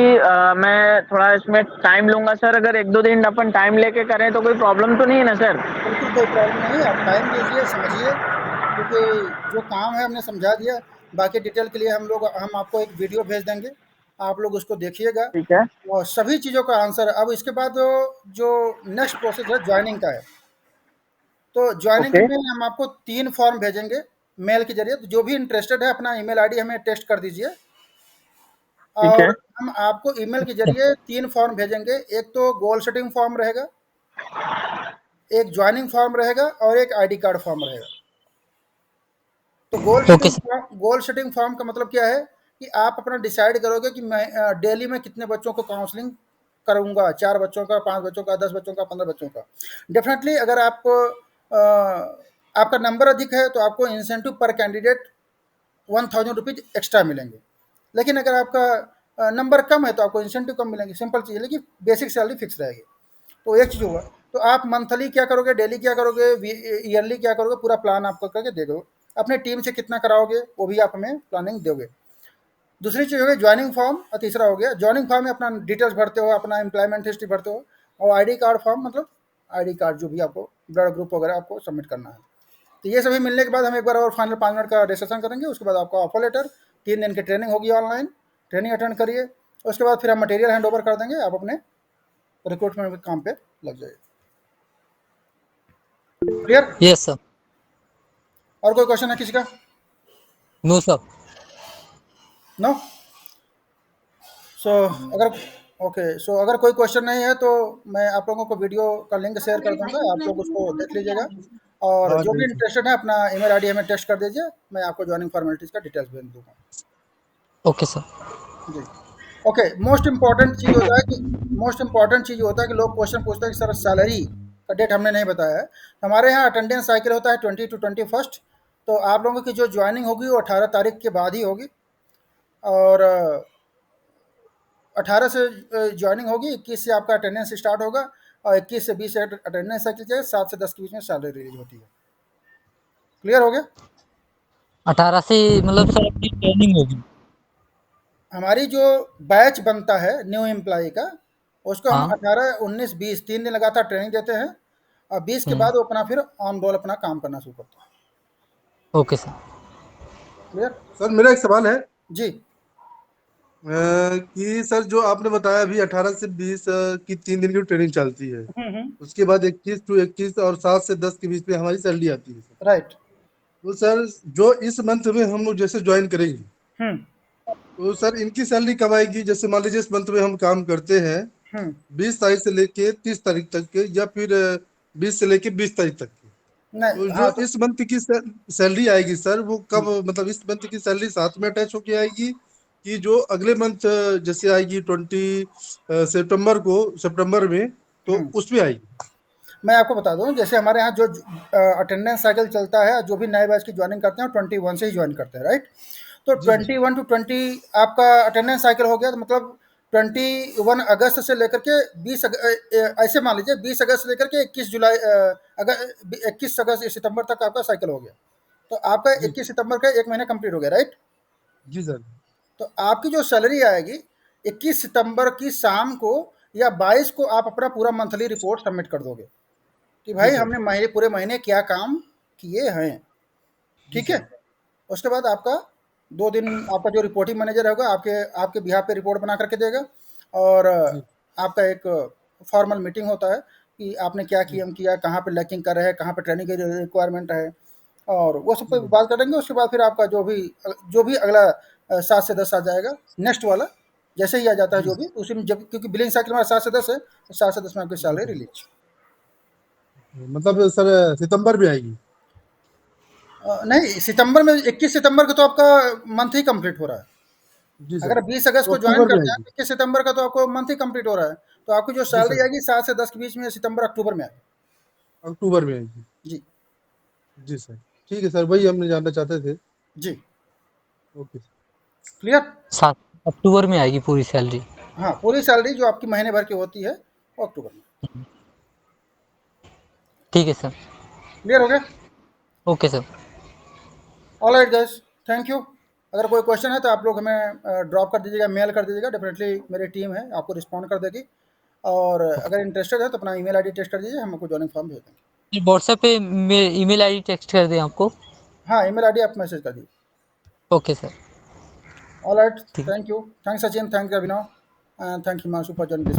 मैं थोड़ा इसमें टाइम लूंगा सर। अगर 1-2 दिन अपन टाइम लेके करें तो कोई प्रॉब्लम तो नहीं है ना सर? बिल्कुल कोई प्रॉब्लम नहीं है, आप टाइम लीजिए, समझिए, क्योंकि जो काम है हमने समझा दिया। बाकी डिटेल के लिए हम आपको एक वीडियो भेज देंगे, आप लोग उसको देखिएगा, ठीक है। और सभी चीज़ों का आंसर। अब इसके बाद जो नेक्स्ट प्रोसेस है ज्वाइनिंग का है, तो ज्वाइनिंग ओके में हम आपको 3 फॉर्म भेजेंगे मेल के जरिए। तो जो भी इंटरेस्टेड है अपना ईमेल आईडी हमें टेक्स्ट कर दीजिए, ठीक है। और हम आपको ईमेल के जरिए 3 फॉर्म भेजेंगे। एक तो गोल सेटिंग फॉर्म रहेगा, एक ज्वाइनिंग फॉर्म रहेगा, और एक आईडी कार्ड फॉर्म रहेगा। तो okay sir. Goal setting form का मतलब क्या है कि आप अपना डिसाइड करोगे कि मैं डेली में कितने बच्चों को काउंसलिंग करूंगा, 4 बच्चों का, 5 बच्चों का, 10 बच्चों का, 15 बच्चों का। डेफिनेटली अगर आप आपका नंबर अधिक है तो आपको इंसेंटिव पर कैंडिडेट 1000 रुपीज़ एक्स्ट्रा मिलेंगे। लेकिन अगर आपका नंबर कम है तो आपको इंसेंटिव कम मिलेंगे, सिंपल चीज़ है, लेकिन बेसिक सैलरी फिक्स रहेगी। तो एक चीज़ हुआ, तो आप मंथली क्या करोगे, डेली क्या करोगे, ईयरली क्या करोगे, पूरा प्लान आपको करके दे दो। अपने टीम से कितना कराओगे वो भी आप हमें प्लानिंग दोगे। दूसरी चीज़ हो गई ज्वाइनिंग फॉर्म, और तीसरा हो गया ज्वाइनिंग फॉर्म में अपना डिटेल्स भरते हो, अपना एम्प्लॉयमेंट हिस्ट्री भरते हो, और आईडी कार्ड फॉर्म मतलब आईडी कार्ड जो भी आपको ब्लड ग्रुप वगैरह आपको सबमिट करना है। तो ये सभी मिलने के बाद हम एक बार और फाइनल 5 मिनट का डिस्कशन करेंगे। उसके बाद आपका ऑफर लेटर, 3 दिन की ट्रेनिंग होगी, ऑनलाइन ट्रेनिंग अटेंड करिए। उसके बाद फिर हम मटेरियल हैंड ओवर कर देंगे, आप अपने रिक्रूटमेंट के काम पे लग जाइए। क्लियर? Yes sir. और कोई क्वेश्चन है किसी का? No sir. नो? सो अगर कोई क्वेश्चन नहीं है तो मैं आप लोगों को वीडियो का लिंक शेयर कर दूंगा, आप लोग उसको देख लीजिएगा। और जो भी इंटरेस्टेड है अपना ईमेल आईडी हमें टेक्स्ट कर दीजिए, मैं आपको ज्वाइनिंग फॉर्मेलिटीज़ का डिटेल्स भेज दूंगा। Okay sir. जी ओके। मोस्ट इम्पॉर्टेंट चीज़ होता है कि लोग क्वेश्चन पूछते हैं कि सर सैलरी का डेट हमने नहीं बताया है। हमारे यहाँ अटेंडेंस साइकिल होता है 20 to 21। तो आप लोगों की जो ज्वाइनिंग होगी वो 18 तारीख के बाद ही होगी, और 18 से ज्वाइनिंग होगी, 21 से आपका अटेंडेंस स्टार्ट होगा, और 21 से 20 अटेंडेंस साइकिल है, 7 से 10 के बीच में सैलरी रिलीज होती है। क्लियर हो गया? 18 से मतलब सर अपनी ट्रेनिंग होगी। हमारी जो बैच बनता है न्यू एम्प्लॉय का, उसको हम 18, 19, 20 3 दिन लगातार ट्रेनिंग देते हैं, और 20 के बाद वो अपना फिर ऑन रोल अपना काम करना शुरू करता है। Okay sir. क्लियर? सर मेरा एक सवाल है जी। कि सर जो आपने बताया अभी 18 से 20 की 3 दिन की ट्रेनिंग चलती है, उसके बाद 21 to 21 और 7 से 10 के बीच में हमारी सैलरी आती है। राइट। तो सर जो इस मंथ में हम लोग जैसे ज्वाइन करेंगे, तो सर इनकी सैलरी कब आएगी? जैसे मान लीजिए इस मंथ में हम काम करते हैं 20 तारीख से लेके 30 तारीख तक के, या फिर 20 से लेके 20 तारीख तक के, तो जो इस मंथ की सैलरी आएगी सर वो कब, मतलब इस मंथ की सैलरी साथ में अटैच होके आएगी, कि जो अगले मंथ जैसे आएगी 20 सितंबर में, तो उसमें आएगी? मैं आपको बता दूं, जैसे हमारे यहाँ जो अटेंडेंस साइकिल चलता है, जो भी नए बैच की ज्वाइनिंग करते हैं 21 से ही ज्वाइन करते हैं, राइट? तो 21 to 20 आपका अटेंडेंस साइकिल हो गया, तो मतलब 21 अगस्त से लेकर के 20 ऐसे मान लीजिए 20 अगस्त से लेकर के 21 अगस्त सितंबर तक आपका साइकिल हो गया। तो आपका 21 सितंबर का 1 महीना कंप्लीट हो गया, राइट? जी सर। तो आपकी जो सैलरी आएगी 21 सितंबर की शाम को या 22 को आप अपना पूरा मंथली रिपोर्ट सबमिट कर दोगे कि भाई हमने पूरे महीने क्या काम किए हैं, ठीक है? उसके बाद आपका 2 दिन आपका जो रिपोर्टिंग मैनेजर होगा आपके बिहाफ पे रिपोर्ट बना करके देगा, और आपका एक फॉर्मल मीटिंग होता है कि आपने क्या किया, कहाँ पे लैकिंग कर रहे हैं, कहाँ पे ट्रेनिंग की रिक्वायरमेंट है, और वो सब पे बात करेंगे। उसके बाद फिर आपका जो भी अगला 7 से 10 आ जाएगा, नेक्स्ट वाला जैसे ही आ जाता है जो भी, उसी में जब क्योंकि बिलिंग साइकिल हमारा 7 से 10 है, तो 7 से 10 में आपकी सैलरी रिलीज। मतलब सर सितंबर में आएगी? नहीं, सितंबर में 21 सितंबर को तो आपका मंथ ही कंप्लीट हो रहा है। अगर 20 अगस्त को ज्वाइन करते हैं 21 सितंबर का, तो आपको मंथ ही कंप्लीट हो रहा है। तो आपकी जो सैलरी आएगी 7 से 10 के बीच में सितंबर अक्टूबर में आएगी। अक्टूबर में आएगी? जी जी सर, ठीक है सर, वही हमने जानना चाहते थे। जी। Okay clear? 7 अक्टूबर में आएगी पूरी सैलरी? हाँ, पूरी सैलरी जो आपकी महीने भर की होती है वो अक्टूबर में। ठीक है सर। क्लियर हो गया? Okay sir. Alright guys, thank you. अगर कोई क्वेश्चन है तो आप लोग हमें ड्रॉप कर दीजिएगा, मेल कर दीजिएगा, डेफिनेटली मेरी टीम है आपको रिस्पॉन्ड कर देगी। और अगर इंटरेस्टेड है तो अपना ईमेल आईडी टेक्स्ट कर दीजिए, हम आपको ज्वाइनिंग फॉर्म भेज देंगे। व्हाट्सएप पे ईमेल आईडी टेक्स्ट कर दें आपको? हाँ, ईमेल आईडी आप मैसेज कर दीजिए। Okay sir. Alright, thank you. Thanks Sachin, thanks Abhinav, and thank you Himanshu for joining this.